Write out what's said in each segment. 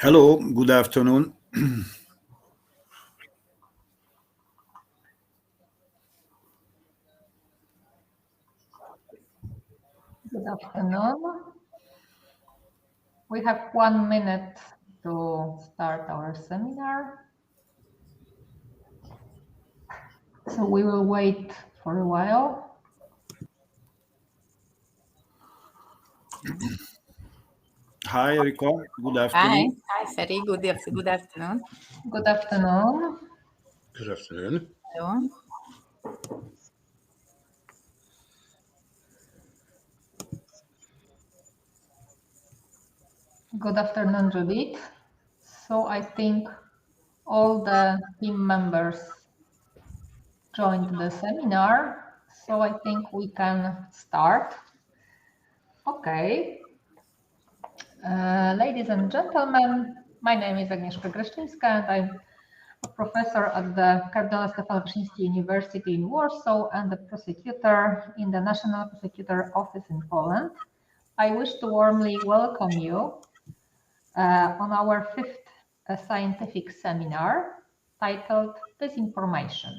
Hello, good afternoon. Good afternoon. We have 1 minute to start our seminar. So we will wait for a while. Hi, Erika. Good afternoon. Hi, Ferry. Good afternoon. Good afternoon. Good afternoon. Hello. Good afternoon, Judith. So I think all the team members joined the seminar. So I think we can start. Okay. Ladies and gentlemen, my name is Agnieszka Greszczyńska and I'm a professor at the Kardynal Stefan Wyszyński University in Warsaw and a prosecutor in the National Prosecutor Office in Poland. I wish to warmly welcome you on our fifth scientific seminar titled Disinformation.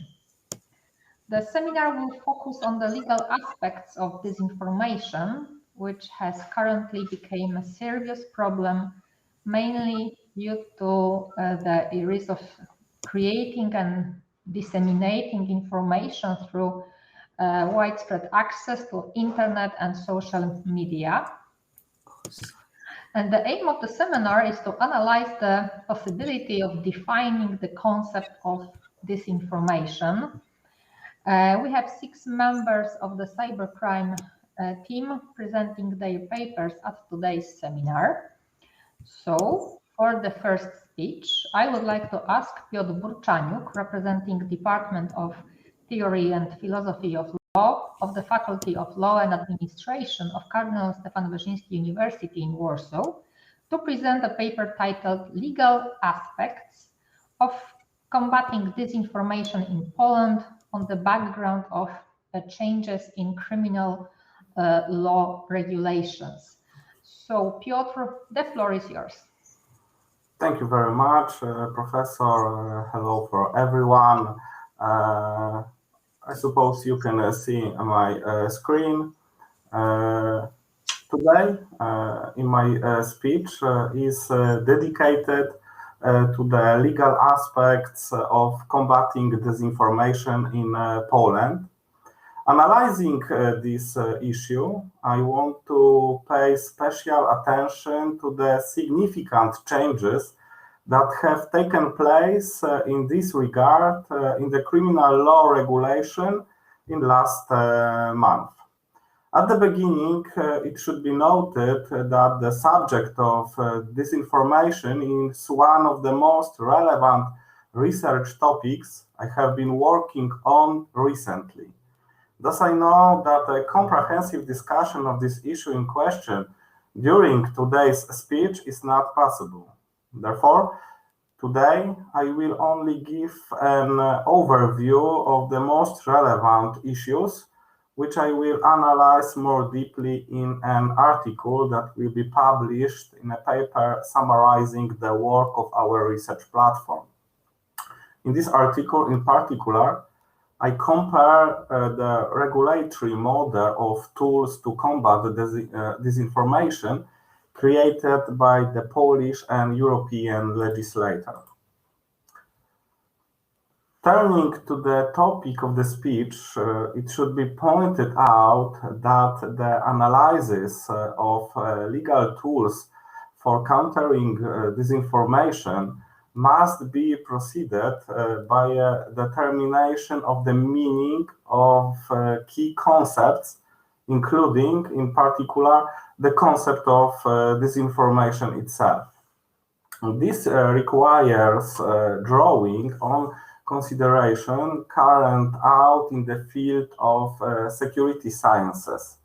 The seminar will focus on the legal aspects of disinformation, which has currently become a serious problem, mainly due to the risk of creating and disseminating information through widespread access to internet and social media. And the aim of the seminar is to analyze the possibility of defining the concept of disinformation. We have 6 members of the cybercrime team presenting their papers at today's seminar. So, for the first speech, I would like to ask Piotr Burczaniuk, representing Department of Theory and Philosophy of Law of the Faculty of Law and Administration of Kardynal Stefan Wyszyński University in Warsaw, to present a paper titled Legal Aspects of Combating Disinformation in Poland on the background of changes in criminal law regulations. So, Piotr, the floor is yours. Thank you very much, Professor. Hello for everyone. I suppose you can see my screen. Today, in my speech, is dedicated to the legal aspects of combating disinformation in Poland. Analyzing this issue, I want to pay special attention to the significant changes that have taken place in this regard in the criminal law regulation in last month. At the beginning, it should be noted that the subject of disinformation is one of the most relevant research topics I have been working on recently. Thus, I know that a comprehensive discussion of this issue in question during today's speech is not possible. Therefore, today I will only give an overview of the most relevant issues, which I will analyze more deeply in an article that will be published in a paper summarizing the work of our research platform. In this article, in particular, I compare the regulatory model of tools to combat disinformation created by the Polish and European legislator. Turning to the topic of the speech, it should be pointed out that the analysis of legal tools for countering disinformation must be preceded by a determination of the meaning of key concepts, including, in particular, the concept of disinformation itself. This requires drawing on consideration carried out in the field of security sciences.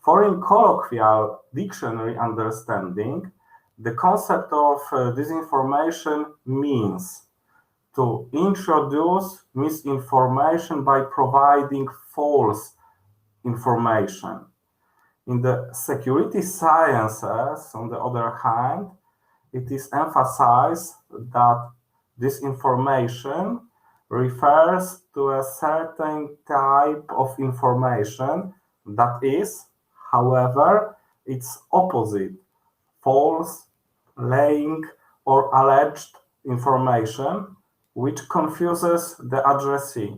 For in colloquial dictionary understanding, the concept of disinformation means to introduce misinformation by providing false information. In the security sciences, on the other hand, it is emphasized that disinformation refers to a certain type of information that is, however, its opposite, false, lying, or alleged information, which confuses the addressee.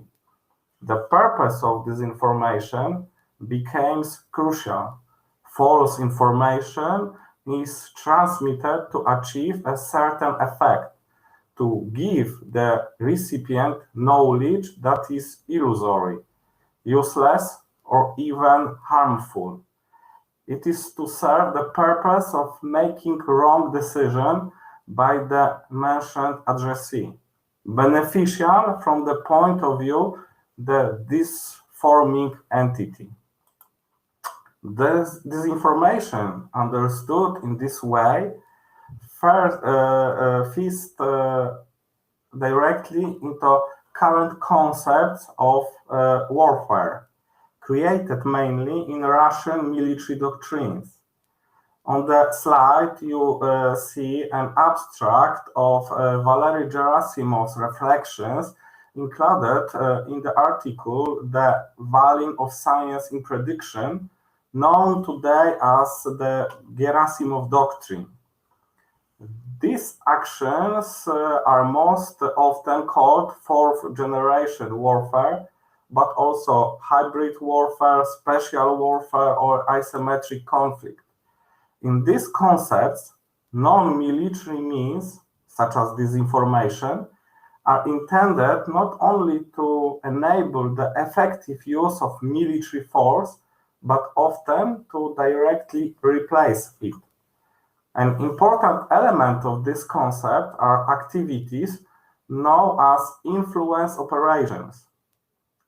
The purpose of this information becomes crucial. False information is transmitted to achieve a certain effect, to give the recipient knowledge that is illusory, useless, or even harmful. It is to serve the purpose of making wrong decision by the mentioned addressee, beneficial from the point of view the disforming entity. This information understood in this way feeds directly into current concepts of warfare, created mainly in Russian military doctrines. On the slide, you see an abstract of Valery Gerasimov's reflections included in the article The Value of Science in Prediction, known today as the Gerasimov Doctrine. These actions are most often called fourth generation warfare, but also hybrid warfare, special warfare, or asymmetric conflict. In these concepts, non-military means, such as disinformation, are intended not only to enable the effective use of military force, but often to directly replace it. An important element of this concept are activities known as influence operations.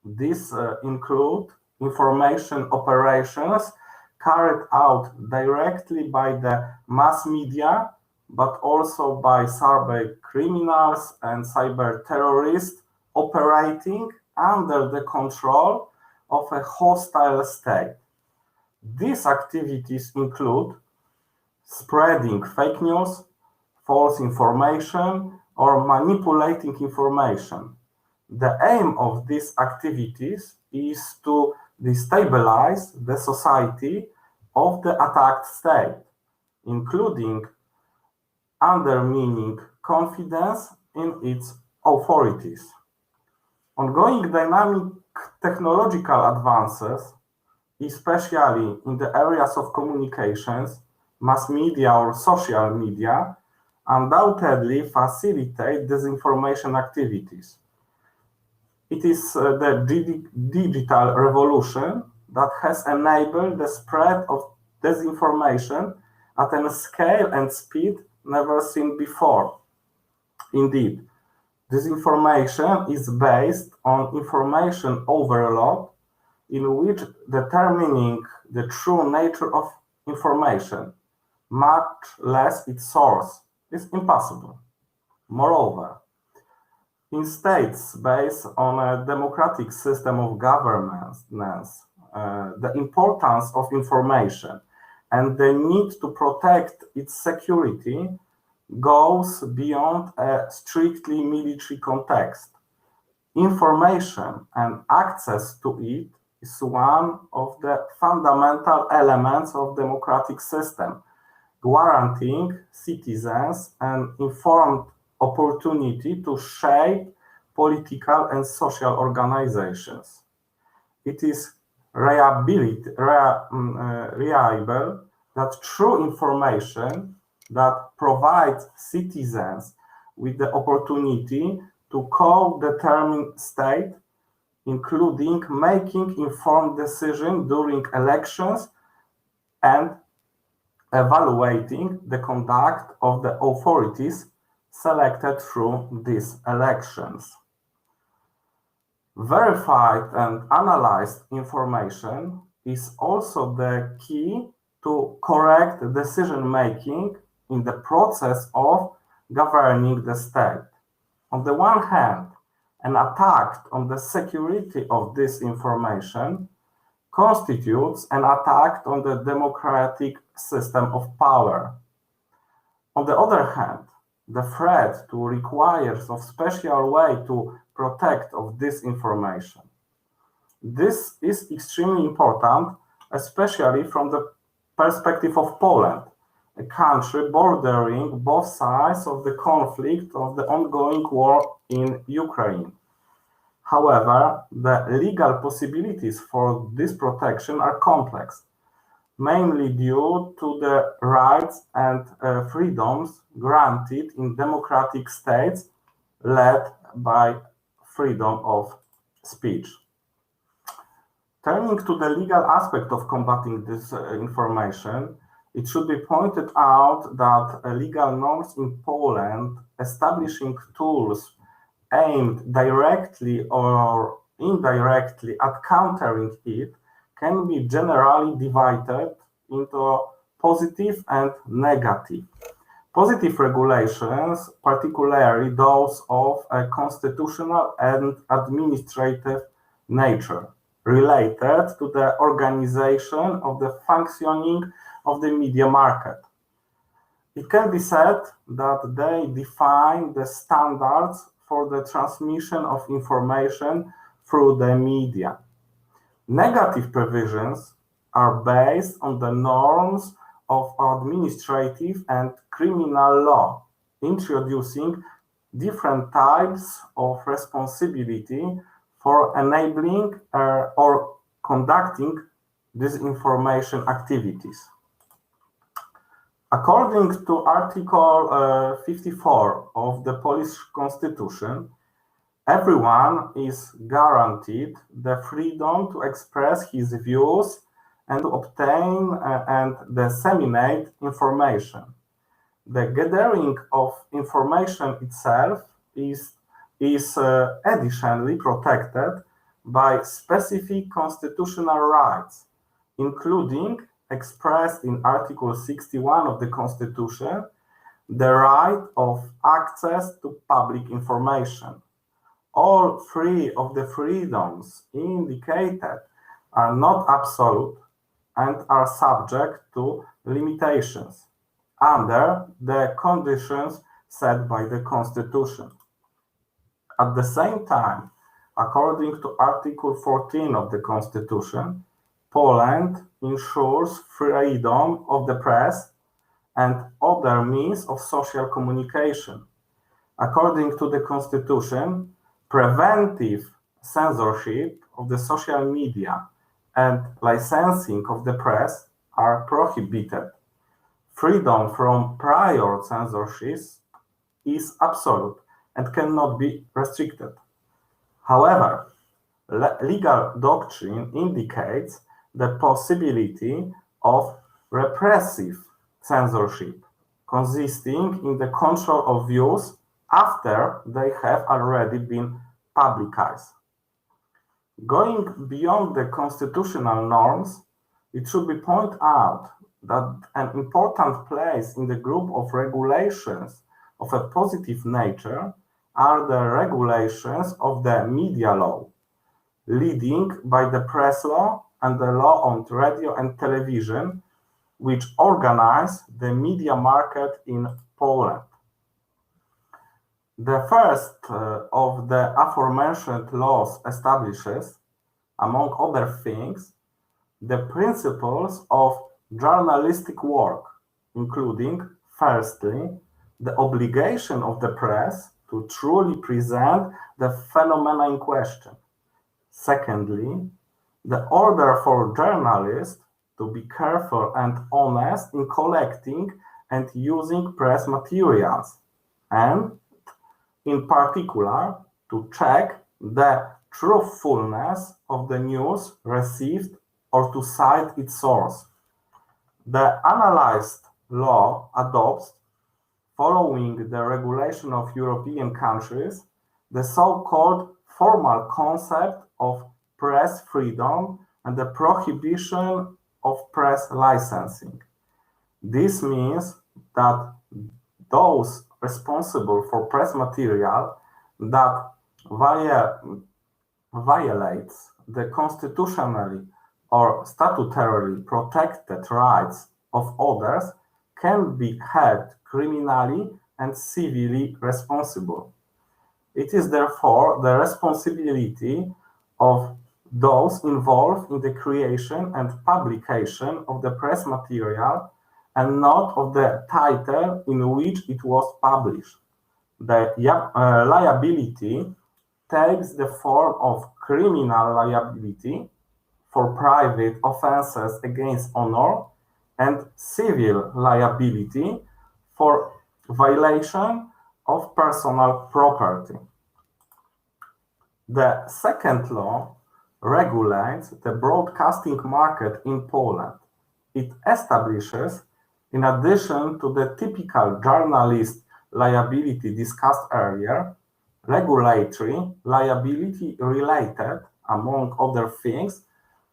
These include information operations carried out directly by the mass media, but also by cyber criminals and cyber terrorists operating under the control of a hostile state. These activities include spreading fake news, false information, or manipulating information. The aim of these activities is to destabilize the society of the attacked state, including undermining confidence in its authorities. Ongoing dynamic technological advances, especially in the areas of communications, mass media or social media, undoubtedly facilitate disinformation activities. It is the digital revolution that has enabled the spread of disinformation at a scale and speed never seen before. Indeed, disinformation is based on information overload, in which determining the true nature of information, much less its source, is impossible. Moreover, in states based on a democratic system of governance, the importance of information and the need to protect its security goes beyond a strictly military context. Information and access to it is one of the fundamental elements of democratic system, guaranteeing citizens an informed opportunity to shape political and social organizations. It is reliable that true information that provides citizens with the opportunity to co-determine state, including making informed decisions during elections and evaluating the conduct of the authorities selected through these elections. Verified and analyzed information is also the key to correct decision-making in the process of governing the state. On the one hand, an attack on the security of this information constitutes an attack on the democratic system of power. On the other hand, the threat to requires of special way to protect of disinformation. This is extremely important, especially from the perspective of Poland, a country bordering both sides of the conflict of the ongoing war in Ukraine. However, the legal possibilities for this protection are complex, mainly due to the rights and freedoms granted in democratic states led by freedom of speech. Turning to the legal aspect of combating this information, it should be pointed out that legal norms in Poland establishing tools aimed directly or indirectly at countering it can be generally divided into positive and negative. Positive regulations, particularly those of a constitutional and administrative nature, related to the organization of the functioning of the media market. It can be said that they define the standards for the transmission of information through the media. Negative provisions are based on the norms of administrative and criminal law, introducing different types of responsibility for enabling or conducting disinformation activities. According to Article 54 of the Polish Constitution, everyone is guaranteed the freedom to express his views and to obtain and disseminate information. The gathering of information itself is additionally protected by specific constitutional rights, including expressed in Article 61 of the Constitution, the right of access to public information. All three of the freedoms indicated are not absolute and are subject to limitations under the conditions set by the Constitution. At the same time, according to Article 14 of the Constitution, Poland ensures freedom of the press and other means of social communication. According to the Constitution, preventive censorship of the social media and licensing of the press are prohibited. Freedom from prior censorship is absolute and cannot be restricted. However, legal doctrine indicates the possibility of repressive censorship, consisting in the control of views after they have already been publicized. Going beyond the constitutional norms, it should be pointed out that an important place in the group of regulations of a positive nature are the regulations of the media law, leading by the press law and the law on radio and television, which organize the media market in Poland. The first of the aforementioned laws establishes, among other things, the principles of journalistic work, including, firstly, the obligation of the press to truly present the phenomena in question. Secondly, the order for journalists to be careful and honest in collecting and using press materials, and in particular, to check the truthfulness of the news received or to cite its source. The analyzed law adopts, following the regulation of European countries, the so-called formal concept of press freedom and the prohibition of press licensing. This means that those responsible for press material that violates the constitutionally or statutorily protected rights of others can be held criminally and civilly responsible. It is therefore the responsibility of those involved in the creation and publication of the press material and not of the title in which it was published. The liability takes the form of criminal liability for private offenses against honor and civil liability for violation of personal property. The second law regulates the broadcasting market in Poland. It establishes, in addition to the typical journalist liability discussed earlier, regulatory liability related, among other things,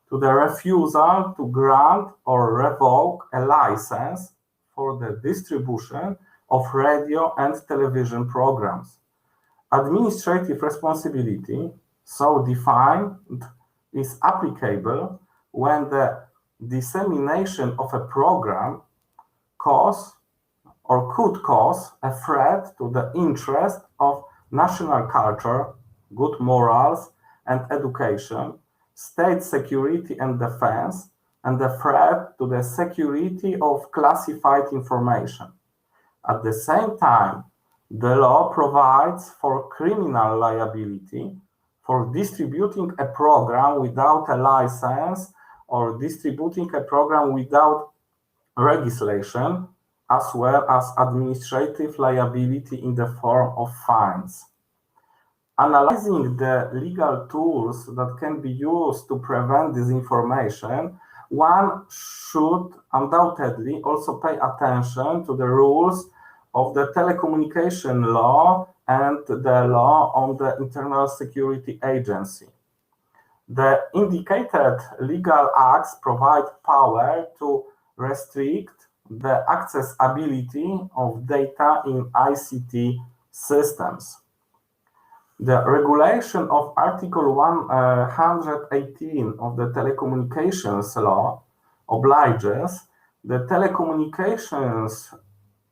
to the refusal to grant or revoke a license for the distribution of radio and television programs. Administrative responsibility, so defined, is applicable when the dissemination of a program cause or could cause a threat to the interest of national culture, good morals and education, state security and defense, and the threat to the security of classified information. At the same time, the law provides for criminal liability for distributing a program without a license or distributing a program without legislation, as well as administrative liability in the form of fines. Analyzing the legal tools that can be used to prevent disinformation, one should undoubtedly also pay attention to the rules of the telecommunication law and the law on the Internal Security Agency. The indicated legal acts provide power to restrict the accessibility of data in ICT systems. The regulation of Article 118 of the Telecommunications Law obliges the telecommunications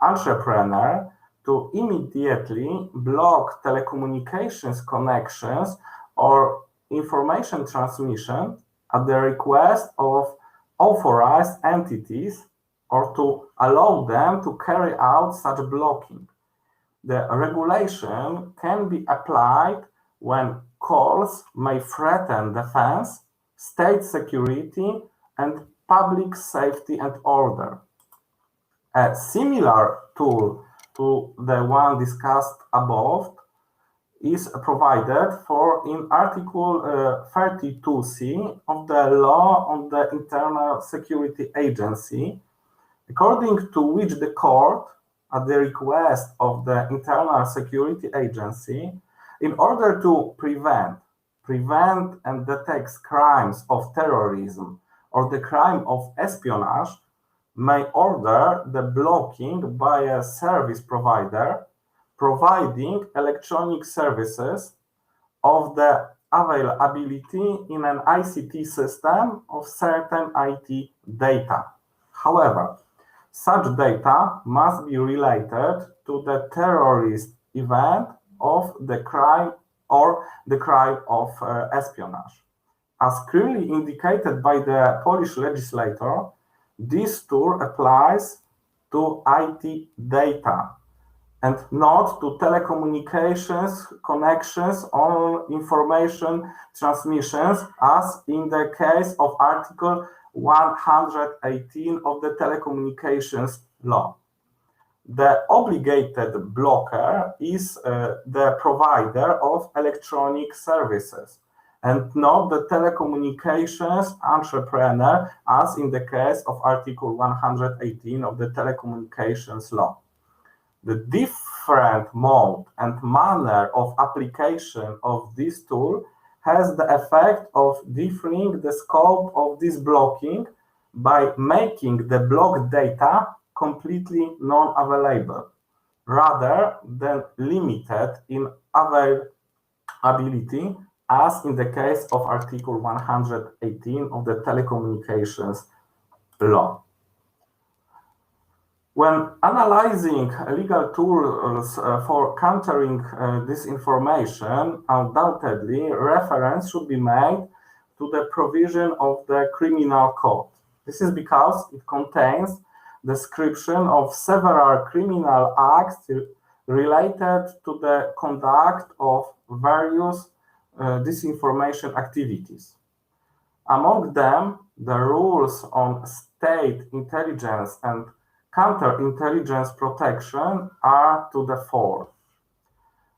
entrepreneur to immediately block telecommunications connections or information transmission at the request of authorized entities or to allow them to carry out such blocking. The regulation can be applied when calls may threaten defense, state security, and public safety and order. A similar tool to the one discussed above is provided for in Article 32C of the law on the Internal Security Agency, according to which the court, at the request of the Internal Security Agency, in order to prevent and detect crimes of terrorism or the crime of espionage, may order the blocking by a service provider providing electronic services of the availability in an ICT system of certain IT data. However, such data must be related to the terrorist event of the crime or the crime of espionage. As clearly indicated by the Polish legislator, this tool applies to IT data and not to telecommunications connections or information transmissions, as in the case of Article 118 of the Telecommunications Law. The obligated blocker is the provider of electronic services and not the telecommunications entrepreneur, as in the case of Article 118 of the Telecommunications Law. The different mode and manner of application of this tool has the effect of differing the scope of this blocking by making the blocked data completely non-available, rather than limited in availability, as in the case of Article 118 of the Telecommunications Law. When analyzing legal tools for countering disinformation, undoubtedly reference should be made to the provision of the Criminal Code. This is because it contains description of several criminal acts related to the conduct of various disinformation activities. Among them, the rules on state intelligence and counterintelligence protection are to the fore.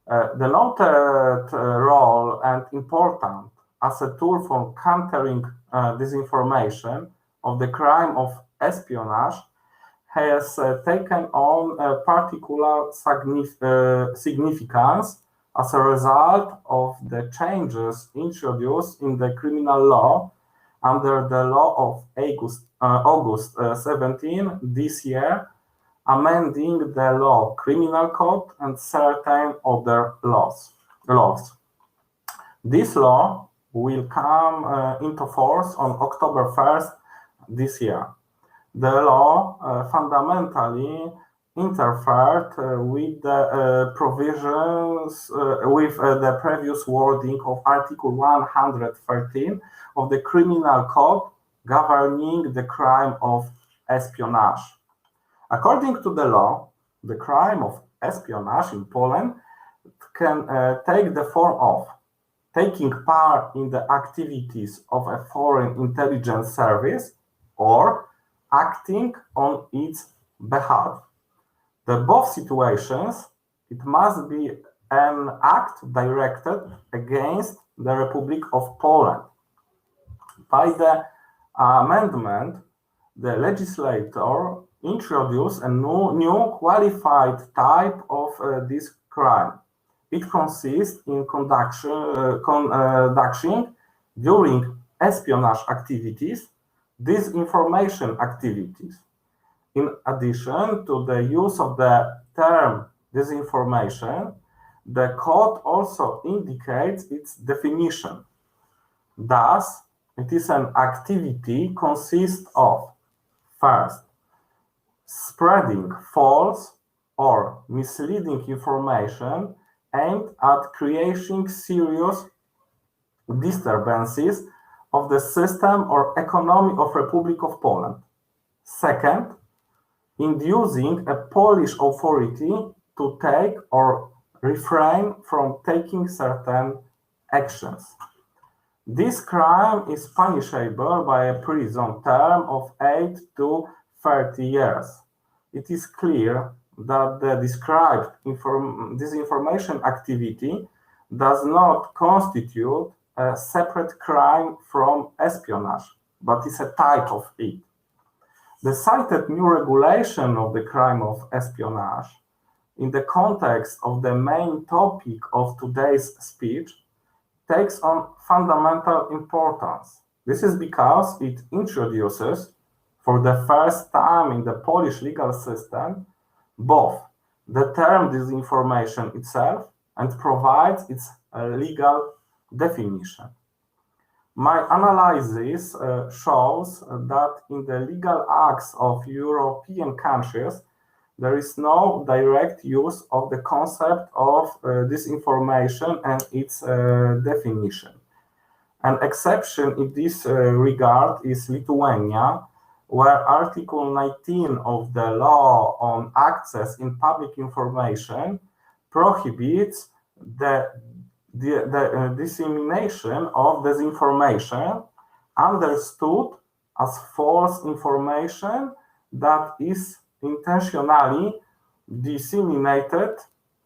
The noted role and important as a tool for countering disinformation of the crime of espionage has taken on a particular significance as a result of the changes introduced in the criminal law under the law of August 17 this year, amending the law criminal code and certain other laws. This law will come into force on October 1st this year. The law fundamentally interfered with the provisions with the previous wording of Article 113 of the Criminal Code governing the crime of espionage. According to the law, the crime of espionage in Poland can take the form of taking part in the activities of a foreign intelligence service or acting on its behalf. In both situations, it must be an act directed against the Republic of Poland. By the amendment, the legislator introduced a new qualified type of this crime. It consists in conducting during espionage activities, disinformation activities. In addition to the use of the term disinformation, the code also indicates its definition. Thus, it is an activity consists of, first, spreading false or misleading information aimed at creating serious disturbances of the system or economy of Republic of Poland. Second, inducing a Polish authority to take or refrain from taking certain actions. This crime is punishable by a prison term of 8 to 30 years. It is clear that the described disinformation activity does not constitute a separate crime from espionage, but is a type of it. The cited new regulation of the crime of espionage, in the context of the main topic of today's speech, takes on fundamental importance. This is because it introduces, for the first time in the Polish legal system, both the term disinformation itself and provides its legal definition. My analysis shows that in the legal acts of European countries, there is no direct use of the concept of disinformation and its definition. An exception in this regard is Lithuania, where Article 19 of the law on access in public information prohibits the dissemination of disinformation understood as false information that is intentionally disseminated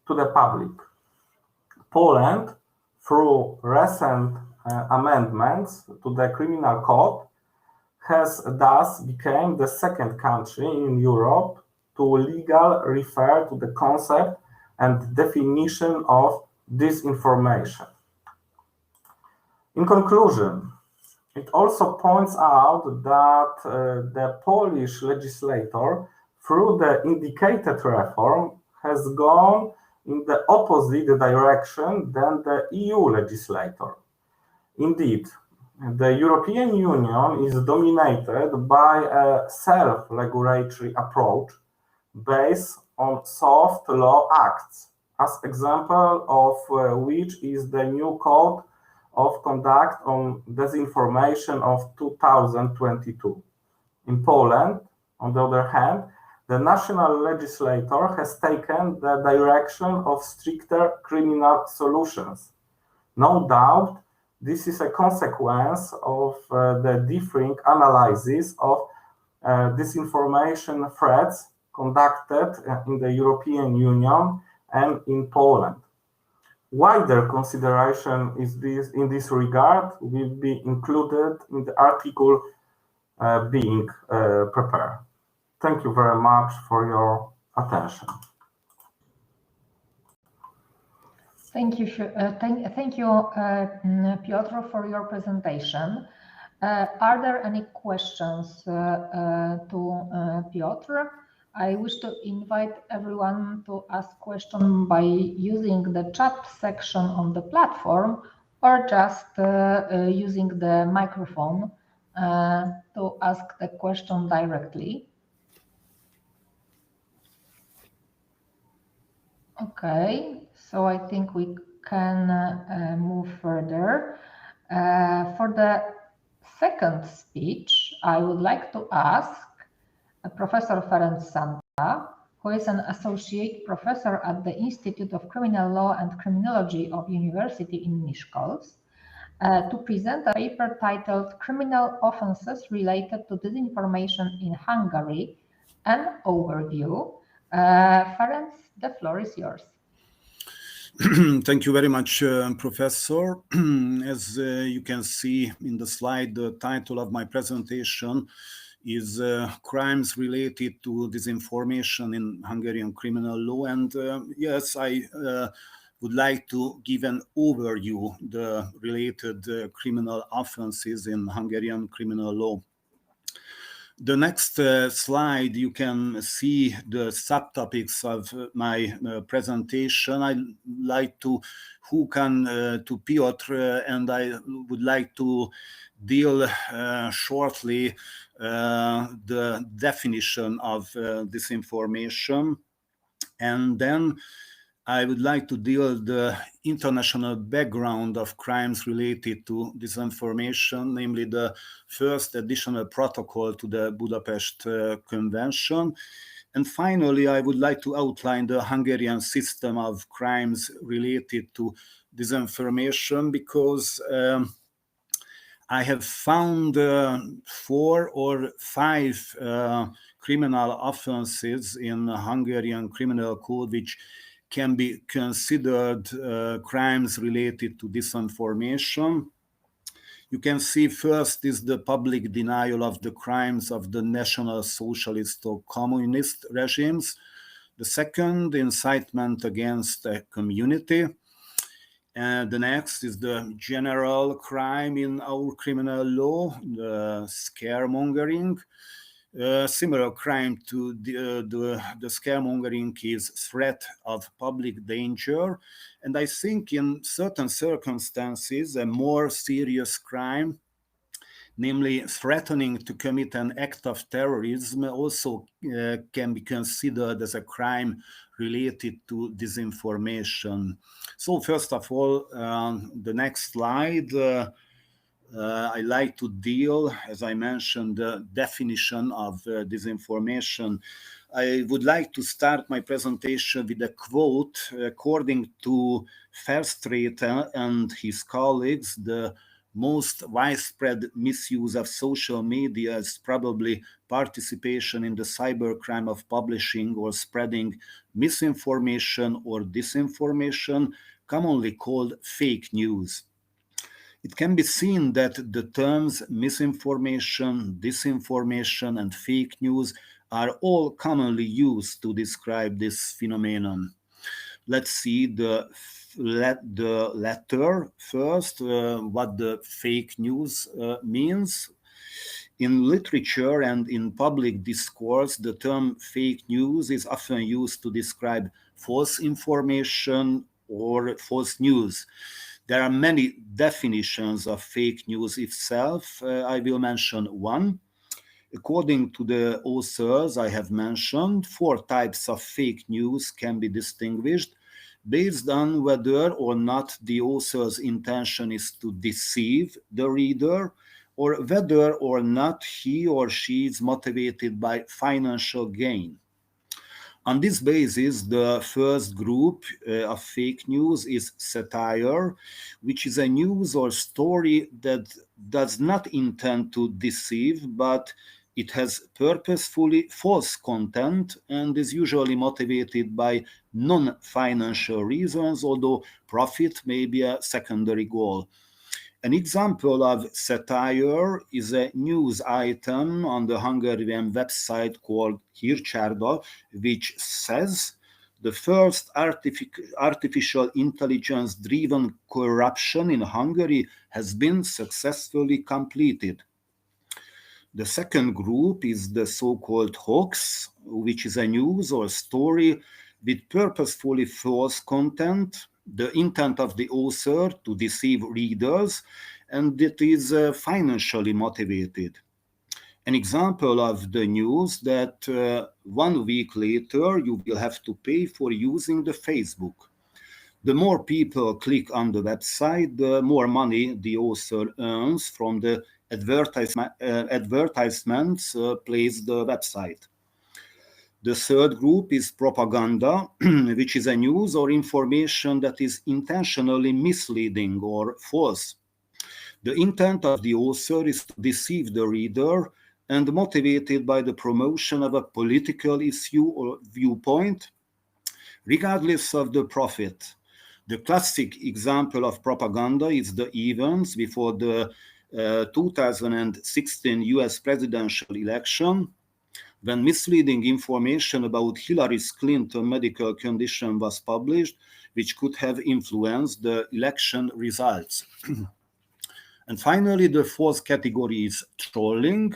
to the public. Poland, through recent amendments to the Criminal Code, has thus become the second country in Europe to legally refer to the concept and definition of disinformation. In conclusion, it also points out that the Polish legislator, through the indicated reform, has gone in the opposite direction than the EU legislator. Indeed, the European Union is dominated by a self-regulatory approach based on soft law acts, as example of which is the new Code of Conduct on Disinformation of 2022. In Poland, on the other hand, the national legislator has taken the direction of stricter criminal solutions. No doubt, this is a consequence of the differing analysis of disinformation threats conducted in the European Union and in Poland. Wider consideration in this regard will be included in the article being prepared. Thank you very much for your attention. Thank you, Piotr, for your presentation. Are there any questions to Piotr? I wish to invite everyone to ask questions by using the chat section on the platform or just using the microphone to ask the question directly. Okay, so I think we can move further. For the second speech, I would like to ask Professor Ferenc Santa, who is an associate professor at the Institute of Criminal Law and Criminology of University in Miskolc, to present a paper titled Criminal Offences Related to Disinformation in Hungary, an overview. Ferenc, the floor is yours. Thank you very much, Professor. As you can see in the slide, the title of my presentation is Crimes Related to Disinformation in Hungarian Criminal Law. And yes, I would like to give an overview of the related criminal offenses in Hungarian criminal law. The next slide, you can see the subtopics of my presentation. I like to hook on to Piotr, and I would like to deal shortly the definition of disinformation, and then I would like to deal the international background of crimes related to disinformation, namely the first additional protocol to the Budapest Convention. And finally, I would like to outline the Hungarian system of crimes related to disinformation, because I have found 4 or 5 criminal offenses in the Hungarian criminal code which can be considered crimes related to disinformation. You can see first is the public denial of the crimes of the National Socialist or Communist regimes. The second, incitement against a community. And the next is the general crime in our criminal law, the scaremongering. Similar crime to the scaremongering is threat of public danger. And I think in certain circumstances, a more serious crime, namely threatening to commit an act of terrorism, also can be considered as a crime related to disinformation. So first of all, the next slide, I like to deal, as I mentioned, the definition of disinformation. I would like to start my presentation with a quote. According to Verstraete and his colleagues, the most widespread misuse of social media is probably participation in the cybercrime of publishing or spreading misinformation or disinformation, commonly called fake news. It can be seen that the terms misinformation, disinformation, and fake news are all commonly used to describe this phenomenon. Let's see the letter first, what the fake news means. In literature and in public discourse, the term fake news is often used to describe false information or false news. There are many definitions of fake news itself. I will mention one. According to the authors I have mentioned, 4 types of fake news can be distinguished based on whether or not the author's intention is to deceive the reader, or whether or not he or she is motivated by financial gain. On this basis, the first group of fake news is satire, which is a news or story that does not intend to deceive, but it has purposefully false content and is usually motivated by non-financial reasons, although profit may be a secondary goal. An example of satire is a news item on the Hungarian website called Hírcsárda, which says the first artificial intelligence-driven corruption in Hungary has been successfully completed. The second group is the so-called hoax, which is a news or story with purposefully false content, the intent of the author to deceive readers, and it is financially motivated. An example of the news that 1 week later you will have to pay for using the Facebook. The more people click on the website, the more money the author earns from the advertisements placed the website. The third group is propaganda, which is a news or information that is intentionally misleading or false. The intent of the author is to deceive the reader and motivated by the promotion of a political issue or viewpoint, regardless of the profit. The classic example of propaganda is the events before the 2016 US presidential election, when misleading information about Hillary Clinton's medical condition was published, which could have influenced the election results. And finally, the fourth category is trolling.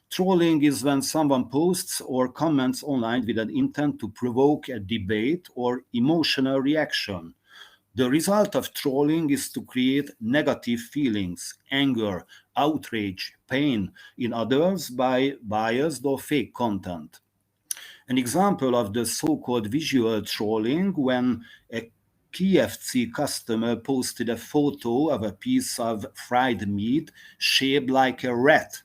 Trolling is when someone posts or comments online with an intent to provoke a debate or emotional reaction. The result of trolling is to create negative feelings, anger, outrage, pain in others by biased or fake content. An example of the so-called visual trolling when a KFC customer posted a photo of a piece of fried meat shaped like a rat,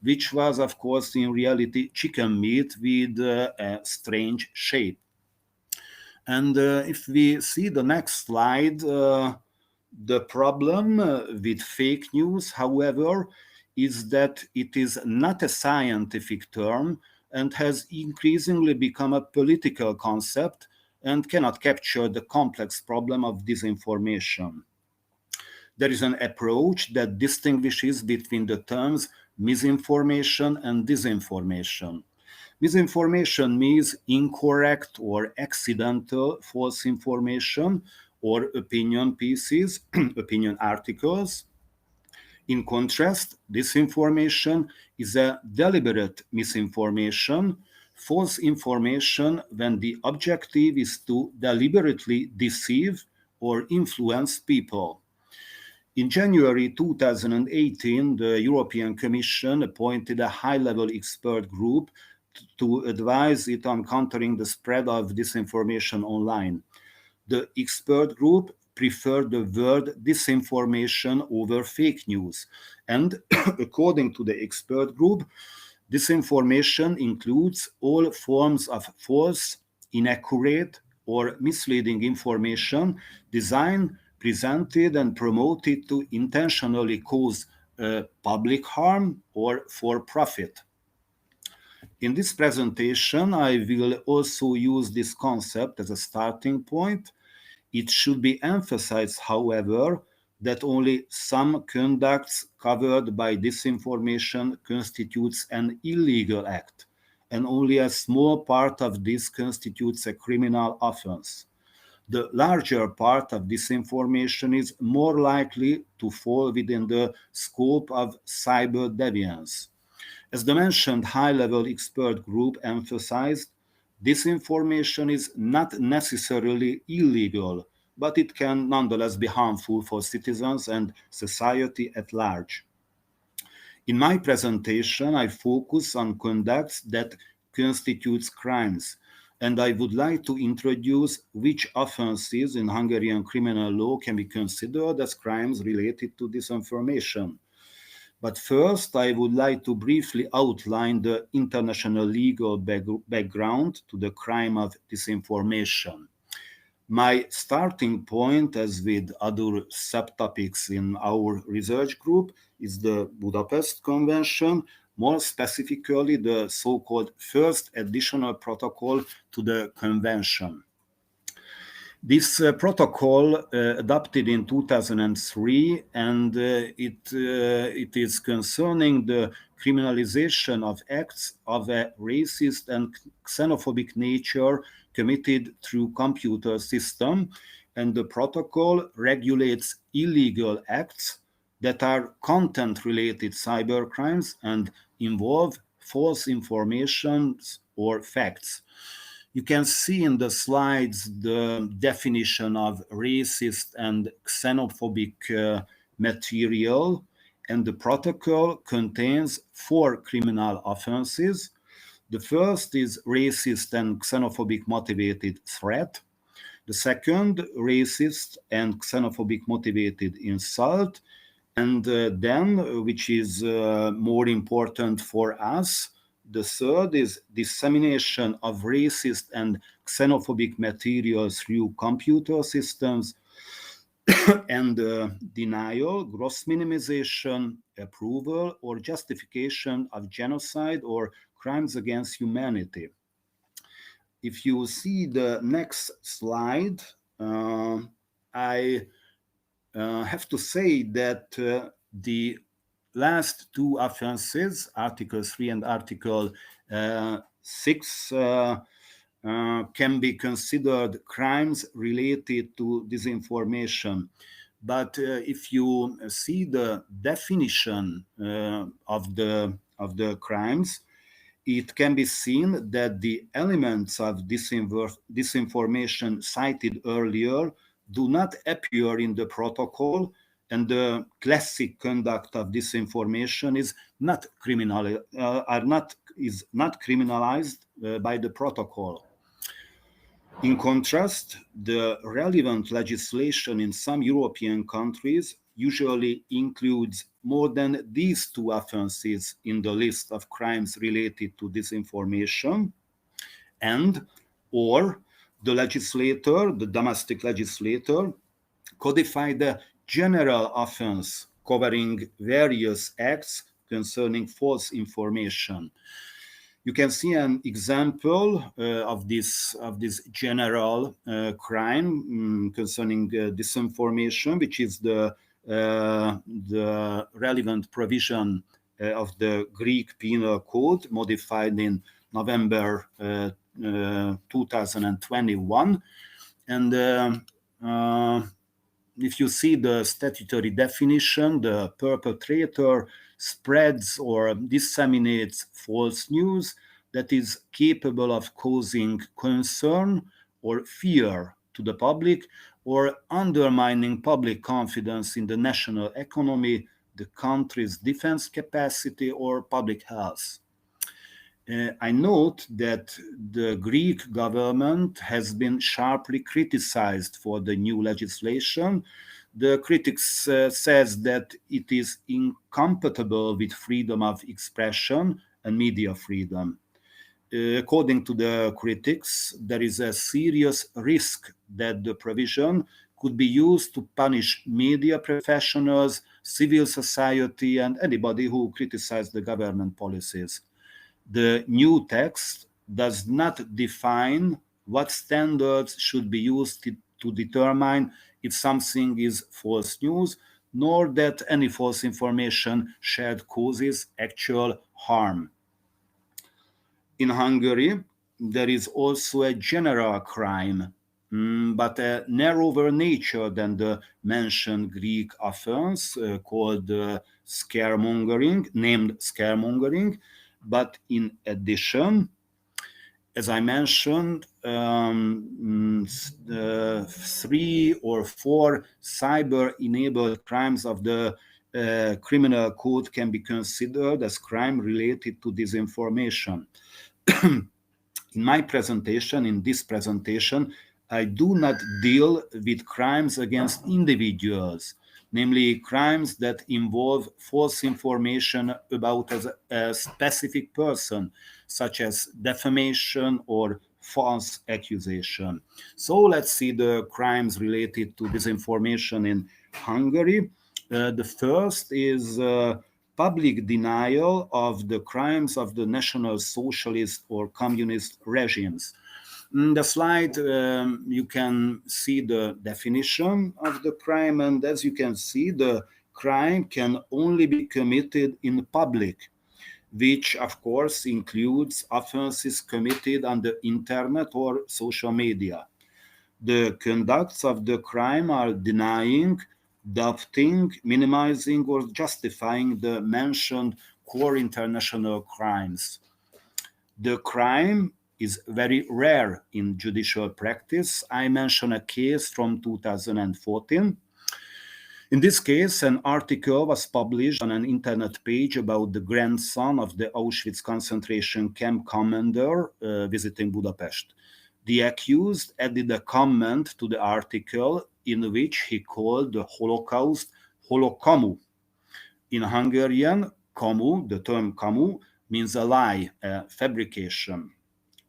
which was, of course, in reality chicken meat with a strange shape. And if we see the next slide, the problem with fake news, however, is that it is not a scientific term and has increasingly become a political concept and cannot capture the complex problem of disinformation. There is an approach that distinguishes between the terms misinformation and disinformation. Misinformation means incorrect or accidental false information or opinion pieces, opinion articles. In contrast, disinformation is a deliberate misinformation, false information when the objective is to deliberately deceive or influence people. In January 2018, the European Commission appointed a high-level expert group to advise it on countering the spread of disinformation online. The expert group preferred the word disinformation over fake news. And according to the expert group, disinformation includes all forms of false, inaccurate, or misleading information designed, presented, and promoted to intentionally cause public harm or for profit. In this presentation, I will also use this concept as a starting point. It should be emphasized, however, that only some conducts covered by disinformation constitutes an illegal act, and only a small part of this constitutes a criminal offense. The larger part of disinformation is more likely to fall within the scope of cyber deviance. As the mentioned high-level expert group emphasized, disinformation is not necessarily illegal, but it can nonetheless be harmful for citizens and society at large. In my presentation, I focus on conducts that constitutes crimes, and I would like to introduce which offenses in Hungarian criminal law can be considered as crimes related to disinformation. But first, I would like to briefly outline the international legal background to the crime of disinformation. My starting point, as with other subtopics in our research group, is the Budapest Convention, more specifically the so-called first additional protocol to the convention. This protocol adopted in 2003, and it is concerning the criminalization of acts of a racist and xenophobic nature committed through computer system, and the protocol regulates illegal acts that are content-related cybercrimes and involve false information or facts. You can see in the slides the definition of racist and xenophobic material, and the protocol contains 4 criminal offenses. The first is racist and xenophobic motivated threat. The second, racist and xenophobic motivated insult. And then, which is more important for us, the third is dissemination of racist and xenophobic materials through computer systems, and denial, gross minimization, approval, or justification of genocide or crimes against humanity. If you see the next slide, I have to say that the last 2 offenses, Article 3 and Article 6, can be considered crimes related to disinformation. But if you see the definition of the crimes, it can be seen that the elements of disinformation cited earlier do not appear in the protocol, and the classic conduct of disinformation is not criminalized by the protocol. In contrast, the relevant legislation in some European countries usually includes more than these 2 offenses in the list of crimes related to disinformation, and or the legislator, the domestic legislator, codified the general offense covering various acts concerning false information. You can see an example of this general crime concerning disinformation, which is the relevant provision of the Greek Penal Code, modified in November 2021. And if you see the statutory definition, the perpetrator spreads or disseminates false news that is capable of causing concern or fear to the public, or undermining public confidence in the national economy, the country's defense capacity, or public health. I note that the Greek government has been sharply criticized for the new legislation. The critics says that it is incompatible with freedom of expression and media freedom. According to the critics, there is a serious risk that the provision could be used to punish media professionals, civil society, and anybody who criticizes the government policies. The new text does not define what standards should be used to determine if something is false news, nor that any false information shared causes actual harm. In Hungary, there is also a general crime, but a narrower nature than the mentioned Greek offense called scaremongering, named scaremongering. But in addition, as I mentioned, 3 or 4 cyber-enabled crimes of the criminal code can be considered as crime related to disinformation. In my presentation, in this presentation, I do not deal with crimes against individuals, namely crimes that involve false information about a specific person, such as defamation or false accusation. So let's see the crimes related to disinformation in Hungary. The first is public denial of the crimes of the National Socialist or Communist regimes. In the slide, you can see the definition of the crime, and as you can see, the crime can only be committed in public, which of course includes offenses committed on the internet or social media. The conducts of the crime are denying, doubting, minimizing, or justifying the mentioned core international crimes. The crime is very rare in judicial practice. I mention a case from 2014. In this case, an article was published on an internet page about the grandson of the Auschwitz concentration camp commander visiting Budapest. The accused added a comment to the article in which he called the Holocaust holokamu. In Hungarian, kamu, the term kamu, means a lie, a fabrication.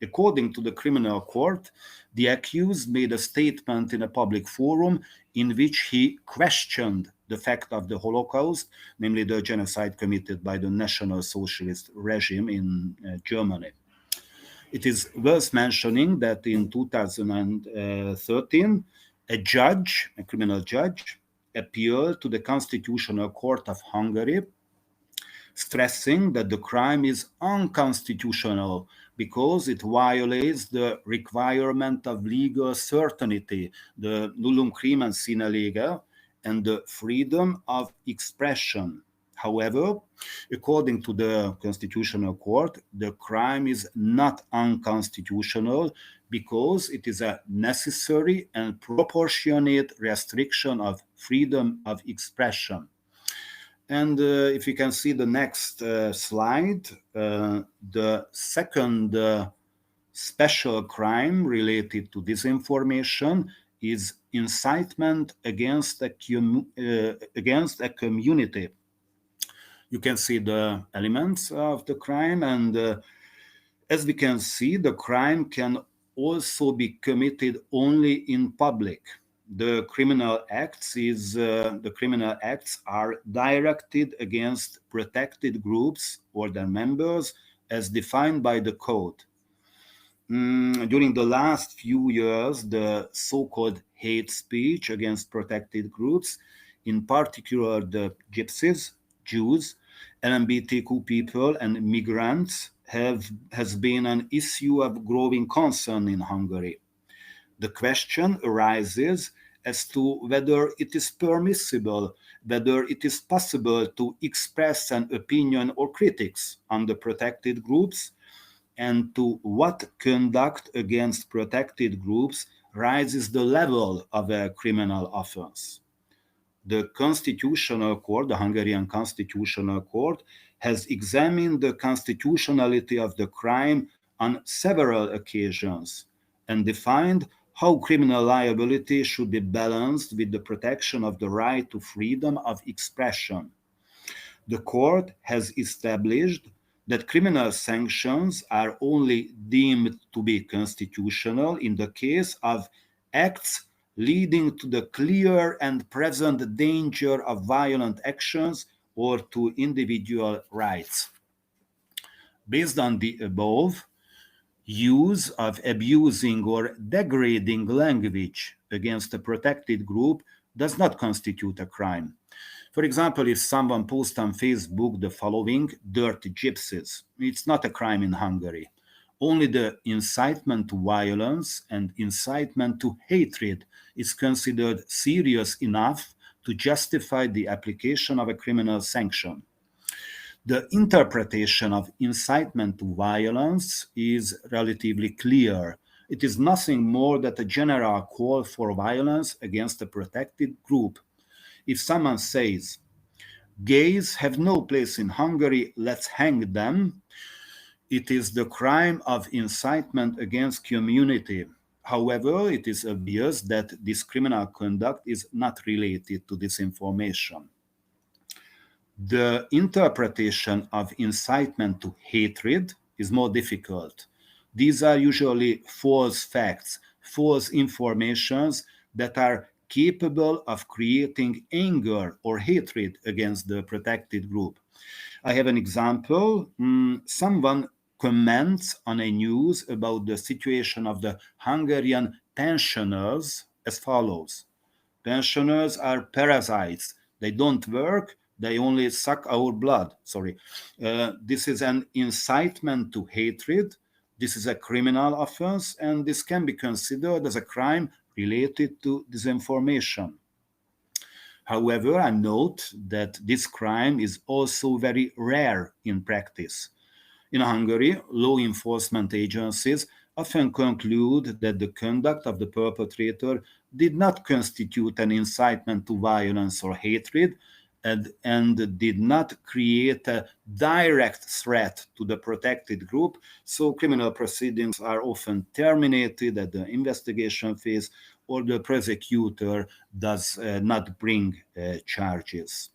According to the criminal court, the accused made a statement in a public forum in which he questioned the fact of the Holocaust, namely the genocide committed by the National Socialist regime in Germany. It is worth mentioning that in 2013, a judge, a criminal judge, appealed to the Constitutional Court of Hungary, stressing that the crime is unconstitutional because it violates the requirement of legal certainty, the nullum crimen sine lega, and the freedom of expression. However, according to the Constitutional Court, the crime is not unconstitutional because it is a necessary and proportionate restriction of freedom of expression. And if you can see the next slide, the second special crime related to disinformation is incitement against a community. You can see the elements of the crime, and as we can see, the crime can also be committed only in public. The criminal acts are directed against protected groups or their members as defined by the code. During the last few years, the so-called hate speech against protected groups, in particular the Gypsies, Jews, LGBTQ people, and migrants, has been an issue of growing concern in Hungary. The question arises as to whether it is permissible, whether it is possible to express an opinion or critics on the protected groups, and to what conduct against protected groups raises the level of a criminal offense. The Constitutional Court, the Hungarian Constitutional Court, has examined the constitutionality of the crime on several occasions and defined how criminal liability should be balanced with the protection of the right to freedom of expression. The court has established that criminal sanctions are only deemed to be constitutional in the case of acts leading to the clear and present danger of violent actions or to individual rights. Based on the above, use of abusing or degrading language against a protected group does not constitute a crime. For example, if someone posts on Facebook the following, "dirty gypsies," it's not a crime in Hungary. Only the incitement to violence and incitement to hatred is considered serious enough to justify the application of a criminal sanction. The interpretation of incitement to violence is relatively clear. It is nothing more than a general call for violence against a protected group. If someone says, Gays have no place in Hungary, let's hang them. It is the crime of incitement against community. However, it is obvious that this criminal conduct is not related to disinformation. The interpretation of incitement to hatred is more difficult. These are usually false facts, false informations that are capable of creating anger or hatred against the protected group. I have an example. Someone comments on a news about the situation of the Hungarian pensioners as follows. Pensioners are parasites. They don't work. They only suck our blood. Sorry. This is an incitement to hatred. This is a criminal offense, and this can be considered as a crime related to disinformation. However, I note that this crime is also very rare in practice. In Hungary, law enforcement agencies often conclude that the conduct of the perpetrator did not constitute an incitement to violence or hatred and did not create a direct threat to the protected group, so criminal proceedings are often terminated at the investigation phase or the prosecutor does not bring charges.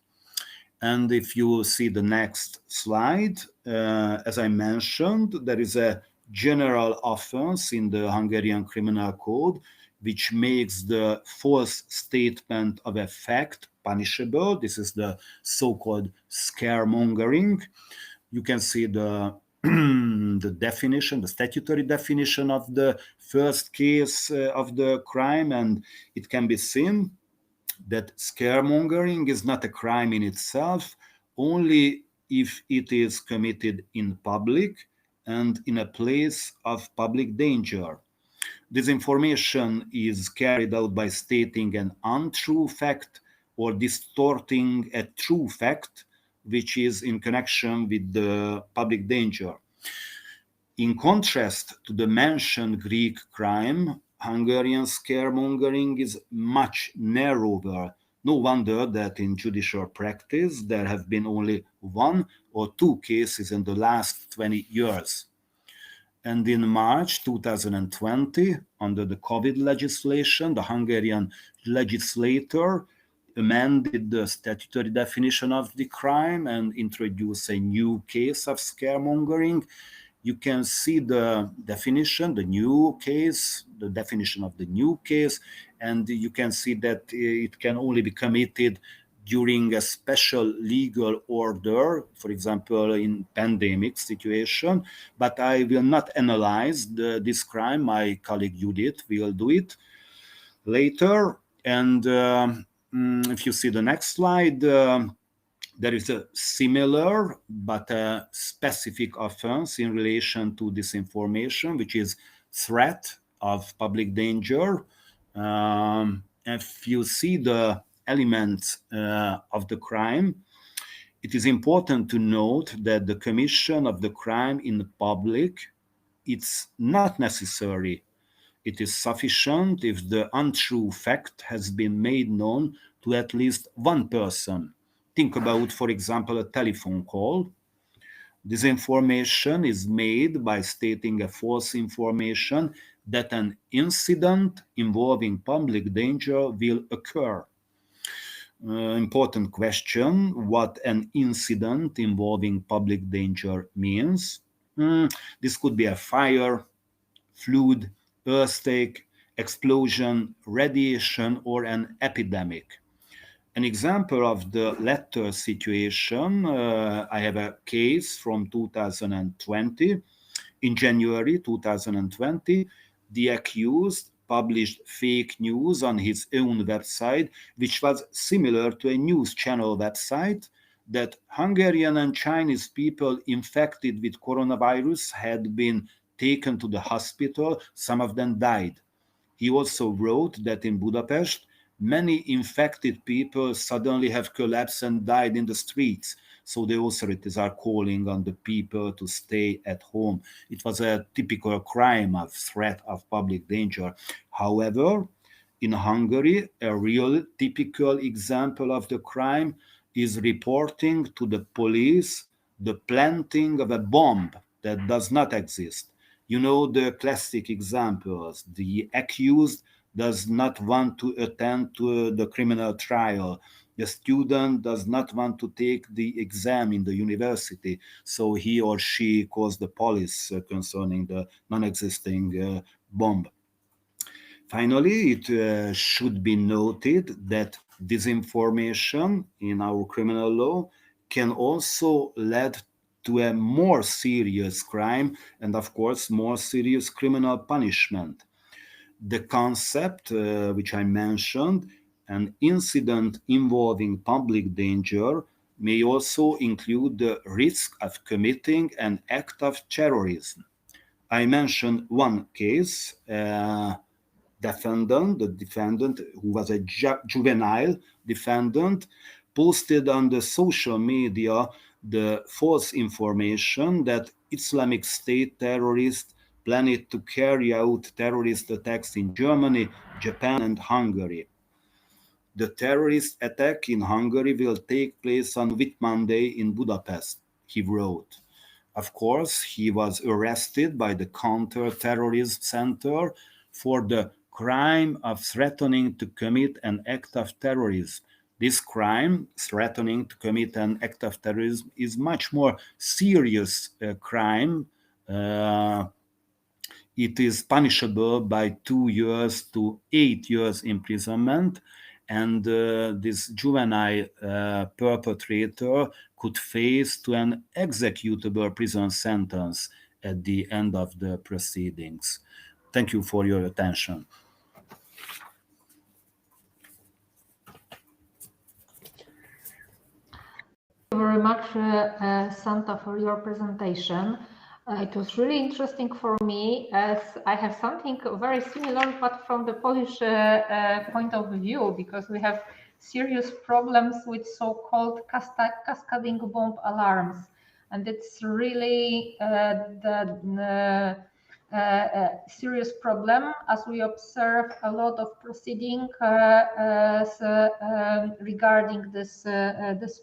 And if you see the next slide, as I mentioned, there is a general offense in the Hungarian Criminal Code, which makes the false statement of a fact punishable. This is the so-called scaremongering. You can see the the definition, the statutory definition of the first case of the crime, and it can be seen that scaremongering is not a crime in itself, only if it is committed in public and in a place of public danger. Disinformation is carried out by stating an untrue fact or distorting a true fact which is in connection with the public danger. In contrast to the mentioned Greek crime, Hungarian scaremongering is much narrower. No wonder that in judicial practice there have been only 1 or 2 cases in the last 20 years. And in March 2020, under the COVID legislation, the Hungarian legislator amended the statutory definition of the crime and introduced a new case of scaremongering. You can see the definition, the new case, the definition of the new case, and you can see that it can only be committed during a special legal order, for example, in pandemic situation. But I will not analyze this crime. My colleague Judith will do it later. And if you see the next slide, there is a similar but a specific offense in relation to disinformation, which is threat of public danger. If you see the elements of the crime, it is important to note that the commission of the crime in public, it's not necessary. It is sufficient if the untrue fact has been made known to at least one person. Think about, for example, a telephone call. Disinformation is made by stating a false information that an incident involving public danger will occur. Important question, what an incident involving public danger means. This could be a fire, flood, earthquake, explosion, radiation, or an epidemic. An example of the latter situation, I have a case from 2020. In January 2020, the accused published fake news on his own website, which was similar to a news channel website, that Hungarian and Chinese people infected with coronavirus had been taken to the hospital. Some of them died. He also wrote that in Budapest, many infected people suddenly have collapsed and died in the streets. So the authorities are calling on the people to stay at home. It was a typical crime of threat of public danger. However, in Hungary, a real typical example of the crime is reporting to the police the planting of a bomb that does not exist. You know the classic examples. The accused does not want to attend to the criminal trial. The student does not want to take the exam in the university, so he or she calls the police concerning the non-existing bomb. Finally, it should be noted that disinformation in our criminal law can also lead to a more serious crime and, of course, more serious criminal punishment. The concept, which I mentioned, an incident involving public danger, may also include the risk of committing an act of terrorism. I mentioned one case. The defendant, who was a juvenile defendant, posted on the social media the false information that Islamic State terrorists planned to carry out terrorist attacks in Germany, Japan, and Hungary. The terrorist attack in Hungary will take place on Whit Monday in Budapest, he wrote. Of course, he was arrested by the Counter-Terrorism Center for the crime of threatening to commit an act of terrorism. This crime, threatening to commit an act of terrorism, is much more serious crime. It is punishable by 2 years to 8 years imprisonment, and this juvenile perpetrator could face to an executable prison sentence at the end of the proceedings. Thank you for your attention. Thank you very much, Santa, for your presentation. It was really interesting for me, as I have something very similar, but from the Polish point of view, because we have serious problems with so-called cascading bomb alarms. And it's really the serious problem, as we observe a lot of proceeding regarding this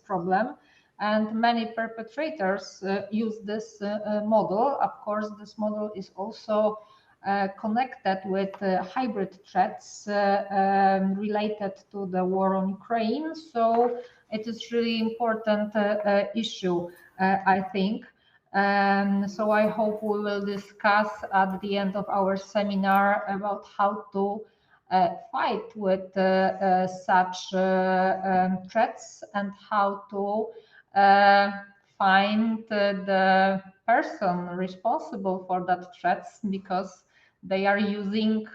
problem. And many perpetrators use this model. Of course, this model is also connected with hybrid threats related to the war on Ukraine. So it is really important issue, I think. So I hope we will discuss at the end of our seminar about how to fight with such threats and how to find the person responsible for that threats, because they are using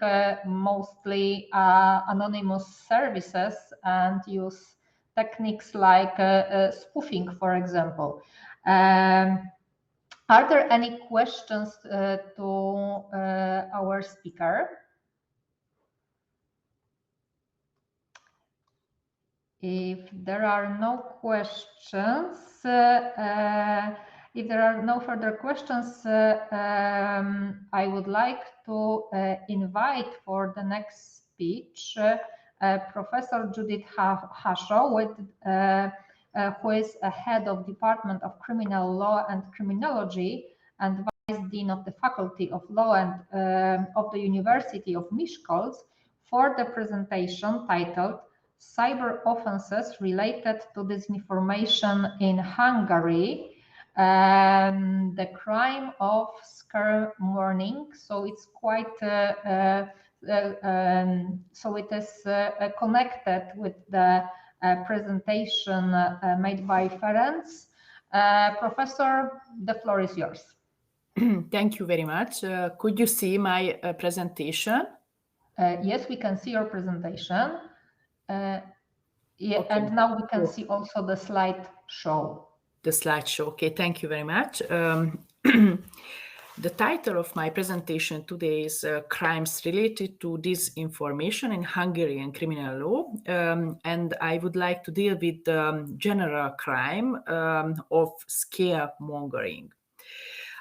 mostly anonymous services and use techniques like spoofing, for example. Are there any questions to our speaker? If there are no questions, if there are no further questions, I would like to invite for the next speech Professor Judith Hasho, who is a head of Department of Criminal Law and Criminology and Vice Dean of the Faculty of Law and of the University of Miskolc, for the presentation titled Cyber Offenses Related to Disinformation in Hungary, the crime of scaremongering. So it's quite, so it is connected with the presentation made by Ferenc. Professor, the floor is yours. Thank you very much. Could you see my presentation? Yes, we can see your presentation. Yeah, Okay. and now we can see also the slideshow. The slideshow. Okay, thank you very much. The title of my presentation today is Crimes Related to Disinformation in Hungarian Criminal Law. And I would like to deal with the general crime of scaremongering.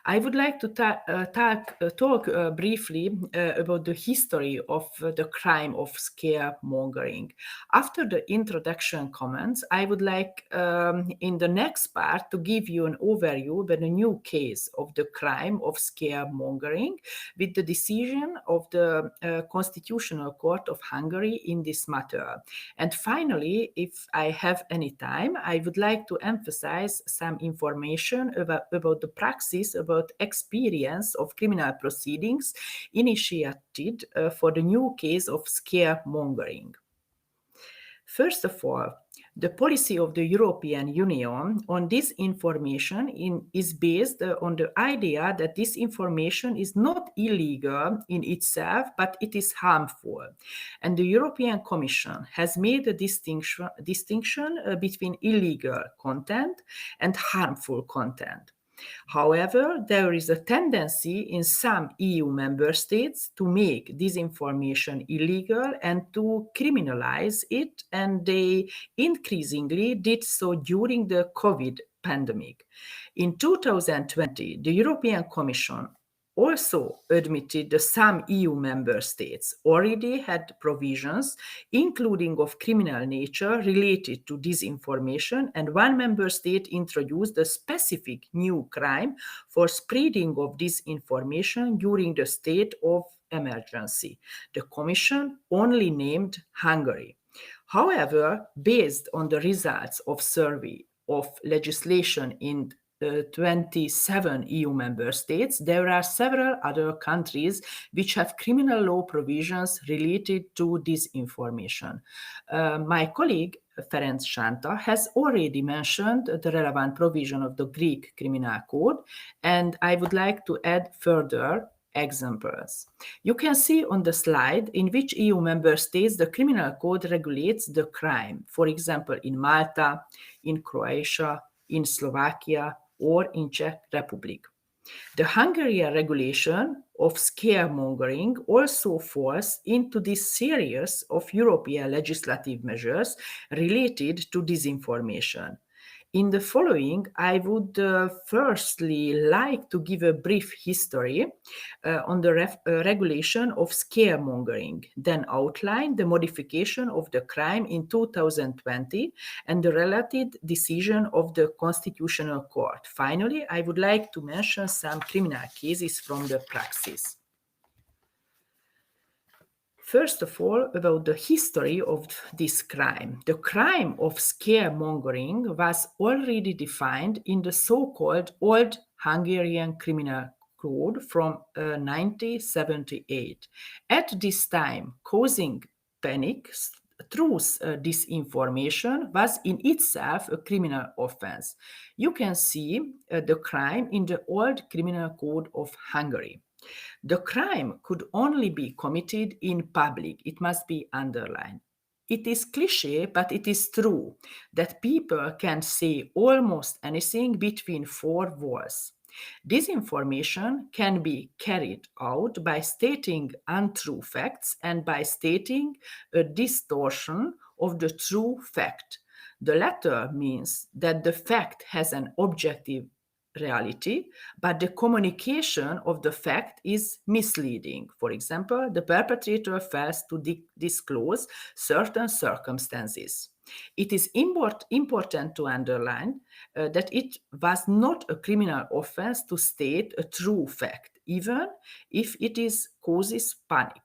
I would like to talk briefly about the history of the crime of scaremongering. After the introduction comments, I would like in the next part to give you an overview of the new case of the crime of scaremongering with the decision of the Constitutional Court of Hungary in this matter. And finally, if I have any time, I would like to emphasize some information about the praxis, about experience of criminal proceedings initiated for the new case of scaremongering. First of all, the policy of the European Union on disinformation is based on the idea that disinformation is not illegal in itself, but it is harmful. And the European Commission has made a distinction between illegal content and harmful content. However, there is a tendency in some EU member states to make disinformation illegal and to criminalize it, and they increasingly did so during the COVID pandemic. In 2020, the European Commission also admitted that some EU member states already had provisions, including of criminal nature, related to disinformation, and one member state introduced a specific new crime for spreading of disinformation during the state of emergency. The Commission only named Hungary. However, based on the results of survey of legislation in 27 EU member states, there are several other countries which have criminal law provisions related to disinformation. My colleague Ferenc Sánta has already mentioned the relevant provision of the Greek Criminal Code, and I would like to add further examples. You can see on the slide in which EU member states the criminal code regulates the crime. For example, in Malta, in Croatia, in Slovakia, or in Czech Republic. The Hungarian regulation of scaremongering also falls into this series of European legislative measures related to disinformation. In the following, I would firstly like to give a brief history on the regulation of scaremongering, then outline the modification of the crime in 2020 and the related decision of the Constitutional Court. Finally, I would like to mention some criminal cases from the praxis. First of all, about the history of this crime. The crime of scaremongering was already defined in the so-called Old Hungarian Criminal Code from 1978. At this time, causing panic through disinformation was in itself a criminal offense. You can see the crime in the Old Criminal Code of Hungary. The crime could only be committed in public. It must be underlined. It is cliché, but it is true that people can say almost anything between four walls. Disinformation can be carried out by stating untrue facts and by stating a distortion of the true fact. The latter means that the fact has an objective reality, but the communication of the fact is misleading. For example, the perpetrator fails to disclose certain circumstances. It is important to underline that it was not a criminal offense to state a true fact, even if it causes panic.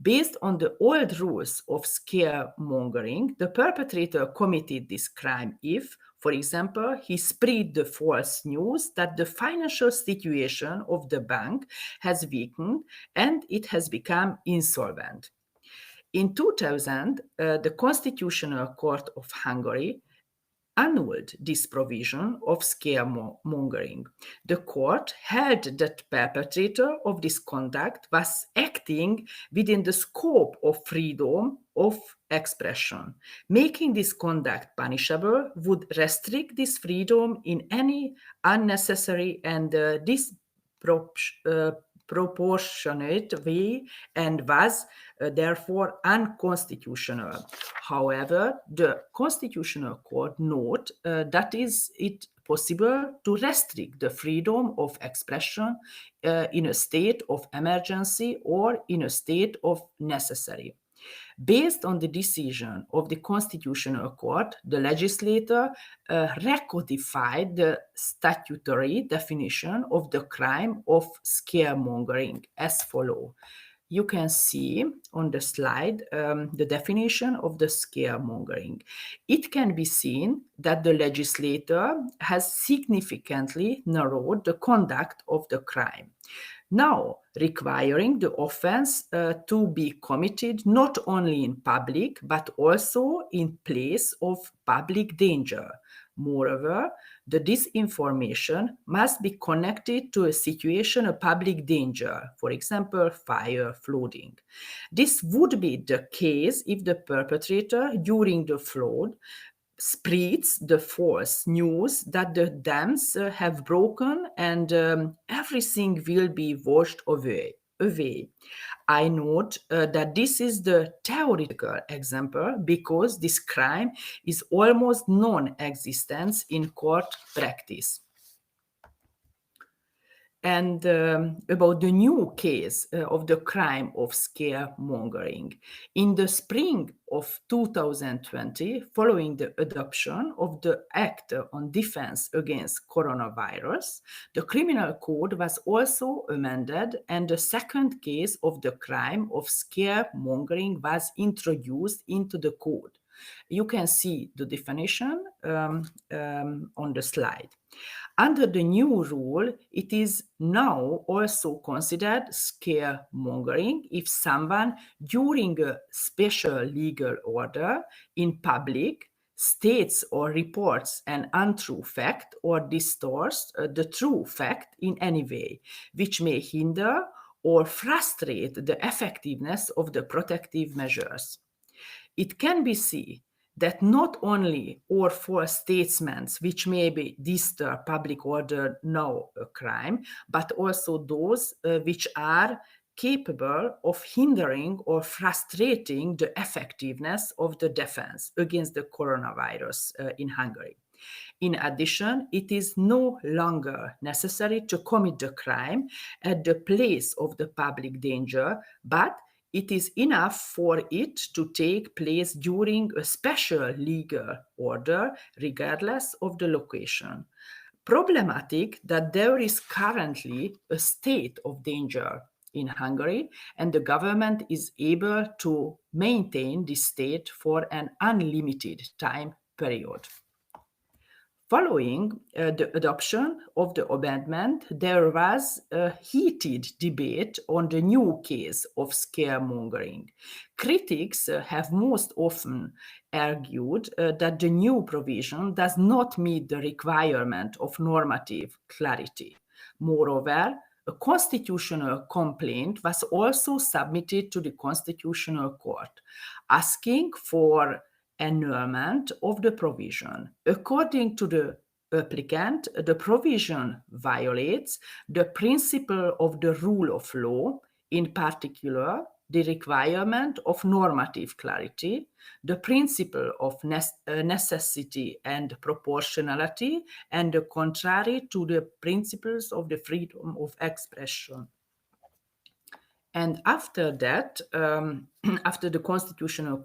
Based on the old rules of scaremongering, the perpetrator committed this crime if, for example, he spread the false news that the financial situation of the bank has weakened and it has become insolvent. In 2000, the Constitutional Court of Hungary annulled this provision of scaremongering. The court held that the perpetrator of this conduct was acting within the scope of freedom of expression. Making this conduct punishable would restrict this freedom in any unnecessary and disproportionate way and was therefore unconstitutional. However, the Constitutional Court noted that it possible to restrict the freedom of expression in a state of emergency or in a state of necessity. Based on the decision of the Constitutional Court, the legislator recodified the statutory definition of the crime of scaremongering as follows. You can see on the slide the definition of the scaremongering. It can be seen that the legislator has significantly narrowed the conduct of the crime, now requiring the offense to be committed not only in public but also in place of public danger. Moreover, the disinformation must be connected to a situation of public danger, for example, fire, flooding. This would be the case if the perpetrator during the flood spreads the false news that the dams have broken and everything will be washed away. I note that this is the theoretical example because this crime is almost non-existent in court practice. And about the new case of the crime of scaremongering. In the spring of 2020, following the adoption of the Act on Defense Against Coronavirus, the criminal code was also amended and the second case of the crime of scaremongering was introduced into the code. You can see the definition on the slide. Under the new rule, it is now also considered scaremongering if someone during a special legal order in public states or reports an untrue fact or distorts the true fact in any way, which may hinder or frustrate the effectiveness of the protective measures. It can be seen that not only all false statements which may disturb public order now a crime, but also those which are capable of hindering or frustrating the effectiveness of the defense against the coronavirus in Hungary. In addition, it is no longer necessary to commit the crime at the place of the public danger, but it is enough for it to take place during a special legal order, regardless of the location. Problematic that there is currently a state of danger in Hungary, and the government is able to maintain this state for an unlimited time period. Following the adoption of the amendment, there was a heated debate on the new case of scaremongering. Critics have most often argued that the new provision does not meet the requirement of normative clarity. Moreover, a constitutional complaint was also submitted to the Constitutional Court, asking for annulment of the provision. According to the applicant, the provision violates the principle of the rule of law, in particular, the requirement of normative clarity, the principle of necessity and proportionality, and the contrary to the principles of the freedom of expression. And after that, after the constitutional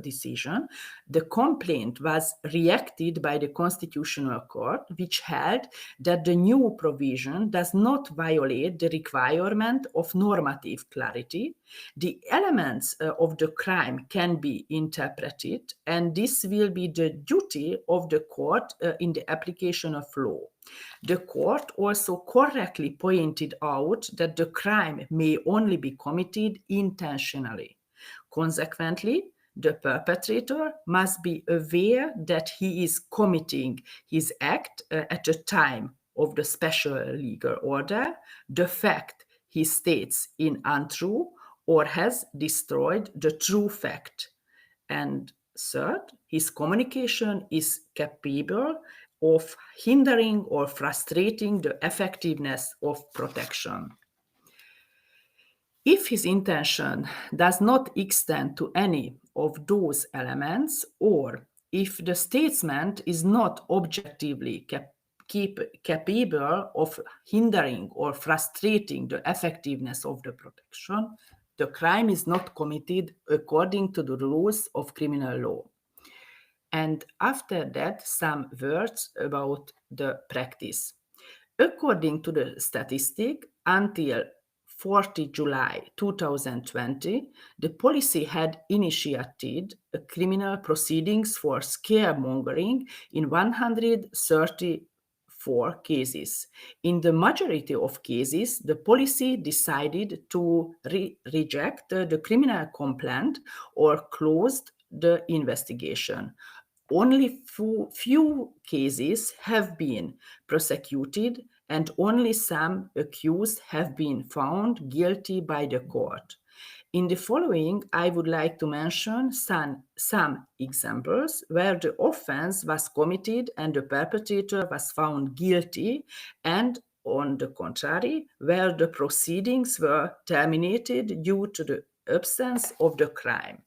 decision, the complaint was reacted by the Constitutional Court, which held that the new provision does not violate the requirement of normative clarity. The elements of the crime can be interpreted, and this will be the duty of the court in the application of law. The court also correctly pointed out that the crime may only be committed intentionally. Consequently, the perpetrator must be aware that he is committing his act at the time of the special legal order, the fact he states in untrue or has destroyed the true fact. And third, his communication is capable of hindering or frustrating the effectiveness of protection. If his intention does not extend to any of those elements, or if the statement is not objectively capable of hindering or frustrating the effectiveness of the protection, the crime is not committed according to the rules of criminal law. And after that, some words about the practice. According to the statistic, until 40 July 2020, the policy had initiated criminal proceedings for scaremongering in 134 cases. In the majority of cases, the policy decided to reject the criminal complaint or closed the investigation. Only few cases have been prosecuted, and only some accused have been found guilty by the court. In the following, I would like to mention some examples where the offense was committed and the perpetrator was found guilty, and on the contrary, where the proceedings were terminated due to the absence of the crime.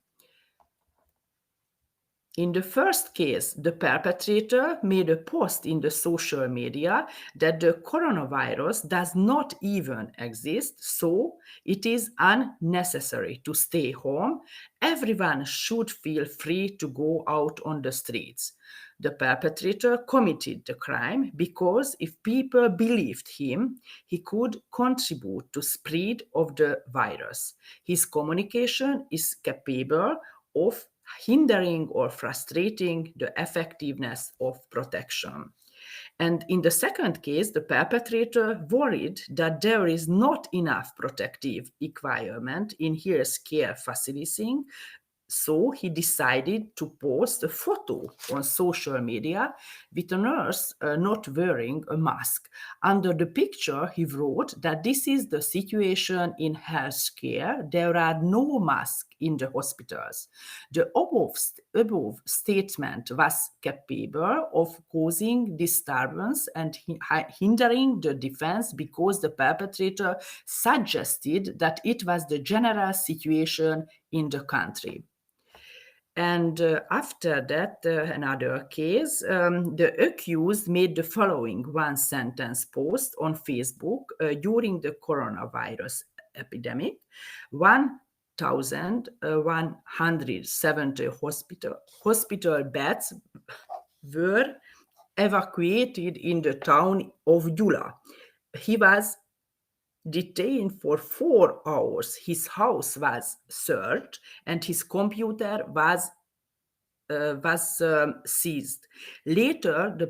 In the first case, the perpetrator made a post in the social media that the coronavirus does not even exist, so it is unnecessary to stay home. Everyone should feel free to go out on the streets. The perpetrator committed the crime because if people believed him, he could contribute to spread of the virus. His communication is capable of hindering or frustrating the effectiveness of protection. And in the second case, the perpetrator worried that there is not enough protective equipment in his care facility, so he decided to post a photo on social media with a nurse not wearing a mask. Under the picture, he wrote that this is the situation in healthcare. There are no masks in the hospitals. The above statement was capable of causing disturbance and hindering the defense because the perpetrator suggested that it was the general situation in the country. And after that, another case, the accused made the following one-sentence post on Facebook during the coronavirus epidemic. 1,170 hospital beds were evacuated in the town of Gyula. He was detained for 4 hours. His house was searched and his computer was seized. Later, the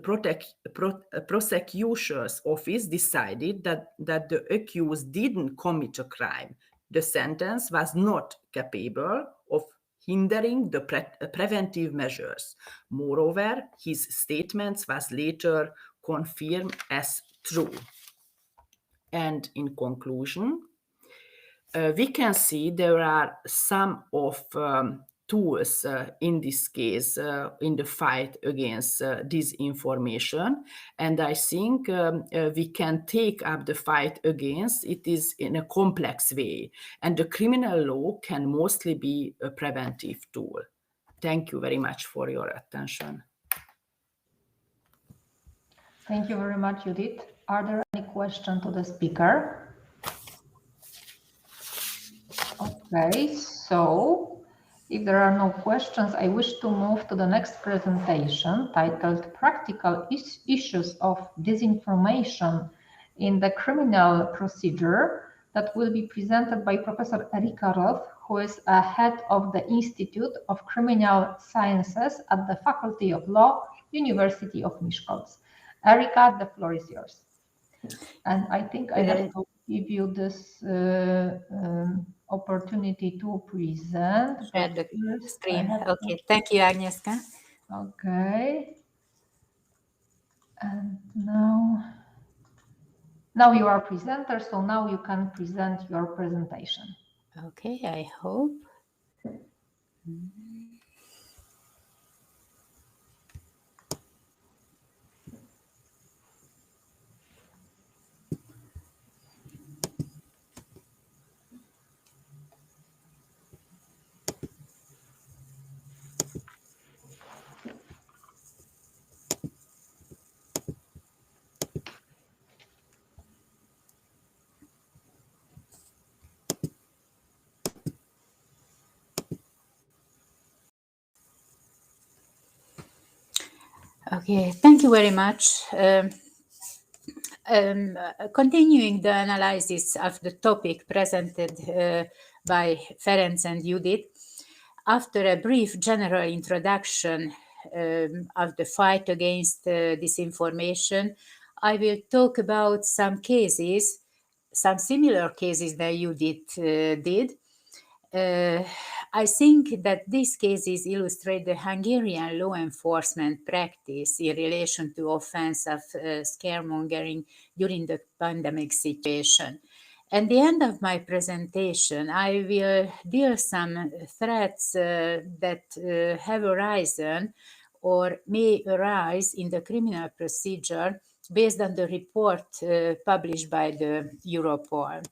prosecutor's office decided that the accused didn't commit a crime. The sentence was not capable of hindering the preventive measures. Moreover, his statements was later confirmed as true. And in conclusion, we can see there are some of tools in this case in the fight against disinformation, and I think we can take up the fight against it is in a complex way, and the criminal law can mostly be a preventive tool. Thank you very much for your attention. Thank you very much, Judith. Are there any questions to the speaker? Okay, so if there are no questions, I wish to move to the next presentation titled Practical Issues of Disinformation in the Criminal Procedure, that will be presented by Professor Erika Roth, who is a head of the Institute of Criminal Sciences at the Faculty of Law, University of Miskolc. Erika, the floor is yours. And I think I have to give you this opportunity to present. Share the screen. Okay, thank you, Agnieszka. Okay. And now you are presenter, so now you can present your presentation. Okay, I hope. Okay, thank you very much. Continuing the analysis of the topic presented by Ferenc and Judith, after a brief general introduction of the fight against disinformation, I will talk about some cases, some similar cases that Judith did. I think that these cases illustrate the Hungarian law enforcement practice in relation to offense of scaremongering during the pandemic situation. At the end of my presentation, I will deal some threats that have arisen or may arise in the criminal procedure based on the report published by the Europol.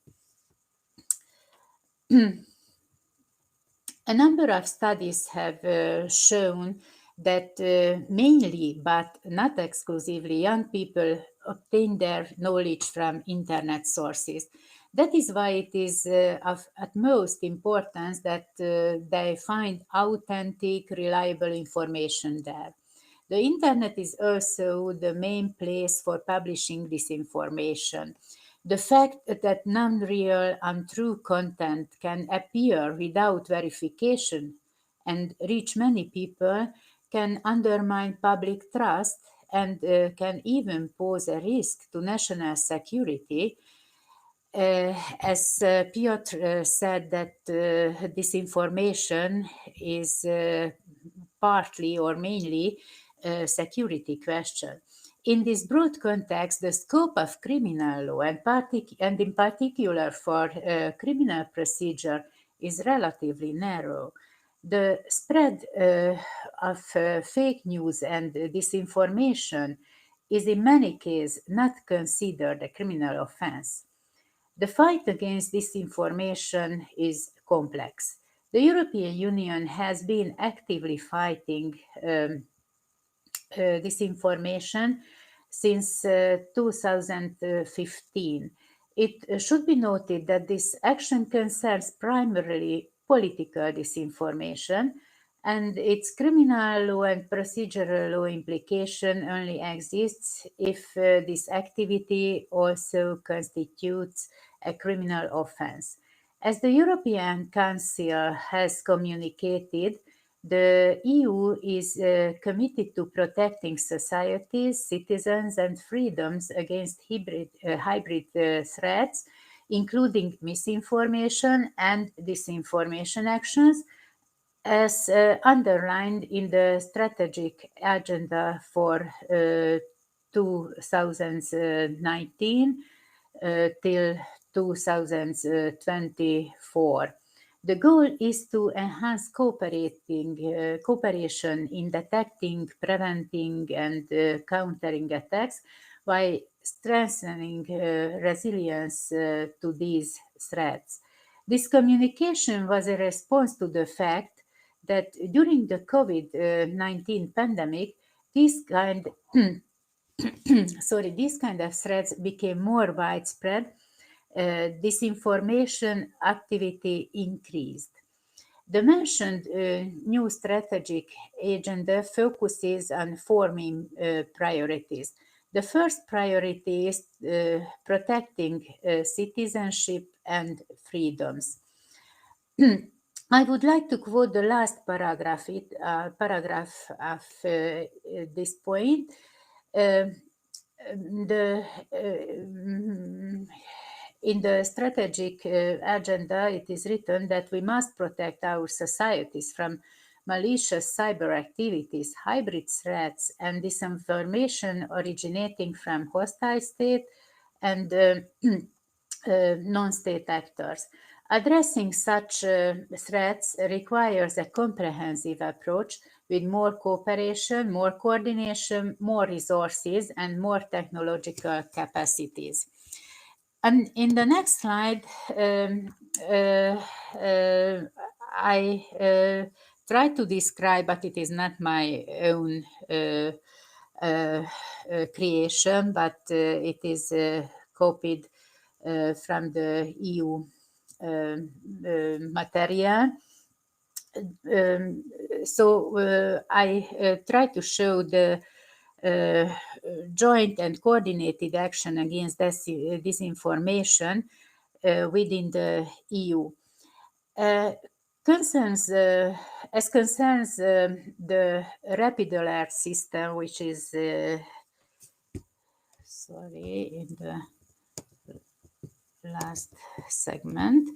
A number of studies have shown that mainly, but not exclusively, young people obtain their knowledge from internet sources. That is why it is of utmost importance that they find authentic, reliable information there. The internet is also the main place for publishing disinformation. The fact that non-real, untrue content can appear without verification and reach many people can undermine public trust and can even pose a risk to national security. As Piotr said, that disinformation is partly or mainly a security question. In this broad context, the scope of criminal law and in particular for criminal procedure is relatively narrow. The spread of fake news and disinformation is in many cases not considered a criminal offense. The fight against disinformation is complex. The European Union has been actively fighting disinformation since 2015. It should be noted that this action concerns primarily political disinformation, and its criminal law and procedural law implication only exists if this activity also constitutes a criminal offense. As the European Council has communicated, the EU is committed to protecting societies, citizens, and freedoms against hybrid threats, including misinformation and disinformation actions, as underlined in the strategic agenda for 2019 till 2024. The goal is to enhance cooperation in detecting, preventing, and countering attacks by strengthening resilience to these threats. This communication was a response to the fact that during the COVID-19 pandemic, these kind of threats became more widespread. Disinformation activity increased. The mentioned new strategic agenda focuses on four main priorities. The first priority is protecting citizenship and freedoms. I would like to quote the last paragraph of this point. In the strategic agenda, it is written that we must protect our societies from malicious cyber activities, hybrid threats, and disinformation originating from hostile state and non-state actors. Addressing such threats requires a comprehensive approach with more cooperation, more coordination, more resources, and more technological capacities. And in the next slide, I try to describe, but it is not my own creation, but it is copied from the EU material. So I try to show the joint and coordinated action against disinformation within the EU. As concerns the rapid alert system, which is in the last segment,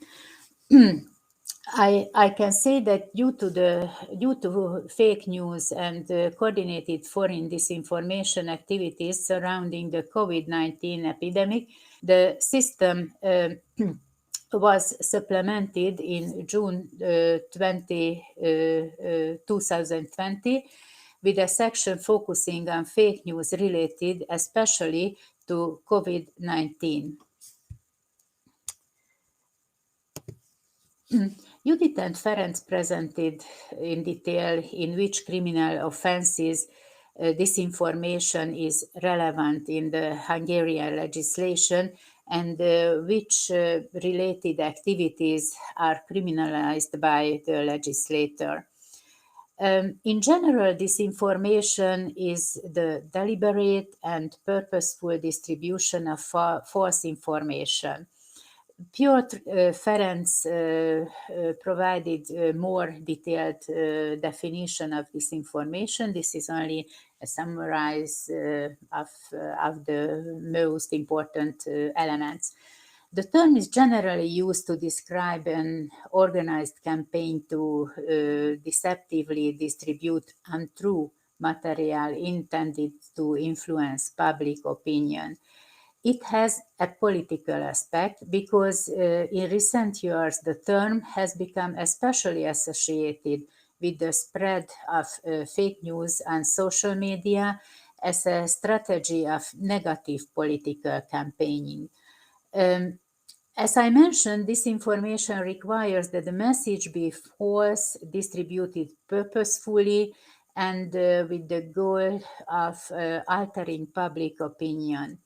I can say that due to fake news and coordinated foreign disinformation activities surrounding the COVID-19 epidemic, the system was supplemented in June 2020 with a section focusing on fake news related especially to COVID-19. Judith and Ferenc presented in detail in which criminal offenses disinformation is relevant in the Hungarian legislation and which related activities are criminalized by the legislator. In general, disinformation is the deliberate and purposeful distribution of false information. Piotr Ferenc provided a more detailed definition of disinformation. This is only a summarize of the most important elements. The term is generally used to describe an organized campaign to deceptively distribute untrue material intended to influence public opinion. It has a political aspect because in recent years the term has become especially associated with the spread of fake news on social media as a strategy of negative political campaigning. As I mentioned, disinformation requires that the message be false, distributed purposefully, and with the goal of altering public opinion.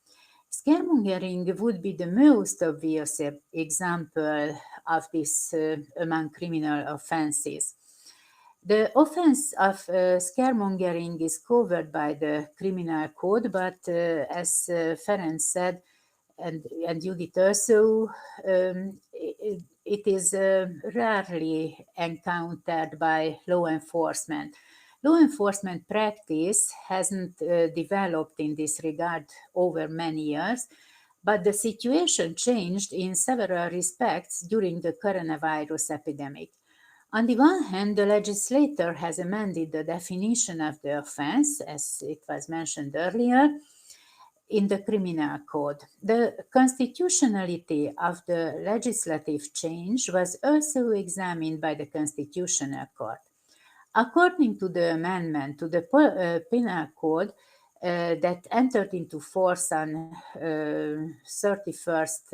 Scaremongering would be the most obvious example of this among criminal offenses. The offense of scaremongering is covered by the criminal code, but as Ferenc said, and Judith also, it is rarely encountered by law enforcement. Law enforcement practice hasn't developed in this regard over many years, but the situation changed in several respects during the coronavirus epidemic. On the one hand, the legislator has amended the definition of the offense, as it was mentioned earlier, in the criminal code. The constitutionality of the legislative change was also examined by the Constitutional Court. According to the amendment to the penal code that entered into force on 31st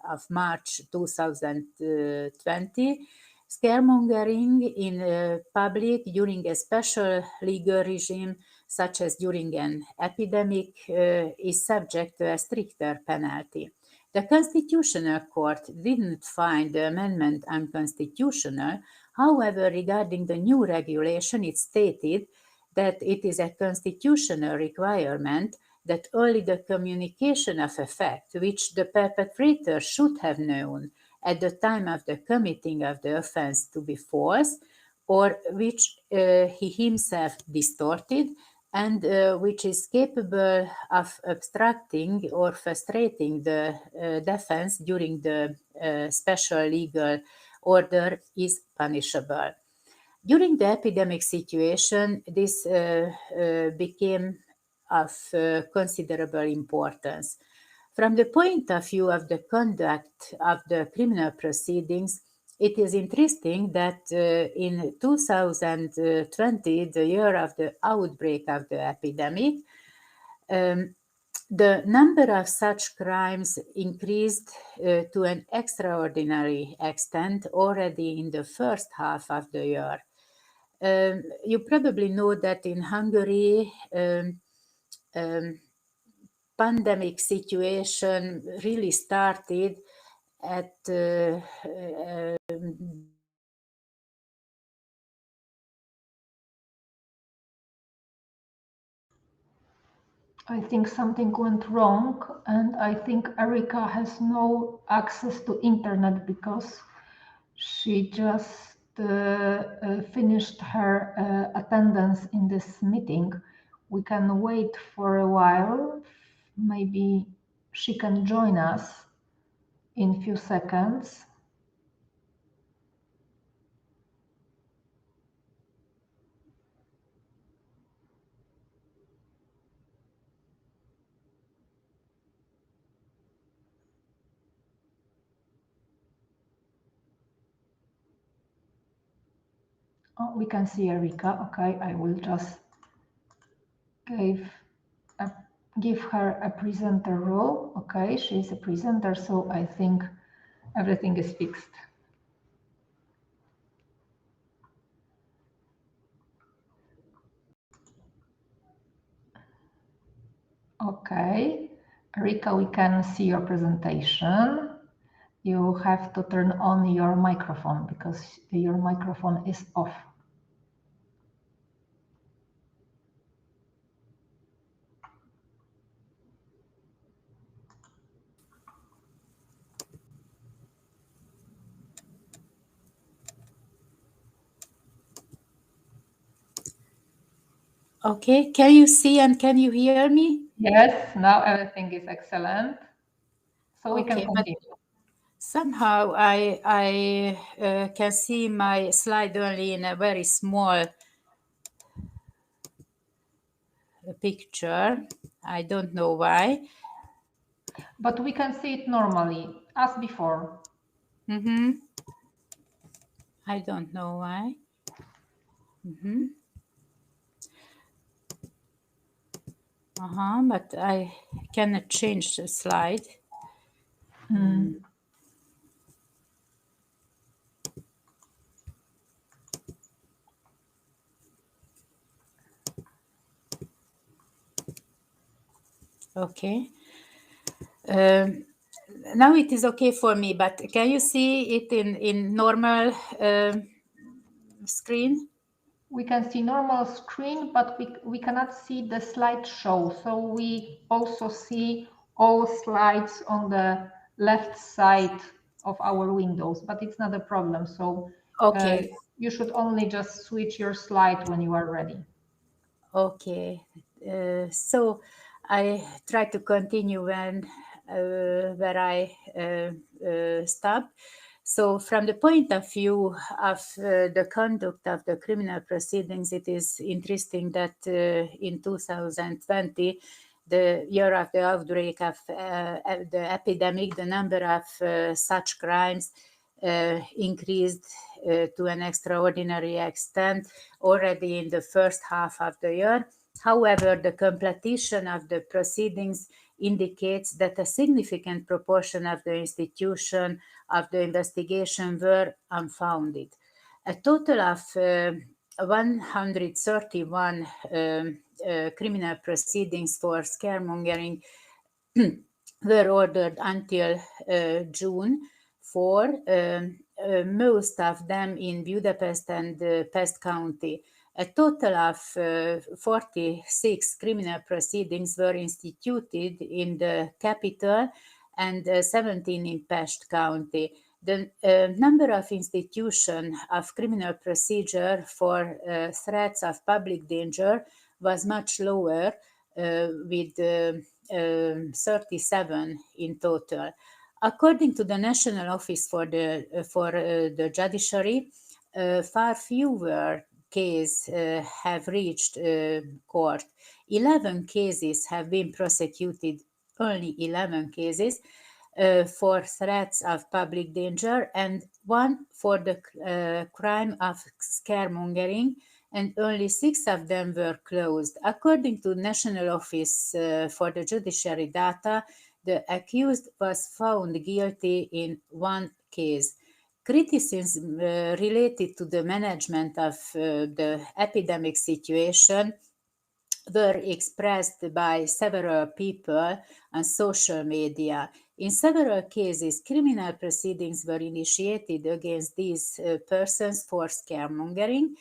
of March 2020, scaremongering in public during a special legal regime, such as during an epidemic, is subject to a stricter penalty. The Constitutional Court didn't find the amendment unconstitutional. However, regarding the new regulation, it stated that it is a constitutional requirement that only the communication of a fact which the perpetrator should have known at the time of the committing of the offense to be false, or which he himself distorted, and which is capable of obstructing or frustrating the defense during the special legal order is punishable. During the epidemic situation, this became of considerable importance. From the point of view of the conduct of the criminal proceedings, it is interesting that in 2020, the year of the outbreak of the epidemic, the number of such crimes increased to an extraordinary extent already in the first half of the year. You probably know that in Hungary, pandemic situation really started at I think something went wrong, and I think Erika has no access to internet because she just finished her attendance in this meeting. We can wait for a while. Maybe she can join us in a few seconds. Oh, we can see Erika. Okay, I will just give her a presenter role. Okay, she's a presenter, so I think everything is fixed. Okay, Erika, we can see your presentation. You have to turn on your microphone because your microphone is off. Okay, can you see and can you hear me? Yes, now everything is excellent. So we can Okay, continue. Somehow I can see my slide only in a very small picture. I don't know why. But we can see it normally, as before. I don't know why. But I cannot change the slide. Okay. Now it is okay for me, but can you see it in normal screen? We can see normal screen, but we cannot see the slideshow. So we also see all slides on the left side of our windows, but it's not a problem. So Okay. You should only just switch your slide when you are ready. Okay. So I try to continue where I stopped. So from the point of view of the conduct of the criminal proceedings, it is interesting that in 2020, the year of the outbreak of the epidemic, the number of such crimes increased to an extraordinary extent already in the first half of the year. However, the completion of the proceedings indicates that a significant proportion of the institution of the investigation were unfounded. A total of 131 criminal proceedings for scaremongering were ordered until June, for most of them in Budapest and Pest County. A total of 46 criminal proceedings were instituted in the capital and 17 in Pest County. The number of institution of criminal procedure for threats of public danger was much lower, with 37 in total. According to the National Office for the Judiciary, far fewer cases have reached court. 11 cases have been prosecuted, only 11 cases, for threats of public danger, and one for the crime of scaremongering, and only 6 of them were closed. According to National Office for the Judiciary data, the accused was found guilty in 1 case. Criticism related to the management of the epidemic situation were expressed by several people on social media. In several cases, criminal proceedings were initiated against these persons for scaremongering.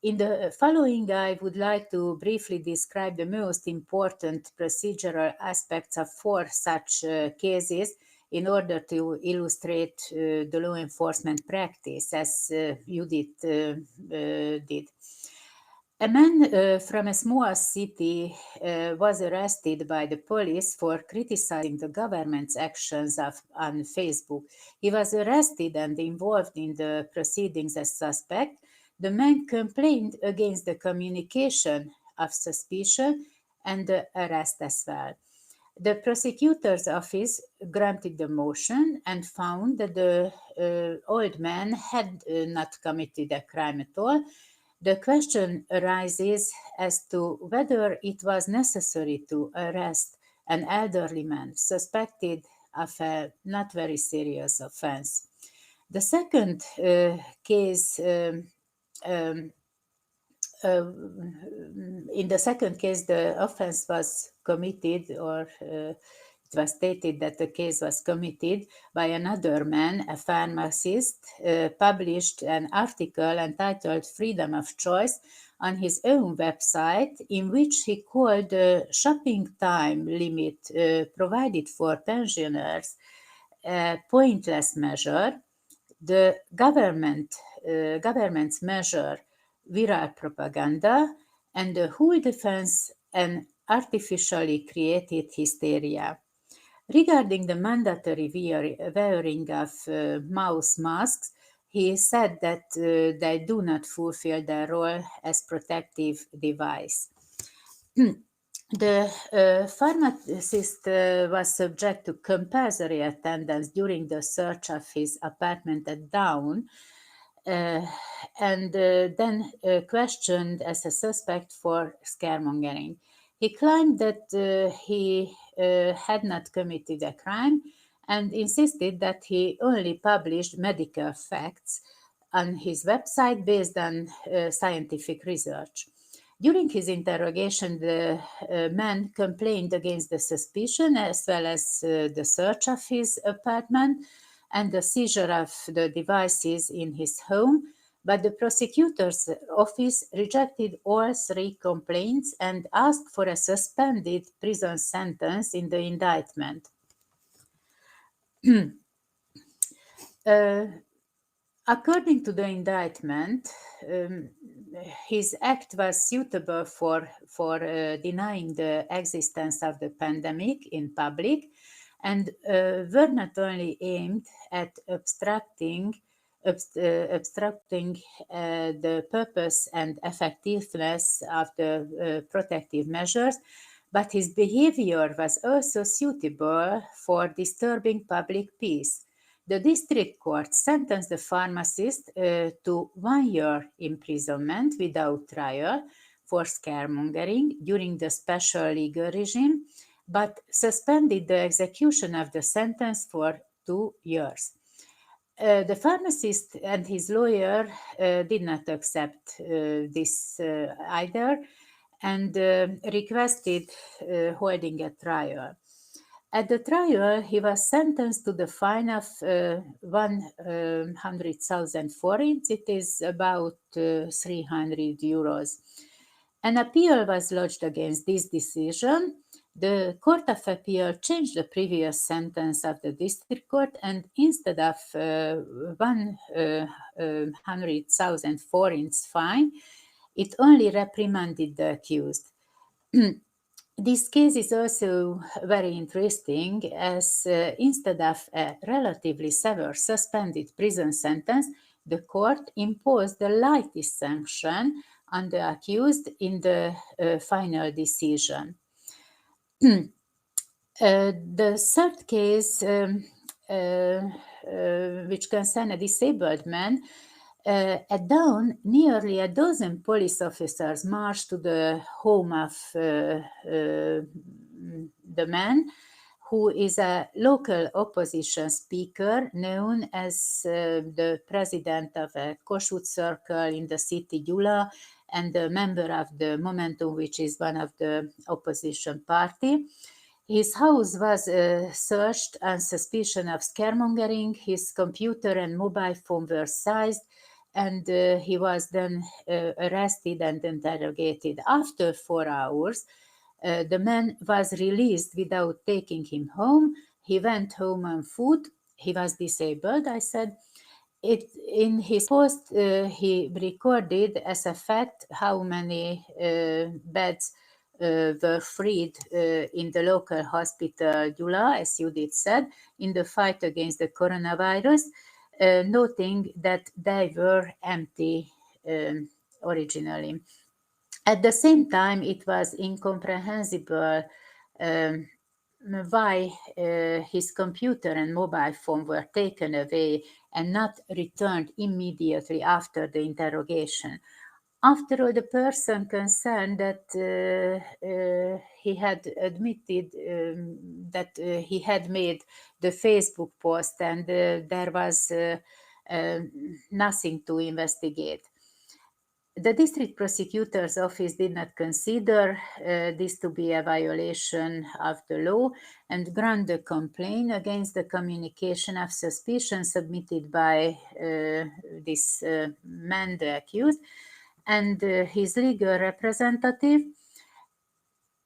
In the following, I would like to briefly describe the most important procedural aspects of 4 such cases in order to illustrate the law enforcement practice, as Judith did. A man from a small city was arrested by the police for criticizing the government's actions on Facebook. He was arrested and involved in the proceedings as suspect. The man complained against the communication of suspicion and the arrest as well. The prosecutor's office granted the motion and found that the old man had not committed a crime at all. The question arises as to whether it was necessary to arrest an elderly man suspected of a not very serious offense. The second case, in the second case, the offense was committed, or it was stated that the case was committed by another man, a pharmacist, published an article entitled Freedom of Choice on his own website, in which he called the shopping time limit provided for pensioners a pointless measure. The government's measure viral propaganda, and the whole defense an artificially created hysteria. Regarding the mandatory wearing of mouth masks, he said that they do not fulfill their role as protective device. The pharmacist was subject to compulsory attendance during the search of his apartment at dawn, and then questioned as a suspect for scaremongering. He claimed that he had not committed a crime and insisted that he only published medical facts on his website based on scientific research. During his interrogation, the man complained against the suspicion as well as the search of his apartment and the seizure of the devices in his home, but the prosecutor's office rejected all 3 complaints and asked for a suspended prison sentence in the indictment. According to the indictment, his act was suitable for denying the existence of the pandemic in public, and were not only aimed at obstructing the purpose and effectiveness of the protective measures, but his behavior was also suitable for disturbing public peace. The district court sentenced the pharmacist to 1 year imprisonment without trial for scaremongering during the special legal regime, but suspended the execution of the sentence for 2 years. The pharmacist and his lawyer did not accept this either, and requested holding a trial. At the trial, he was sentenced to the fine of 100,000 forints. It is about 300 euros. An appeal was lodged against this decision. The Court of Appeal changed the previous sentence of the district court, and instead of 100,000 forints fine, it only reprimanded the accused. This case is also very interesting, as instead of a relatively severe suspended prison sentence, the court imposed the lightest sanction on the accused in the final decision. The third case, which concerns a disabled man, at dawn, nearly a dozen police officers marched to the home of the man, who is a local opposition speaker known as the president of a Kossuth circle in the city Gyula, and a member of the Momentum, which is one of the opposition party. His house was searched on suspicion of scaremongering. His computer and mobile phone were seized, and he was then arrested and interrogated. After 4 hours, the man was released without taking him home. He went home on foot. He was disabled, I said. In his post, he recorded as a fact how many beds were freed in the local hospital, Gyula, as Judith said, in the fight against the coronavirus, noting that they were empty originally. At the same time, it was incomprehensible why his computer and mobile phone were taken away and not returned immediately after the interrogation. After all, the person concerned that he had admitted that he had made the Facebook post, and there was nothing to investigate. The district prosecutor's office did not consider this to be a violation of the law and grant the complaint against the communication of suspicion submitted by this man, the accused, and his legal representative.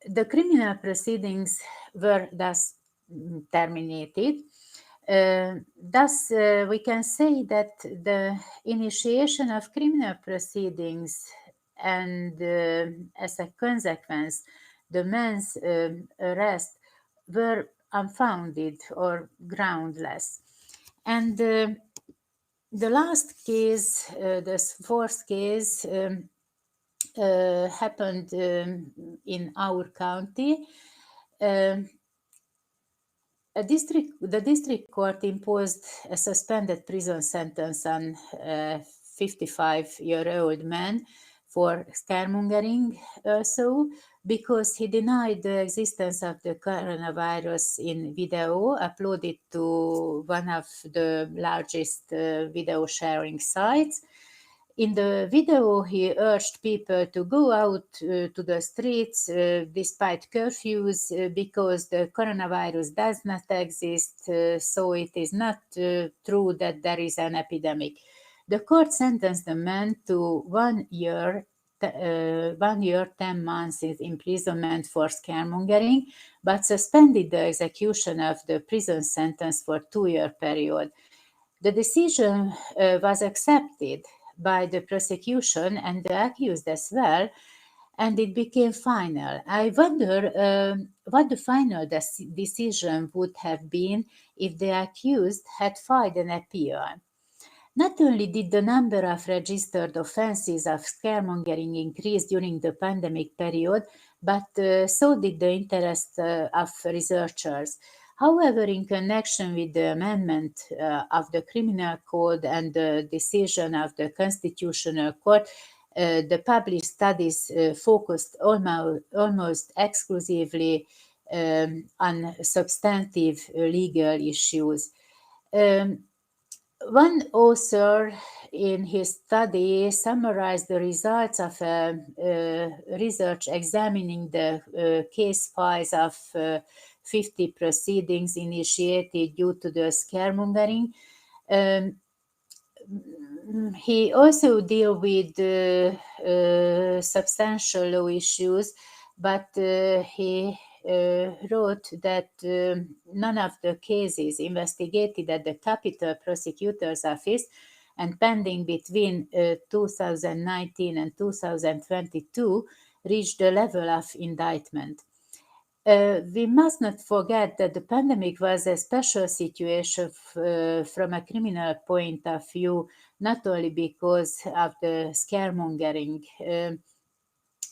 The criminal proceedings were thus terminated. Thus, we can say that the initiation of criminal proceedings and, as a consequence, the man's arrest were unfounded or groundless. And the last case, the fourth case, happened in our county. The district court imposed a suspended prison sentence on a 55-year-old man for scaremongering also, because he denied the existence of the coronavirus in video uploaded to one of the largest video sharing sites. In the video, he urged people to go out to the streets despite curfews because the coronavirus does not exist, so it is not true that there is an epidemic. The court sentenced the man to 1 year, 10 months imprisonment for scaremongering, but suspended the execution of the prison sentence for 2-year period. The decision was accepted by the prosecution and the accused as well, and it became final. I wonder what the final decision would have been if the accused had filed an appeal. Not only did the number of registered offences of scaremongering increase during the pandemic period, but so did the interest of researchers. However, in connection with the amendment of the Criminal Code and the decision of the Constitutional Court, the published studies focused almost exclusively on substantive legal issues. One author in his study summarized the results of research examining the case files of 50 proceedings initiated due to the scaremongering. He also deals with substantial law issues, but he wrote that none of the cases investigated at the Capital Prosecutor's Office and pending between 2019 and 2022 reached the level of indictment. We must not forget that the pandemic was a special situation from a criminal point of view, not only because of the scaremongering.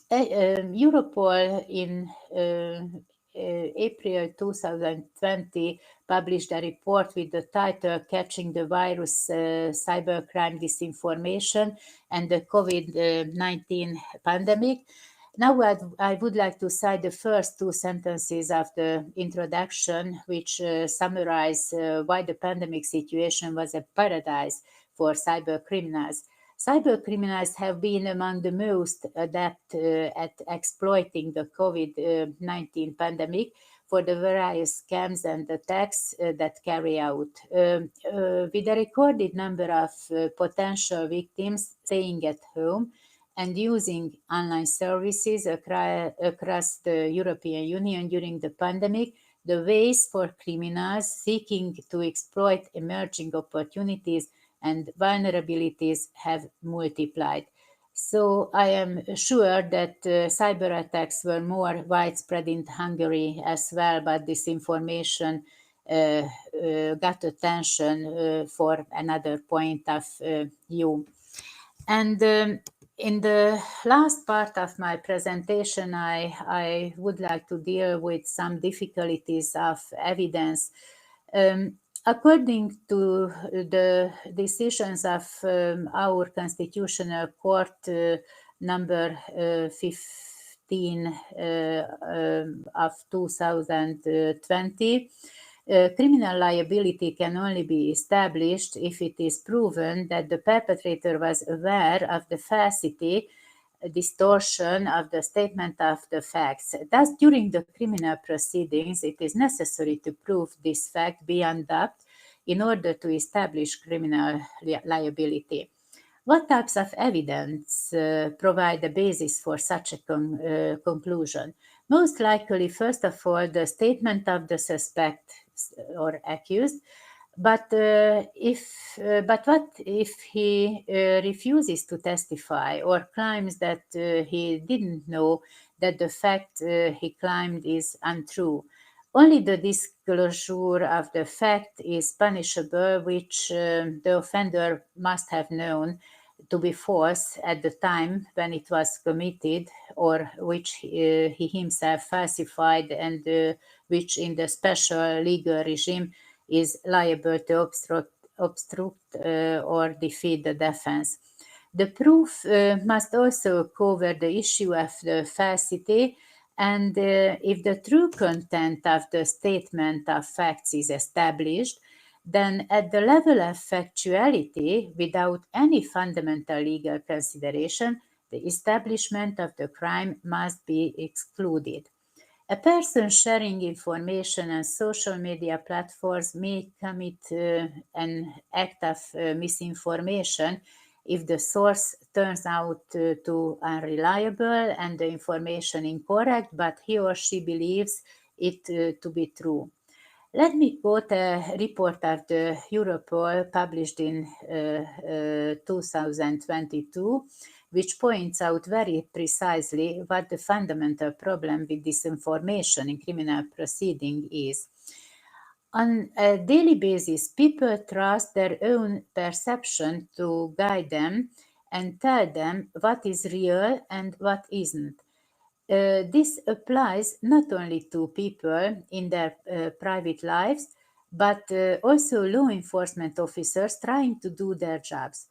Europol in April 2020 published a report with the title Catching the Virus, Cybercrime, Disinformation and the COVID-19 Pandemic. Now I would like to cite the first 2 sentences of the introduction, which summarize why the pandemic situation was a paradise for cybercriminals. Cybercriminals have been among the most adept at exploiting the COVID-19 pandemic for the various scams and attacks that carry out. With a recorded number of potential victims staying at home and using online services across the European Union during the pandemic, the ways for criminals seeking to exploit emerging opportunities and vulnerabilities have multiplied. So I am sure that cyber attacks were more widespread in Hungary as well, but disinformation got attention for another point of view. And in the last part of my presentation, I would like to deal with some difficulties of evidence. According to the decisions of our Constitutional Court number 15 of 2020, criminal liability can only be established if it is proven that the perpetrator was aware of the falsity, distortion of the statement of the facts. Thus, during the criminal proceedings, it is necessary to prove this fact beyond doubt in order to establish criminal liability. What types of evidence provide the basis for such a conclusion? Most likely, first of all, the statement of the suspect or accused. But what if he refuses to testify or claims that he didn't know that the fact he claimed is untrue? Only the disclosure of the fact is punishable, which the offender must have known to be false at the time when it was committed, or which he himself falsified, and which in the special legal regime is liable to obstruct or defeat the defense. The proof must also cover the issue of the falsity, and if the true content of the statement of facts is established, then at the level of factuality, without any fundamental legal consideration, the establishment of the crime must be excluded. A person sharing information on social media platforms may commit an act of misinformation if the source turns out to unreliable and the information incorrect, but he or she believes it to be true. Let me quote a report of the Europol published in 2022, which points out very precisely what the fundamental problem with disinformation in criminal proceeding is. On a daily basis, people trust their own perception to guide them and tell them what is real and what isn't. This applies not only to people in their private lives, but also law enforcement officers trying to do their jobs.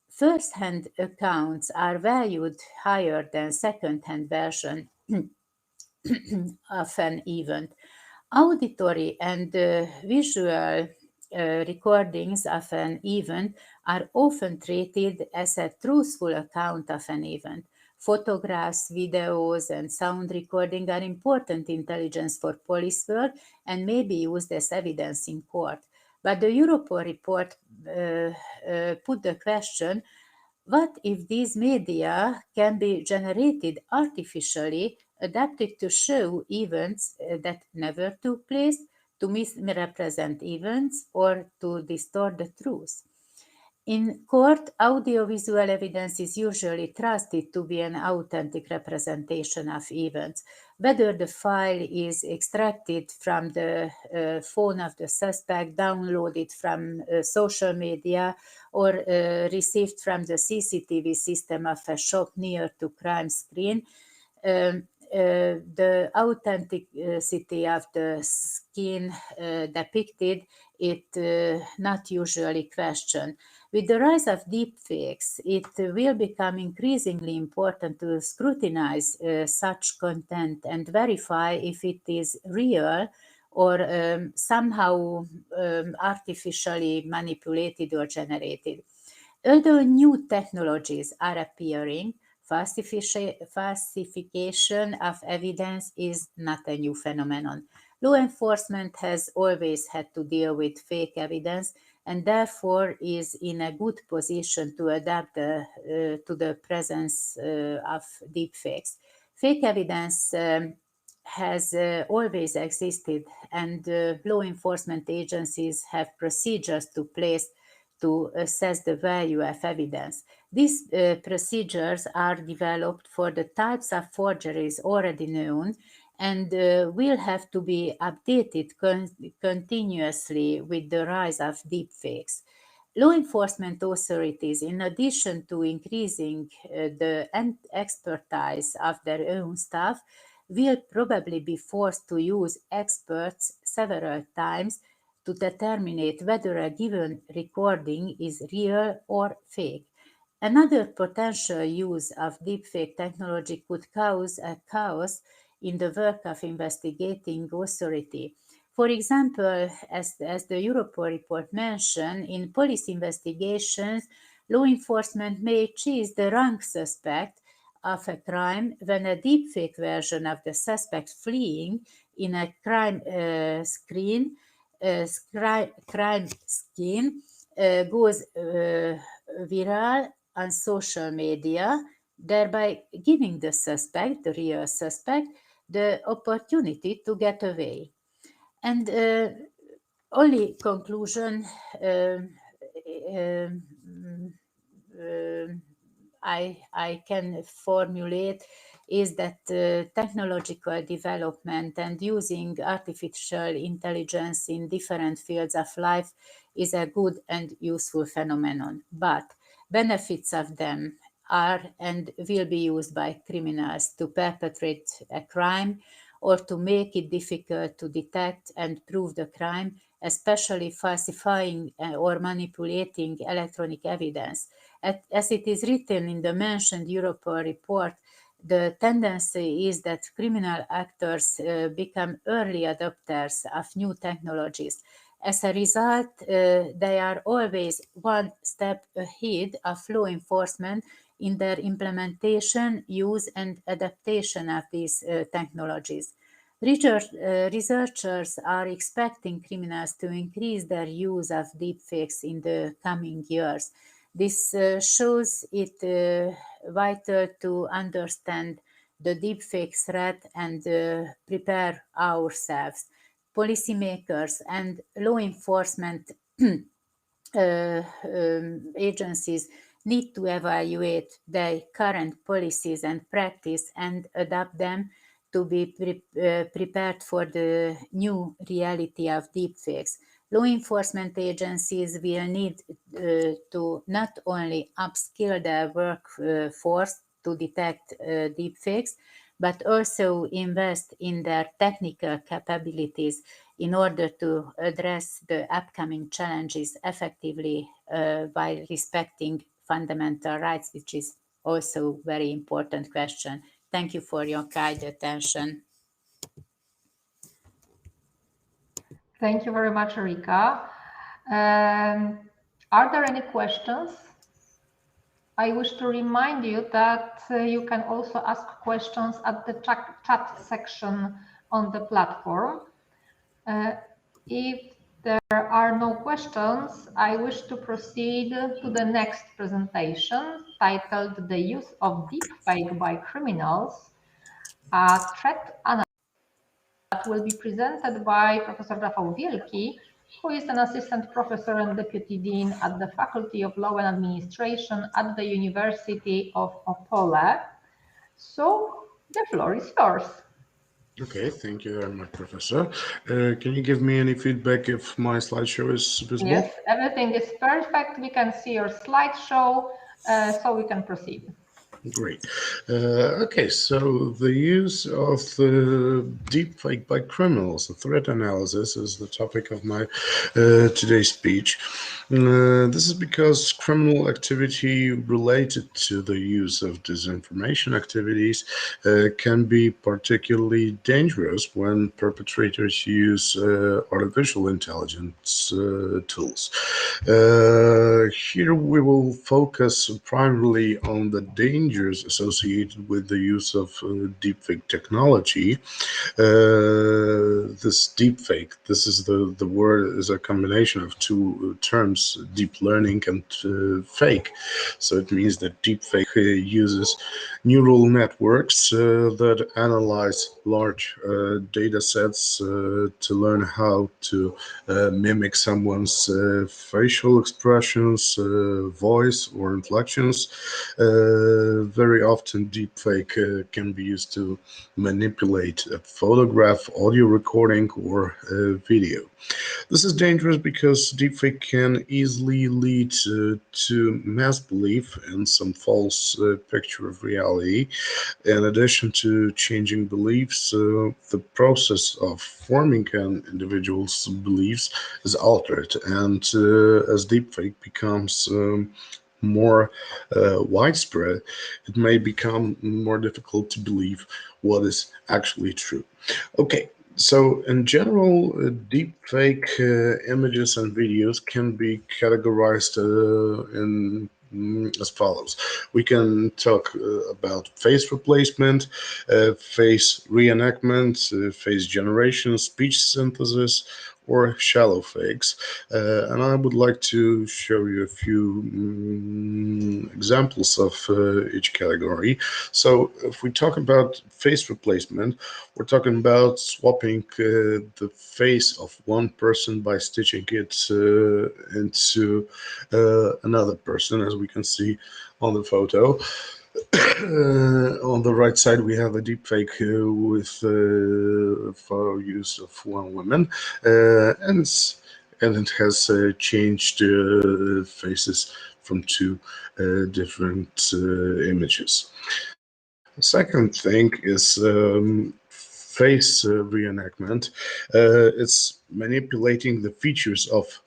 First-hand accounts are valued higher than second-hand version of an event. Auditory and visual recordings of an event are often treated as a truthful account of an event. Photographs, videos, and sound recording are important intelligence for police work and may be used as evidence in court. But the Europol report put the question, what if these media can be generated artificially, adapted to show events that never took place, to misrepresent events, or to distort the truth? In court, audiovisual evidence is usually trusted to be an authentic representation of events. Whether the file is extracted from the phone of the suspect, downloaded from social media, or received from the CCTV system of a shop near to crime scene, the authenticity of the skin depicted it not usually questioned. With the rise of deepfakes, it will become increasingly important to scrutinize such content and verify if it is real or somehow artificially manipulated or generated. Although new technologies are appearing, falsification of evidence is not a new phenomenon. Law enforcement has always had to deal with fake evidence and therefore is in a good position to adapt to the presence of deepfakes. Fake evidence has always existed, and law enforcement agencies have procedures to place to assess the value of evidence. These procedures are developed for the types of forgeries already known and will have to be updated continuously with the rise of deepfakes. Law enforcement authorities, in addition to increasing the expertise of their own staff, will probably be forced to use experts several times to determine whether a given recording is real or fake. Another potential use of deepfake technology could cause a chaos in the work of investigating authority. For example, as the Europol report mentioned, in police investigations, law enforcement may chase the wrong suspect of a crime when a deepfake version of the suspect fleeing in a crime scene goes viral on social media, thereby giving the suspect, the real suspect, the opportunity to get away. And only conclusion I can formulate is that technological development and using artificial intelligence in different fields of life is a good and useful phenomenon, but benefits of them are and will be used by criminals to perpetrate a crime or to make it difficult to detect and prove the crime, especially falsifying or manipulating electronic evidence. As it is written in the mentioned Europol report, the tendency is that criminal actors become early adopters of new technologies. As a result, they are always one step ahead of law enforcement in their implementation, use, and adaptation of these technologies. Researchers are expecting criminals to increase their use of deepfakes in the coming years. This shows it vital to understand the deepfake threat and prepare ourselves. Policymakers and law enforcement agencies need to evaluate their current policies and practice and adapt them to be prepared for the new reality of deepfakes. Law enforcement agencies will need to not only upskill their workforce to detect deepfakes, but also invest in their technical capabilities in order to address the upcoming challenges effectively while respecting fundamental rights, which is also a very important question. Thank you for your kind attention. Thank you very much, Erika. Are there any questions? I wish to remind you that you can also ask questions at the chat section on the platform. If there are no questions, I wish to proceed to the next presentation titled The Use of Deepfake by Criminals, a Threat Analysis, that will be presented by Professor Rafał Wielki, who is an assistant professor and deputy dean at the Faculty of Law and Administration at the University of Opole. So the floor is yours. Okay, thank you very much, Professor. Can you give me any feedback if my slideshow is visible? Yes, everything is perfect. We can see your slideshow, so we can proceed. Great. Okay, so the use of deepfake by criminals, the threat analysis, is the topic of my today's speech. This is because criminal activity related to the use of disinformation activities can be particularly dangerous when perpetrators use artificial intelligence tools. Here we will focus primarily on the danger dangers associated with the use of deepfake technology. This deepfake, this is the word is a combination of two terms, deep learning and fake. So it means that deepfake uses neural networks that analyze large data sets to learn how to mimic someone's facial expressions, voice, or inflections. Very often deepfake can be used to manipulate a photograph, audio recording, or video. This is dangerous because deepfake can easily lead to mass belief in some false picture of reality. In addition to changing beliefs, the process of forming an individual's beliefs is altered, and as deepfake becomes more widespread, it may become more difficult to believe what is actually true. Okay, so in general, deepfake images and videos can be categorized in as follows. We can talk about face replacement, face reenactment, face generation, speech synthesis, or shallow fakes. And I would like to show you a few examples of each category. So if we talk about face replacement, we're talking about swapping the face of one person by stitching it into another person, as we can see on the photo. On the right side, we have a deepfake with photo use of one woman, and it has changed faces from two different images. The second thing is face reenactment. It's manipulating the features of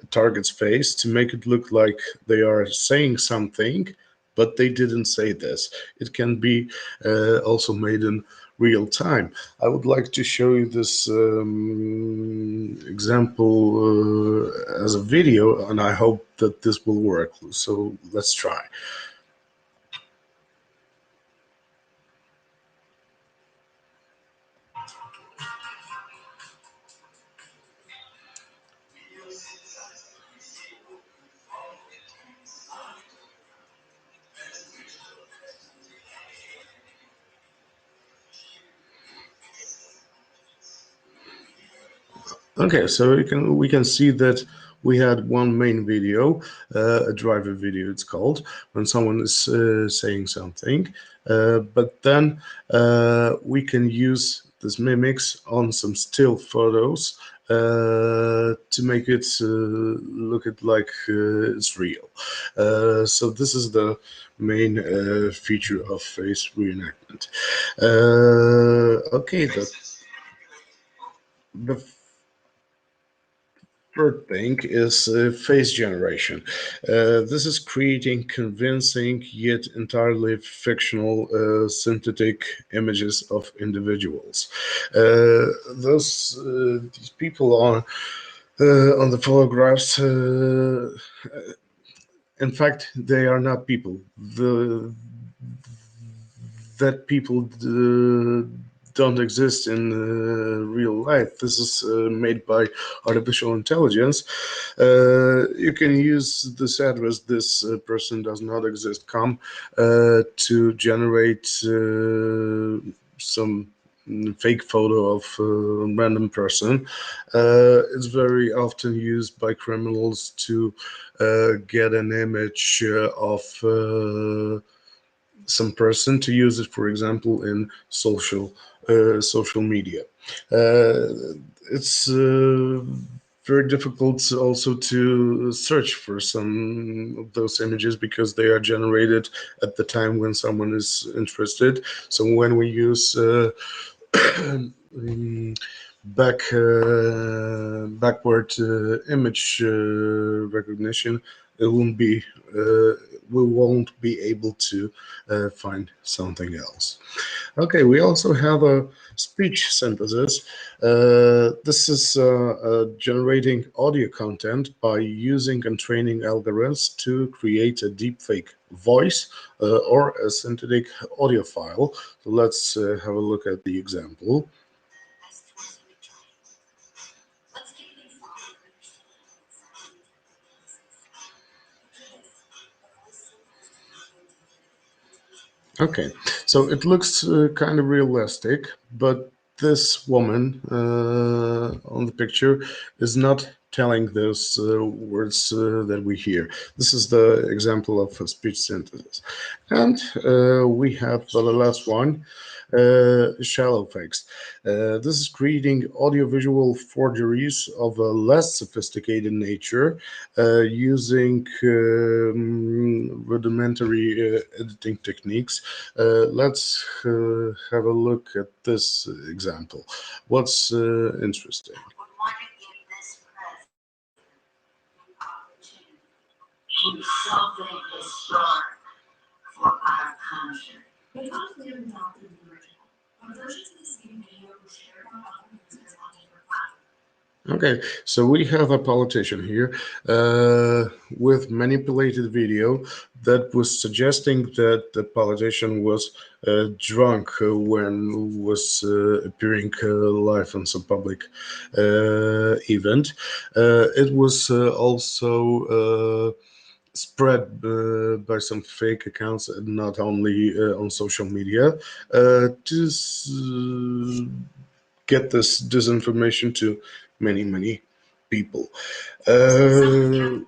a target's face to make it look like they are saying something, but they didn't say this. It can be also made in real time. I would like to show you this example as a video, and I hope that this will work. So let's try. Okay, so we can see that we had one main video, a driver video it's called, when someone is saying something, but then we can use this mimics on some still photos to make it look like it's real. So this is the main feature of face reenactment. Okay, the third thing is face generation. This is creating convincing yet entirely fictional synthetic images of individuals. These people are on the photographs. In fact, they are not people. That people don't exist in real life. This is made by artificial intelligence. You can use this address, this person does not exist.com, to generate some fake photo of a random person. It's very often used by criminals to get an image of some person, to use it, for example, in social media. It's very difficult also to search for some of those images because they are generated at the time when someone is interested. So when we use backward image recognition, it won't be we won't be able to find something else. Okay, we also have a speech synthesis. This is generating audio content by using and training algorithms to create a deepfake voice or a synthetic audio file. So let's have a look at the example. Okay, so it looks kind of realistic, but this woman on the picture is not telling those words that we hear. This is the example of a speech synthesis. And we have the last one, shallow fakes. This is creating audiovisual forgeries of a less sophisticated nature using rudimentary editing techniques. Let's have a look at this example. What's interesting? Something historic for our country. Because we are not the original, when versions of the same video were shared on other users on different platforms. Okay, so we have a politician here with manipulated video that was suggesting that the politician was drunk when was appearing live on some public event. It was also spread by some fake accounts, not only on social media, to get this disinformation to many people. When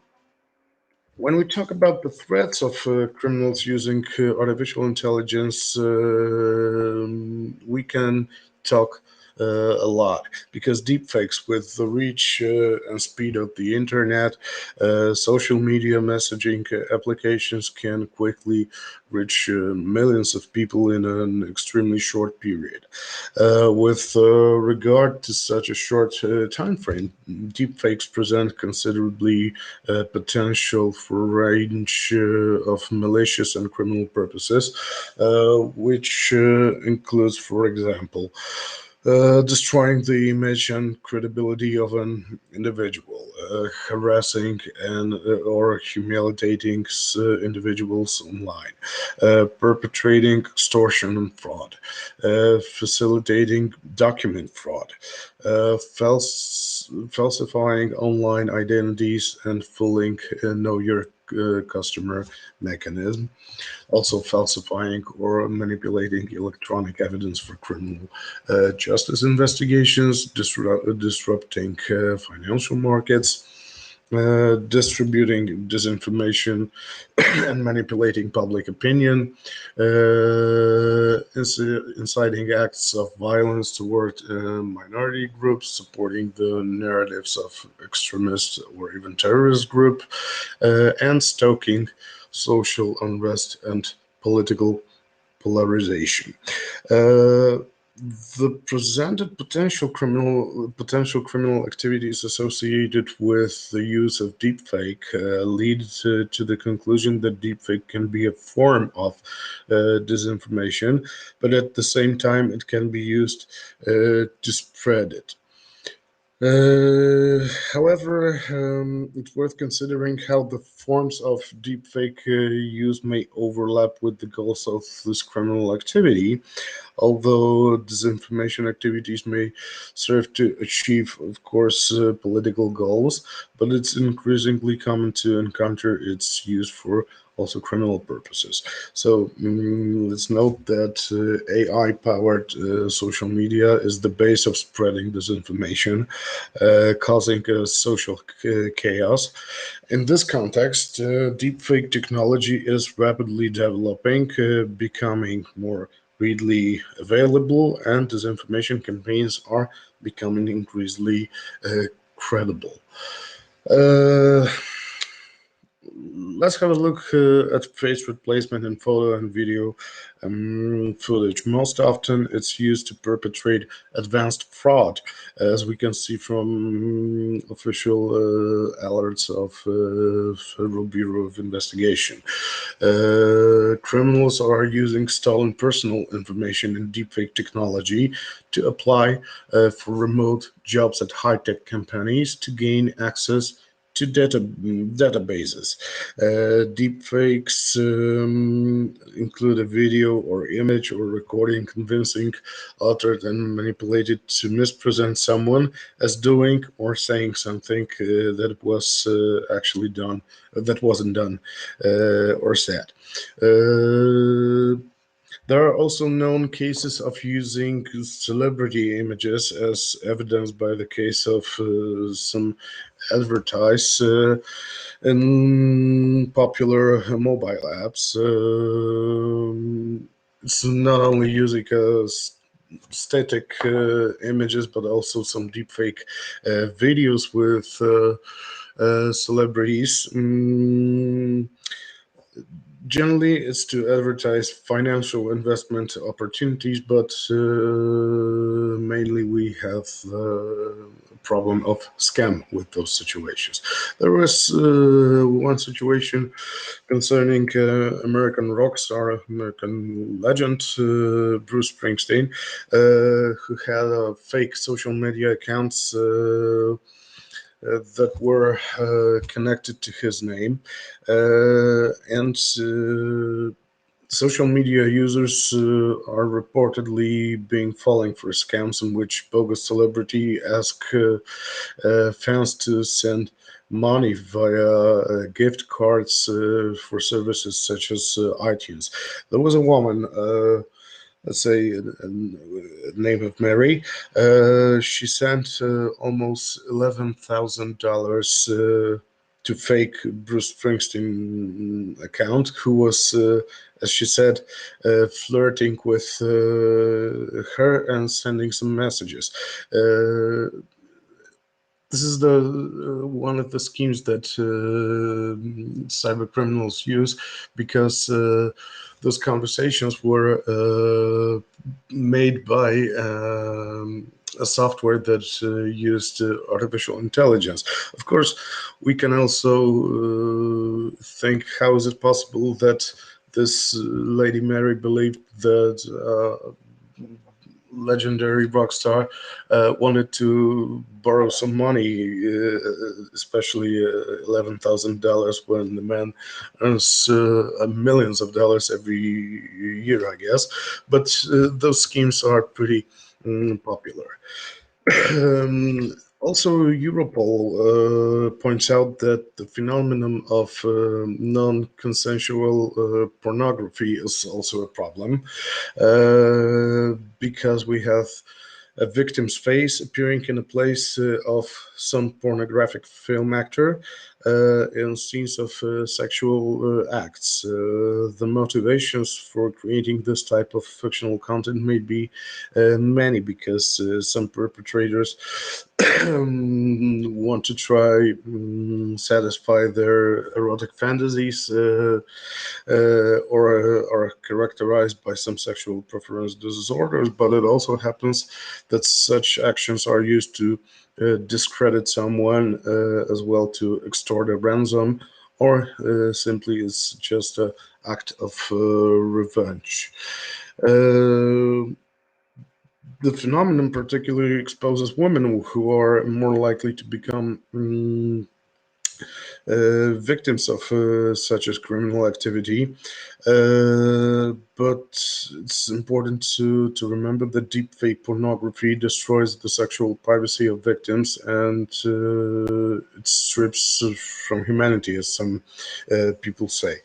we talk about the threats of criminals using artificial intelligence, we can talk a lot, because deepfakes, with the reach and speed of the internet, social media messaging applications can quickly reach millions of people in an extremely short period. With regard to such a short time frame, deepfakes present considerably potential for a range of malicious and criminal purposes, which includes, for example, destroying the image and credibility of an individual, harassing and or humiliating individuals online, perpetrating extortion and fraud, facilitating document fraud, falsifying online identities and fooling know your customer mechanism, also falsifying or manipulating electronic evidence for criminal justice investigations, disrupting financial markets, distributing disinformation and manipulating public opinion, inciting acts of violence toward minority groups, supporting the narratives of extremist or even terrorist group, and stoking social unrest and political polarization. The presented potential criminal activities associated with the use of deepfake lead to the conclusion that deepfake can be a form of disinformation, but at the same time it can be used to spread it. However, it's worth considering how the forms of deepfake use may overlap with the goals of this criminal activity. Although disinformation activities may serve to achieve, of course, political goals, but it's increasingly common to encounter its use for also criminal purposes. So let's note that AI-powered social media is the base of spreading disinformation, causing social chaos. In this context, deepfake technology is rapidly developing, becoming more readily available, and disinformation campaigns are becoming increasingly credible. let's have a look at face replacement in photo and video footage. Most often it's used to perpetrate advanced fraud, as we can see from official alerts of Federal Bureau of Investigation. Criminals are using stolen personal information and deepfake technology to apply for remote jobs at high-tech companies to gain access to databases. Deepfakes include a video or image or recording convincing, altered, and manipulated to mispresent someone as doing or saying something that was actually done, that wasn't done or said. There are also known cases of using celebrity images, as evidenced by the case of some advertise in popular mobile apps. It's not only using static images, but also some deepfake videos with celebrities. Generally, it's to advertise financial investment opportunities, but mainly we have a problem of scam with those situations. There was one situation concerning American rock star, American legend, Bruce Springsteen, who had fake social media accounts that were connected to his name, and social media users are reportedly being falling for scams in which bogus celebrity ask fans to send money via gift cards for services such as iTunes. There was a woman, let's say, name of Mary. She sent almost $11,000 to fake Bruce Springsteen account, who was, as she said, flirting with her and sending some messages. This is the one of the schemes that cyber criminals use, because those conversations were made by a software that used artificial intelligence. Of course, we can also think, how is it possible that this Lady Mary believed that legendary rock star wanted to borrow some money, especially $11,000, when the man earns millions of dollars every year, I guess. But those schemes are pretty popular. Also, Europol points out that the phenomenon of non-consensual pornography is also a problem, because we have a victim's face appearing in a place of some pornographic film actor in scenes of sexual acts. The motivations for creating this type of fictional content may be many, because some perpetrators want to try satisfy their erotic fantasies, or are characterized by some sexual preference disorders, but it also happens that such actions are used to discredit someone, as well to extort a ransom, or simply it's just an act of revenge. The phenomenon particularly exposes women who are more likely to become victims of such as criminal activity. But it's important to remember that deepfake pornography destroys the sexual privacy of victims, and it strips from humanity, as some people say.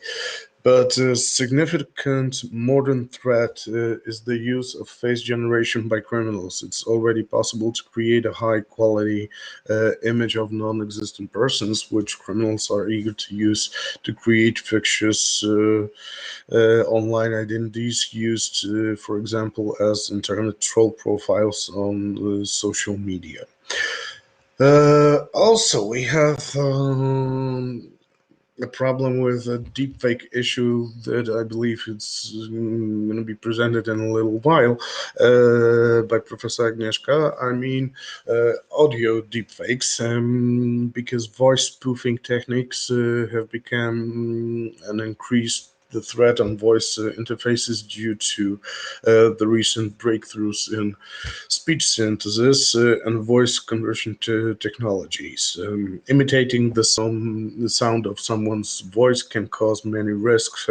But a significant modern threat is the use of face generation by criminals. It's already possible to create a high-quality image of non-existent persons, which criminals are eager to use to create fictitious online identities used, for example, as internet troll profiles on social media. Also, we have a problem with a deepfake issue that I believe it's going to be presented in a little while by Professor Agnieszka. I mean audio deepfakes, because voice spoofing techniques have become an increased the threat on voice interfaces due to the recent breakthroughs in speech synthesis and voice conversion technologies. Imitating the sound of someone's voice can cause many risks,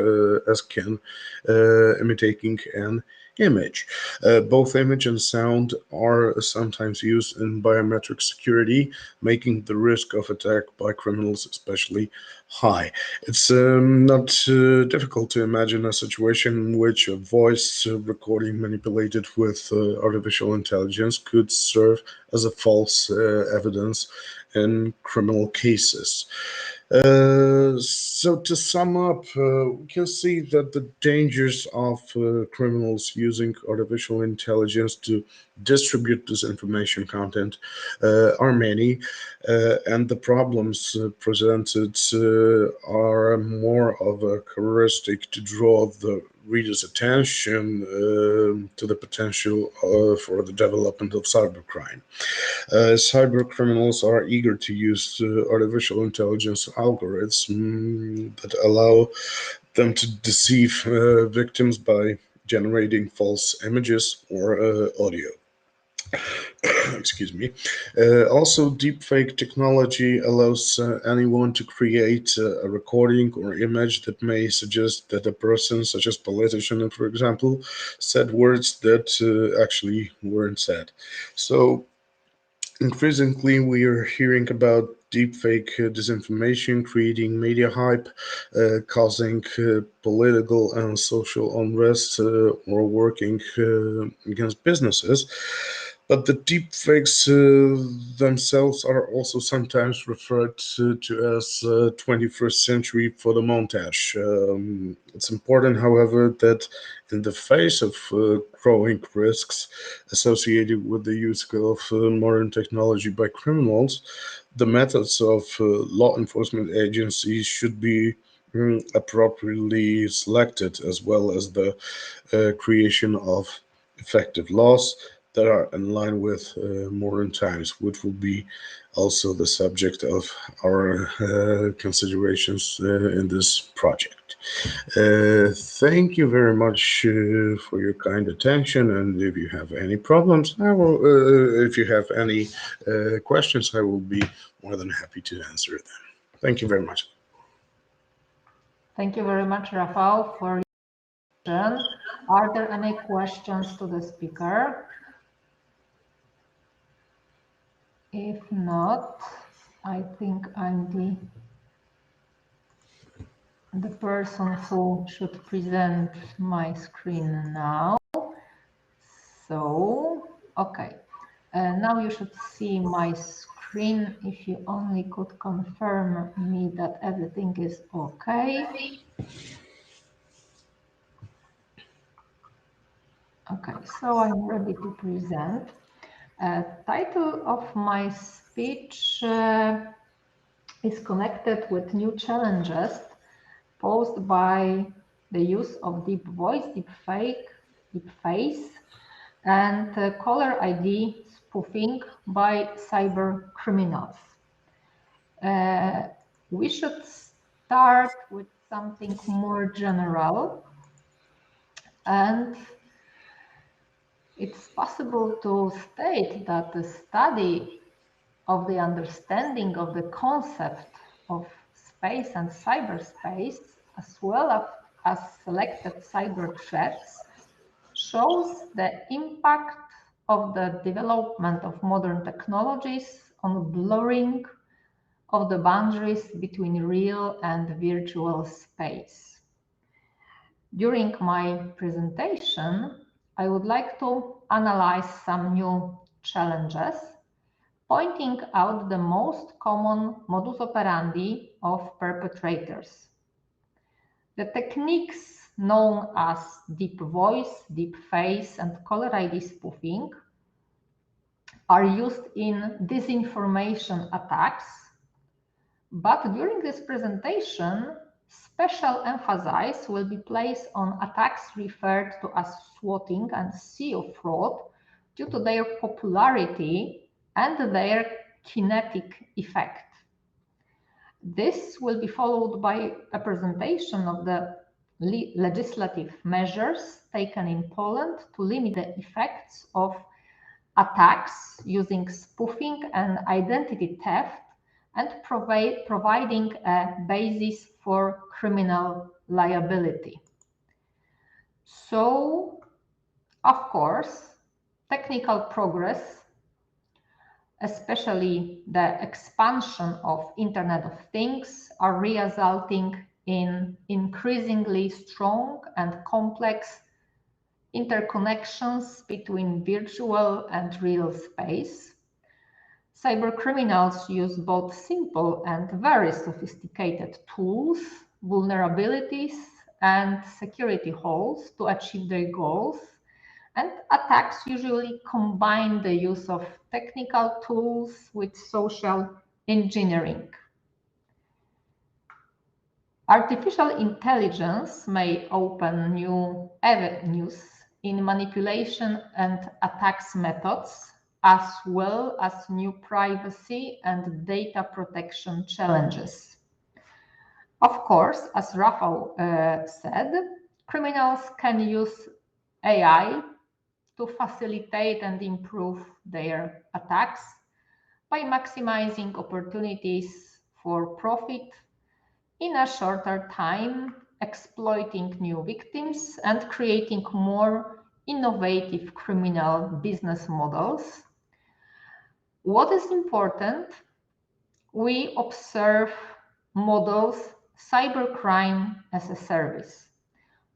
as can imitating an image. Both image and sound are sometimes used in biometric security, making the risk of attack by criminals especially high. It's not difficult to imagine a situation in which a voice recording manipulated with artificial intelligence could serve as a false evidence in criminal cases. So to sum up, we can see that the dangers of criminals using artificial intelligence to distribute disinformation content are many, and the problems presented are more of a heuristic to draw the reader's attention to the potential for the development of cybercrime. Cyber criminals are eager to use artificial intelligence algorithms that allow them to deceive victims by generating false images or audio. Excuse me. Also, deepfake technology allows anyone to create a recording or image that may suggest that a person, such as politician, for example, said words that actually weren't said. So, increasingly, we are hearing about deepfake disinformation, creating media hype, causing political and social unrest, or working against businesses. But the deepfakes themselves are also sometimes referred to as 21st century photo montage. It's important, however, that in the face of growing risks associated with the use of modern technology by criminals, the methods of law enforcement agencies should be appropriately selected, as well as the creation of effective laws that are in line with modern times, which will be also the subject of our considerations in this project. Thank you very much for your kind attention, and if you have any problems, if you have any questions, I will be more than happy to answer them. Thank you very much. Thank you very much, Rafał, for your question. Are there any questions to the speaker? If not, I think I'm the person who should present my screen now. So, okay. Now you should see my screen. If you only could confirm me that everything is okay. Okay, so I'm ready to present. Title of my speech is connected with new challenges posed by the use of deep voice, deep fake, deep face, and caller ID spoofing by cyber criminals. We should start with something more general, and it's possible to state that the study of the understanding of the concept of space and cyberspace, as well as selected cyber threats, shows the impact of the development of modern technologies on blurring of the boundaries between real and virtual space. During my presentation, I would like to analyze some new challenges, pointing out the most common modus operandi of perpetrators. The techniques known as deep voice, deep face, and caller ID spoofing are used in disinformation attacks, But during this presentation, special emphasis will be placed on attacks referred to as swatting and SEO fraud due to their popularity and their kinetic effect. This will be followed by a presentation of the legislative measures taken in Poland to limit the effects of attacks using spoofing and identity theft, and providing a basis for criminal liability. So, of course, technical progress, especially the expansion of Internet of Things, are resulting in increasingly strong and complex interconnections between virtual and real space. Cybercriminals use both simple and very sophisticated tools, vulnerabilities, and security holes to achieve their goals. And attacks usually combine the use of technical tools with social engineering. Artificial intelligence may open new avenues in manipulation and attacks methods, as well as new privacy and data protection challenges. Of course, as Rafał said, criminals can use AI to facilitate and improve their attacks by maximizing opportunities for profit in a shorter time, exploiting new victims and creating more innovative criminal business models. What is important? We observe models cybercrime as a service.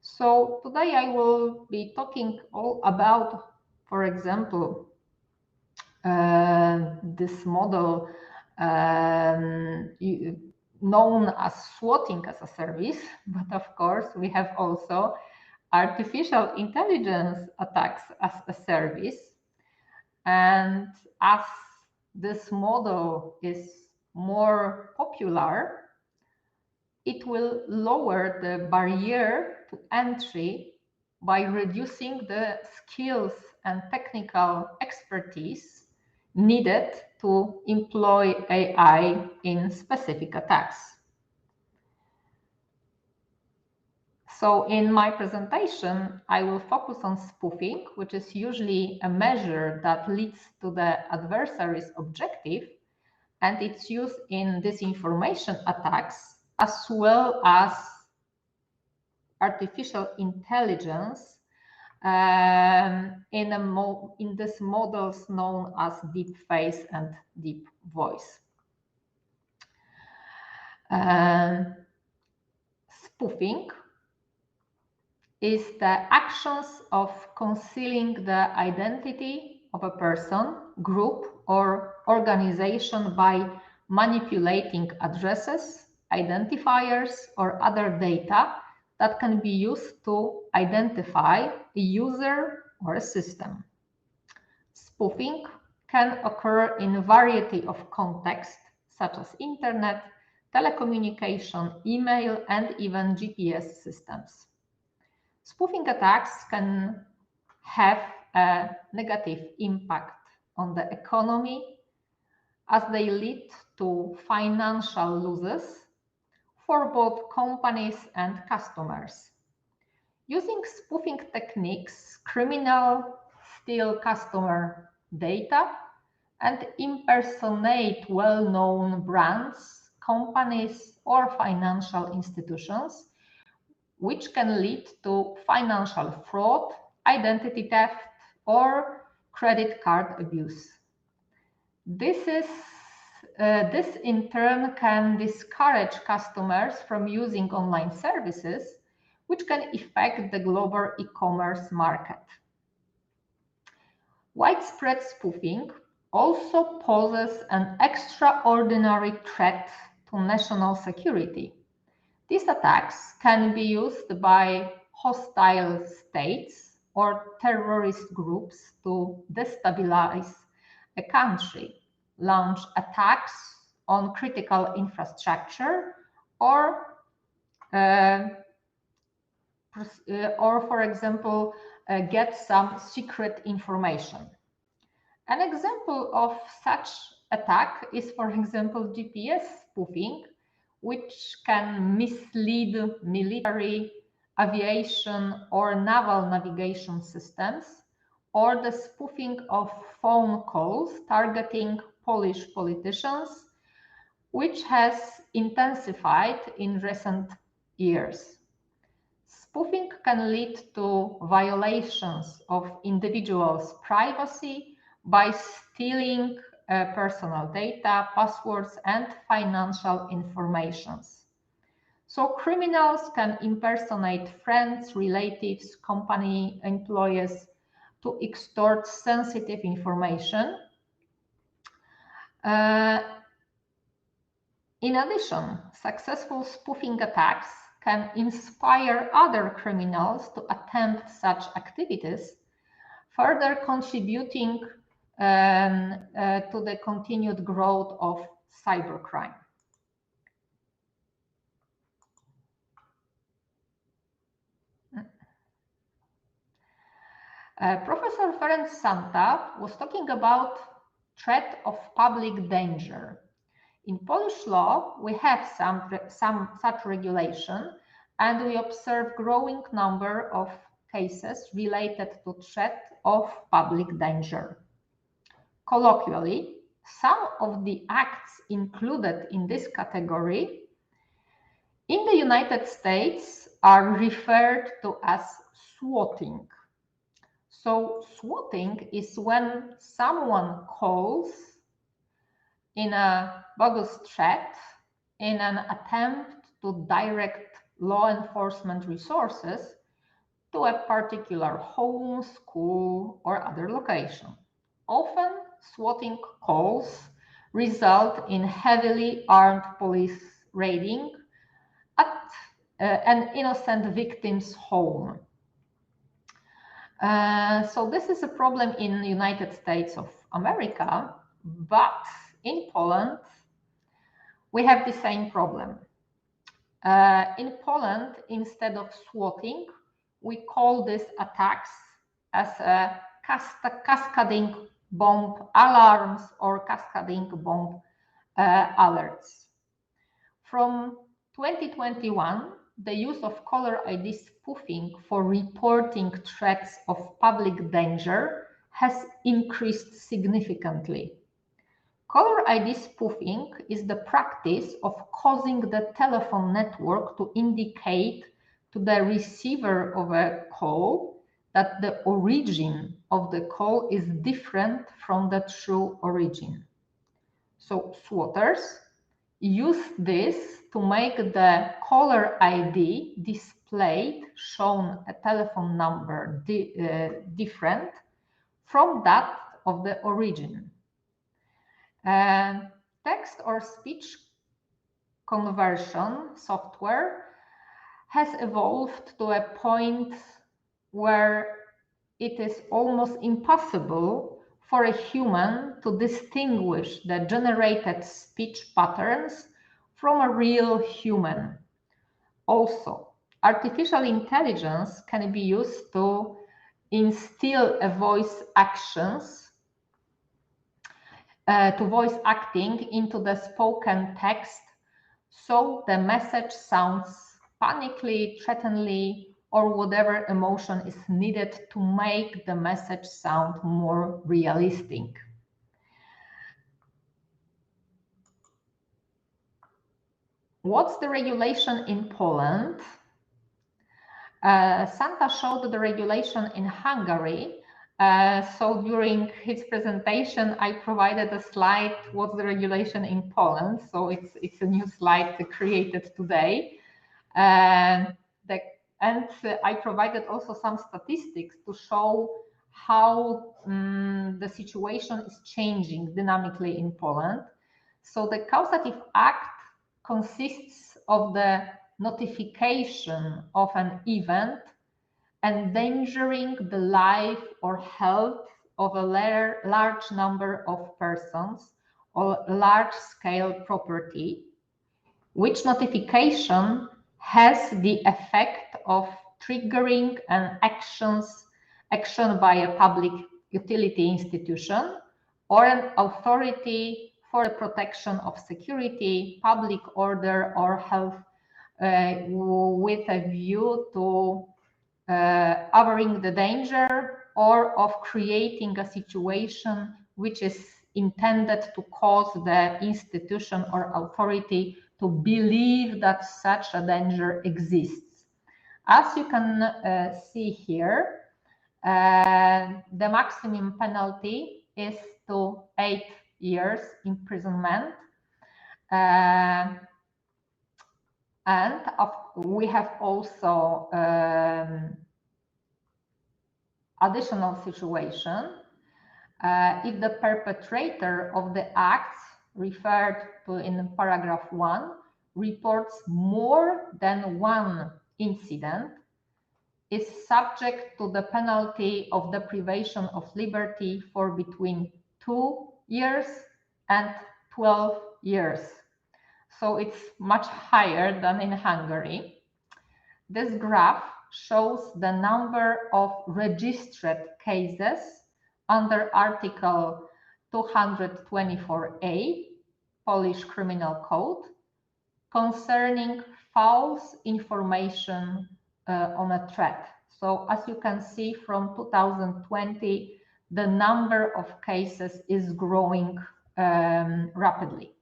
So today I will be talking all about, for example, this model known as swatting as a service, but of course we have also artificial intelligence attacks as a service. And as this model is more popular, it will lower the barrier to entry by reducing the skills and technical expertise needed to employ AI in specific attacks. So in my presentation, I will focus on spoofing, which is usually a measure that leads to the adversary's objective, and its use in disinformation attacks, as well as artificial intelligence in these models known as deep face and deep voice. Spoofing is the actions of concealing the identity of a person, group, or organization by manipulating addresses, identifiers, or other data that can be used to identify a user or a system. Spoofing can occur in a variety of contexts, such as internet, telecommunication, email, and even GPS systems. Spoofing attacks can have a negative impact on the economy as they lead to financial losses for both companies and customers. Using spoofing techniques, criminals steal customer data and impersonate well-known brands, companies, or financial institutions, which can lead to financial fraud, identity theft, or credit card abuse. This in turn can discourage customers from using online services, which can affect the global e-commerce market. Widespread spoofing also poses an extraordinary threat to national security. These attacks can be used by hostile states or terrorist groups to destabilize a country, launch attacks on critical infrastructure, or for example, get some secret information. An example of such attack is, for example, GPS spoofing, which can mislead military, aviation, or naval navigation systems, or the spoofing of phone calls targeting Polish politicians, which has intensified in recent years. Spoofing can lead to violations of individuals' privacy by stealing personal data, passwords, and financial informations. So criminals can impersonate friends, relatives, company employees to extort sensitive information. In addition, successful spoofing attacks can inspire other criminals to attempt such activities, further contributing to the continued growth of cybercrime. Professor Ferenc Santa was talking about threat of public danger. In Polish law, we have some such regulation, and we observe growing number of cases related to threat of public danger. Colloquially, some of the acts included in this category in the United States are referred to as swatting. So swatting is when someone calls in a bogus threat in an attempt to direct law enforcement resources to a particular home, school, or other location. Often, swatting calls result in heavily armed police raiding at an innocent victim's home. So this is a problem in the United States of America, but in Poland, we have the same problem. In Poland, instead of swatting, we call these attacks as cascading bomb alarms or cascading bomb alerts. From 2021, the use of caller ID spoofing for reporting threats of public danger has increased significantly. Caller ID spoofing is the practice of causing the telephone network to indicate to the receiver of a call that the origin of the call is different from the true origin. So swatters use this to make the caller ID displayed, shown a telephone number different from that of the origin. Text or speech conversion software has evolved to a point where it is almost impossible for a human to distinguish the generated speech patterns from a real human. Also, artificial intelligence can be used to instill a voice actions to voice acting into the spoken text, so the message sounds panically, threateningly, or whatever emotion is needed to make the message sound more realistic. What's the regulation in Poland? Santa showed the regulation in Hungary. So during his presentation, I provided a slide, what's the regulation in Poland. So it's a new slide created today. And I provided also some statistics to show how the situation is changing dynamically in Poland. So the Causative Act consists of the notification of an event endangering the life or health of a large number of persons or large-scale property, which notification has the effect of triggering an action by a public utility institution or an authority for the protection of security, public order, or health with a view to averting the danger or of creating a situation which is intended to cause the institution or authority to believe that such a danger exists. As you can see here, the maximum penalty is to 8 years imprisonment. And we have also additional situation. If the perpetrator of the acts referred to in paragraph 1 reports more than one incident, is subject to the penalty of deprivation of liberty for between 2 years and 12 years. So it's much higher than in Hungary. This graph shows the number of registered cases under Article 224a Polish Criminal Code concerning false information on a threat. So as you can see, from 2020, the number of cases is growing rapidly.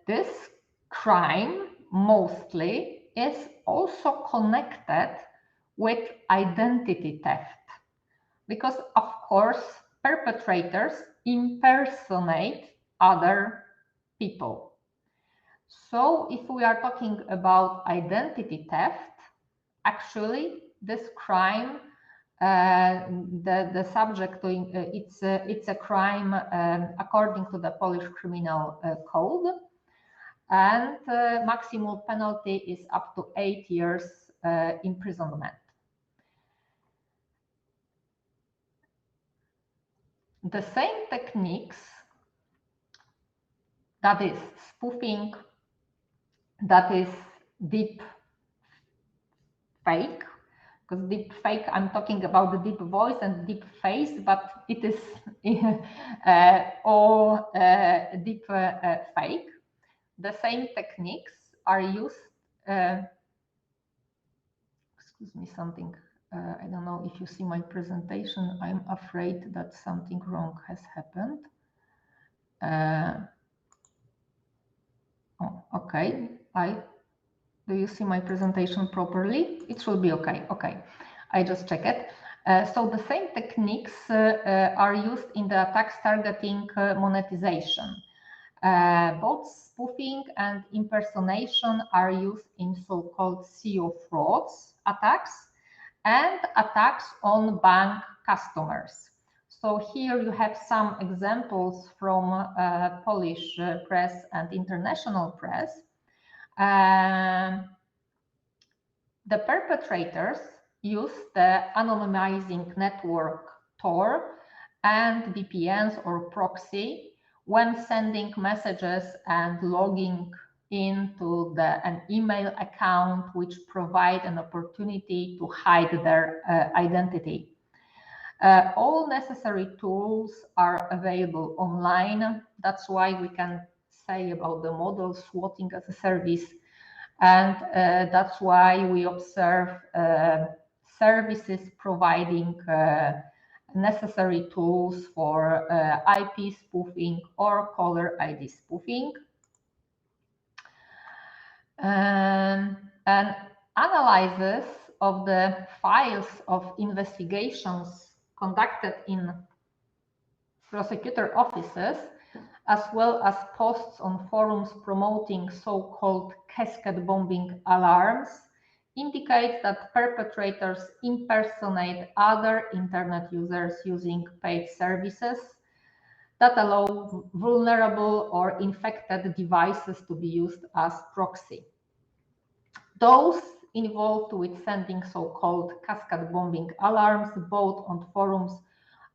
This crime mostly is also connected with identity theft, because of course perpetrators impersonate other people. So if we are talking about identity theft, actually this crime, the subject to it's a crime according to the Polish Criminal Code, and maximum penalty is up to 8 years imprisonment. The same techniques, that is spoofing, that is deep fake, because deep fake, I'm talking about the deep voice and deep face, but it is all deep fake. The same techniques are used, excuse me, something, I don't know if you see my presentation, I'm afraid that something wrong has happened. Oh, okay, do you see my presentation properly? It should be okay, okay, I just check it. So the same techniques are used in the attacks targeting monetization. Both spoofing and impersonation are used in so-called SEO frauds attacks and attacks on bank customers. So here you have some examples from Polish press and international press. The perpetrators use the anonymizing network Tor and VPNs or proxy when sending messages and logging into an email account, which provide an opportunity to hide their identity. All necessary tools are available online. That's why we can say about the model swatting as a service. And that's why we observe services providing necessary tools for IP spoofing or caller ID spoofing. And analysis of the files of investigations conducted in prosecutor offices, as well as posts on forums promoting so-called cascade bombing alarms, indicate that perpetrators impersonate other internet users using paid services that allow vulnerable or infected devices to be used as proxy. Those involved with sending so-called cascade bombing alarms, both on forums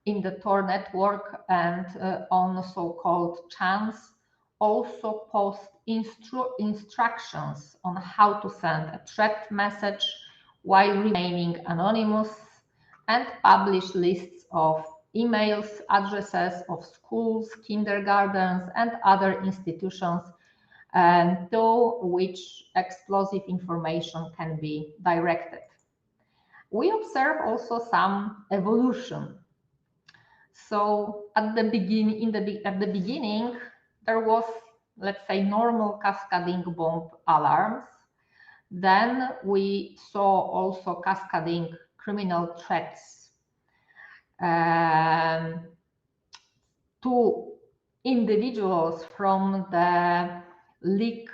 in the Tor network and on so-called channels also post instructions on how to send a threat message while remaining anonymous, and publish lists of emails, addresses of schools, kindergartens, and other institutions to which explosive information can be directed. We observe also some evolution. So at the beginning, there was, let's say, normal cascading bomb alarms. Then we saw also cascading criminal threats to individuals from the leaked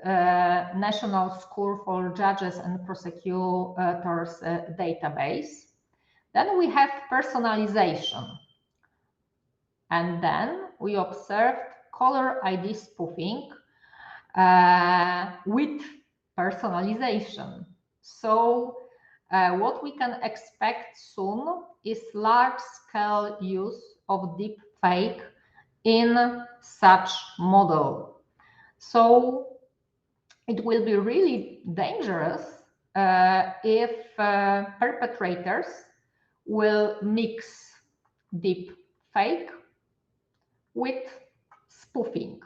National School for Judges and Prosecutors database. Then we have personalization. And then we observed caller ID spoofing with personalization. So what we can expect soon is large-scale use of deep fake in such model. So it will be really dangerous if perpetrators will mix deep fake with spoofing,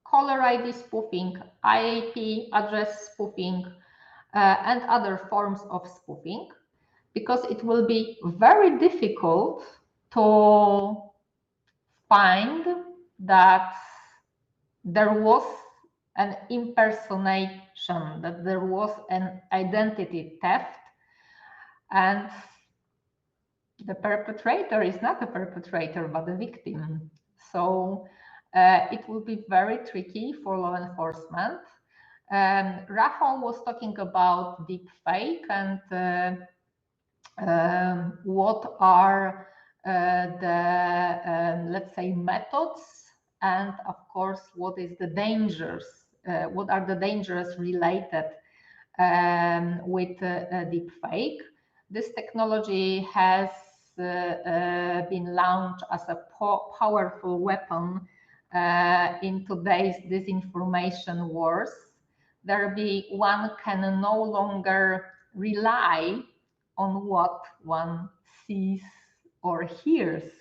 caller ID spoofing, IP address spoofing, and other forms of spoofing, because it will be very difficult to find that there was an impersonation, that there was an identity theft, and the perpetrator is not a perpetrator but a victim. So it will be very tricky for law enforcement. Rafał was talking about deep fake and what are the, let's say, methods, and of course, what is the dangers, what are the dangers related with deep fake. This technology has been launched as a powerful weapon in today's disinformation wars. One can no longer rely on what one sees or hears.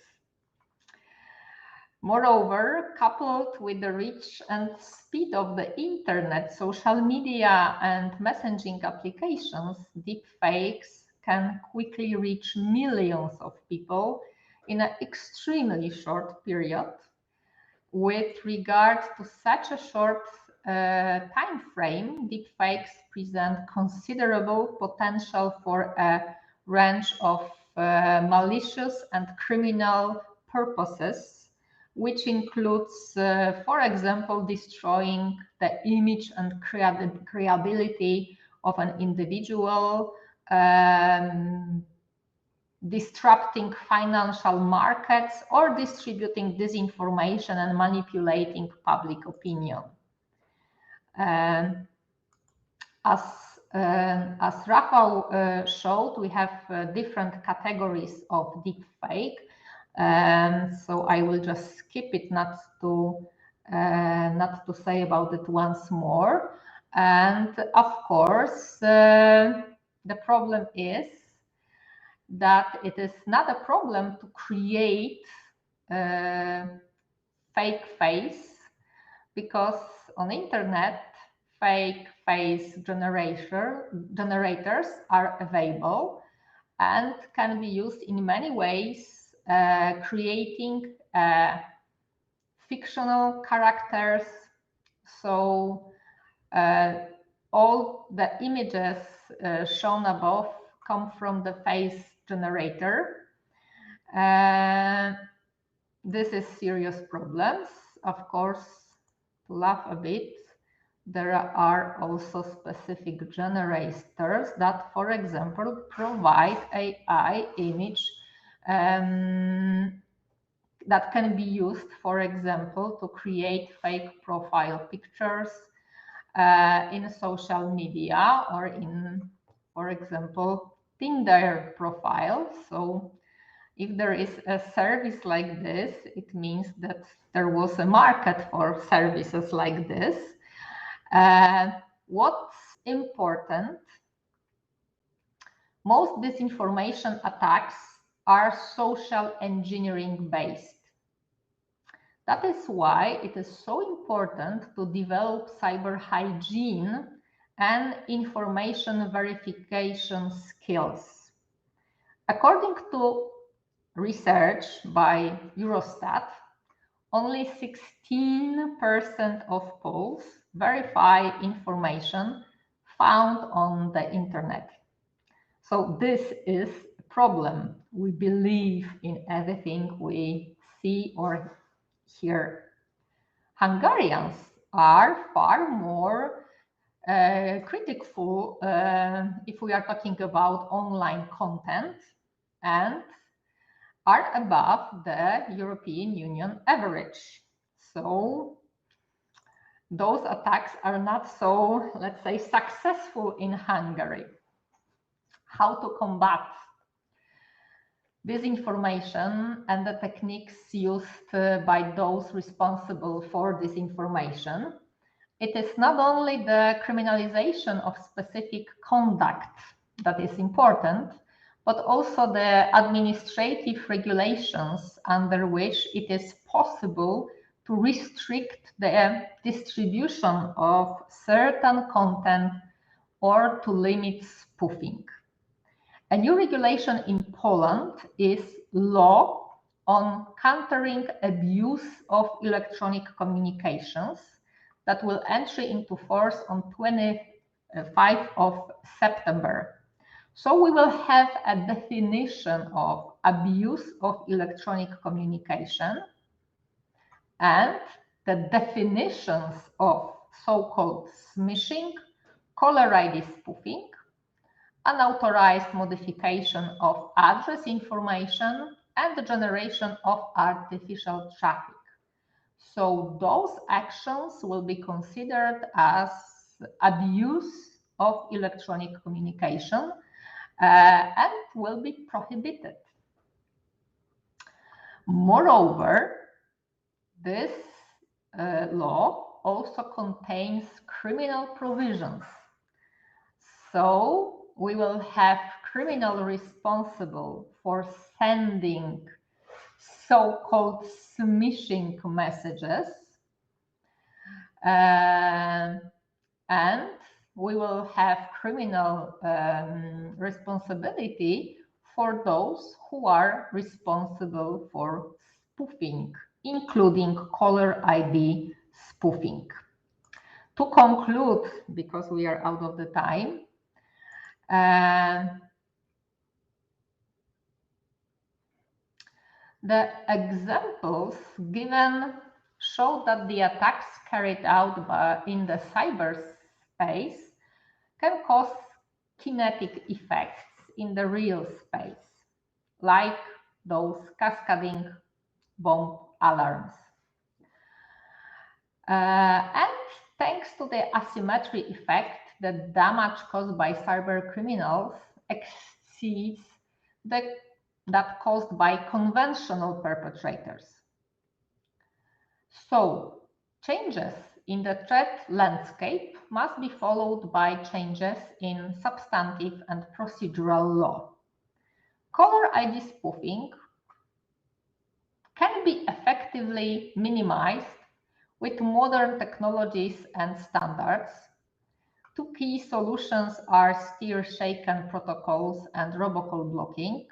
Moreover, coupled with the reach and speed of the internet, social media, and messaging applications, deepfakes can quickly reach millions of people in an extremely short period. With regard to such a short time frame, deepfakes present considerable potential for a range of malicious and criminal purposes, which includes, for example, destroying the image and credibility of an individual, disrupting financial markets, or distributing disinformation and manipulating public opinion. As Rafał showed, we have different categories of deepfake. So I will just skip it, not to say about it once more. And of course, the problem is that it is not a problem to create fake face, because on internet, fake face generators are available and can be used in many ways, creating fictional characters. So all the images shown above come from the face generator. This is serious problems. Of course, to laugh a bit, there are also specific generators that, for example, provide AI image that can be used, for example, to create fake profile pictures in social media or in, for example, Tinder profile. So If there is a service like this, it means that there was a market for services like this. What's important, most disinformation attacks are social engineering based. That is why it is so important to develop cyber hygiene and information verification skills. According to research by Eurostat, only 16% of Poles verify information found on the internet. So this is a problem. We believe in everything we see or hear. Hungarians are far more critical if we are talking about online content, and are above the European Union average. So those attacks are not so, let's say, successful in Hungary. How to combat disinformation and the techniques used by those responsible for disinformation? It is not only the criminalization of specific conduct that is important, but also the administrative regulations under which it is possible to restrict the distribution of certain content or to limit spoofing. A new regulation in Poland is law on countering abuse of electronic communications that will enter into force on 25th of September. So we will have a definition of abuse of electronic communication and the definitions of so-called smishing, caller ID spoofing, unauthorized modification of address information, and the generation of artificial traffic. So those actions will be considered as abuse of electronic communication and will be prohibited. Moreover, this law also contains criminal provisions. So we will have criminal responsible for sending so-called smishing messages, and we will have criminal responsibility for those who are responsible for spoofing, including caller ID spoofing. To conclude, because we are out of the time, the examples given show that the attacks carried out in the cyberspace can cause kinetic effects in the real space, like those cascading bomb alarms. And thanks to the asymmetry effect, the damage caused by cyber criminals exceeds that caused by conventional perpetrators. So changes in the threat landscape must be followed by changes in substantive and procedural law. Caller ID spoofing can be effectively minimized with modern technologies and standards. Two key solutions are stir-shaken protocols and robocall blocking.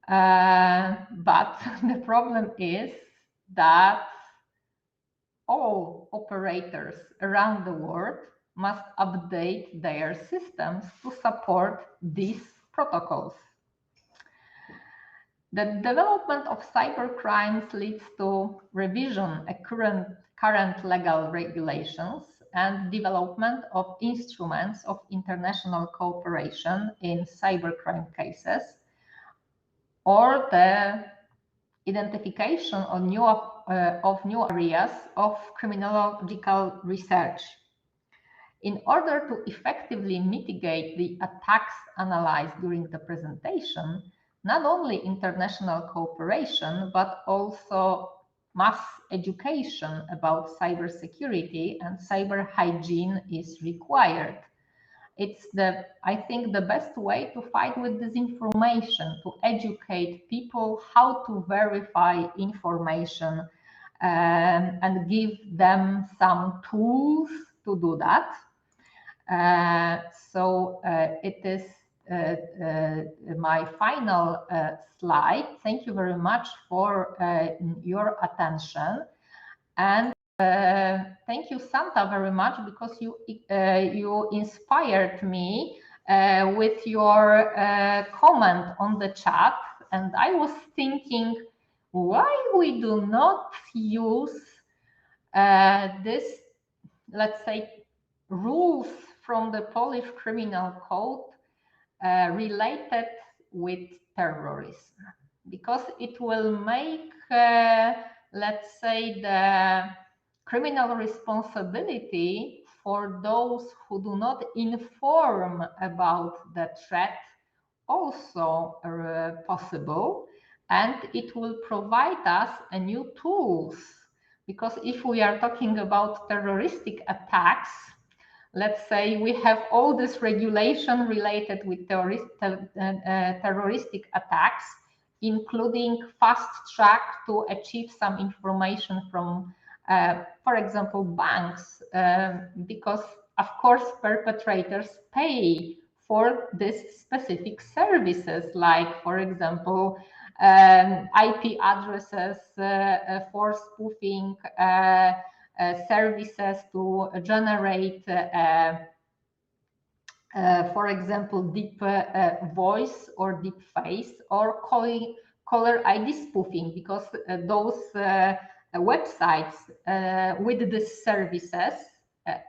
But the problem is that all operators around the world must update their systems to support these protocols. The development of cybercrimes leads to revision of current legal regulations and development of instruments of international cooperation in cybercrime cases, or the identification of new areas of criminological research. In order to effectively mitigate the attacks analyzed during the presentation, not only international cooperation, but also mass education about cybersecurity and cyber hygiene is required. It's I think the best way to fight with disinformation, to educate people how to verify information and give them some tools to do that. So it is my final slide. Thank you very much for your attention. And thank you, Santa, very much, because you inspired me with your comment on the chat. And I was thinking, why we do not use this, let's say, rules from the Polish Criminal Code related with terrorism, because it will make, let's say, the criminal responsibility for those who do not inform about the threat also possible, and it will provide us a new tools, because if we are talking about terroristic attacks, let's say we have all this regulation related with terroristic attacks, including fast track to achieve some information from, for example, banks, because of course perpetrators pay for these specific services, like, for example, IP addresses for spoofing, services to generate, for example, deep voice or deep face, or caller ID spoofing, because those websites with these services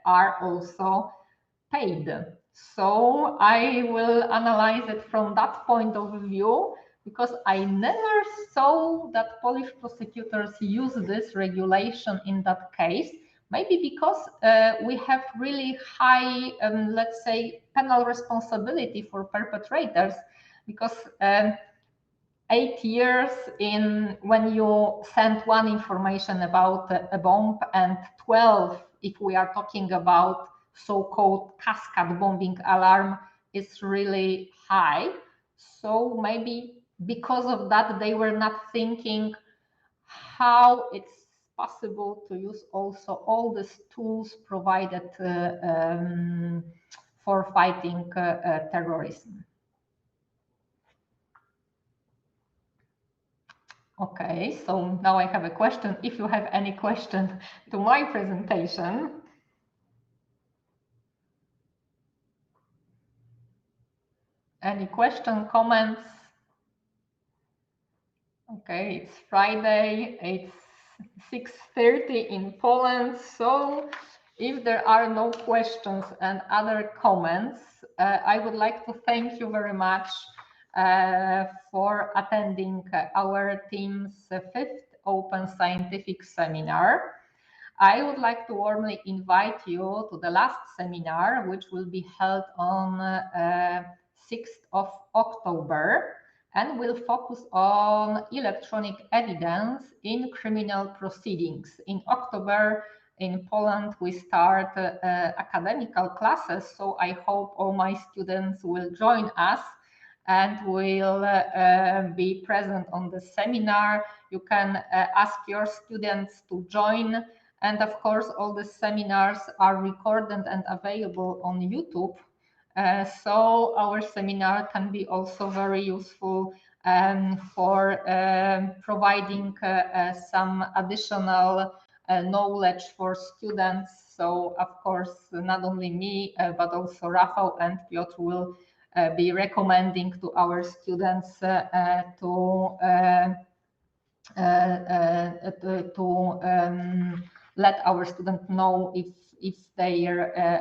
are also paid. So I will analyze it from that point of view, because I never saw that Polish prosecutors use this regulation in that case. Maybe because we have really high, let's say, penal responsibility for perpetrators, because 8 years in when you send one information about a bomb, and 12 if we are talking about so-called cascade bombing alarm, is really high. So maybe because of that, they were not thinking how it's possible to use also all these tools provided for fighting terrorism. Okay, so now I have a question. If you have any question to my presentation. Any question, comments? Okay, it's Friday, it's 6:30 in Poland, so if there are no questions and other comments, I would like to thank you very much for attending our team's 5th Open Scientific Seminar. I would like to warmly invite you to the last seminar, which will be held on 6th of October, and will focus on electronic evidence in criminal proceedings. In October, in Poland, we start academical classes, so I hope all my students will join us and will be present on the seminar. You can ask your students to join, and of course, all the seminars are recorded and available on YouTube. So our seminar can be also very useful for providing some additional knowledge for students. So of course, not only me, but also Rafał and Piotr will be recommending to our students to let our students know if they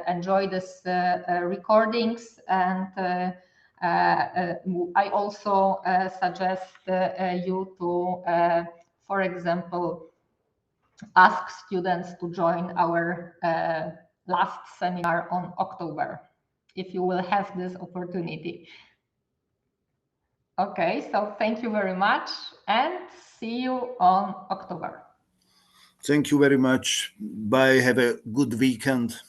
enjoy this recordings. And I also suggest you to, for example, ask students to join our last seminar on October, if you will have this opportunity. Okay, so thank you very much and see you on October. Thank you very much. Bye. Have a good weekend.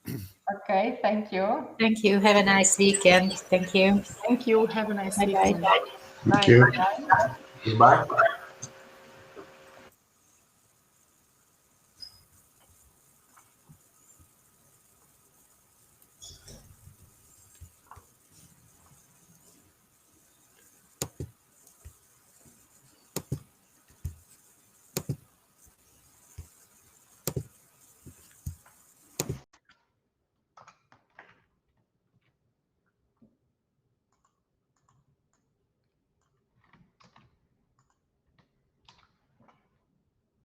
Okay, thank you. Thank you. Have a nice weekend. Thank you. Thank you. Have a nice Bye-bye. weekend. Thank you. Bye.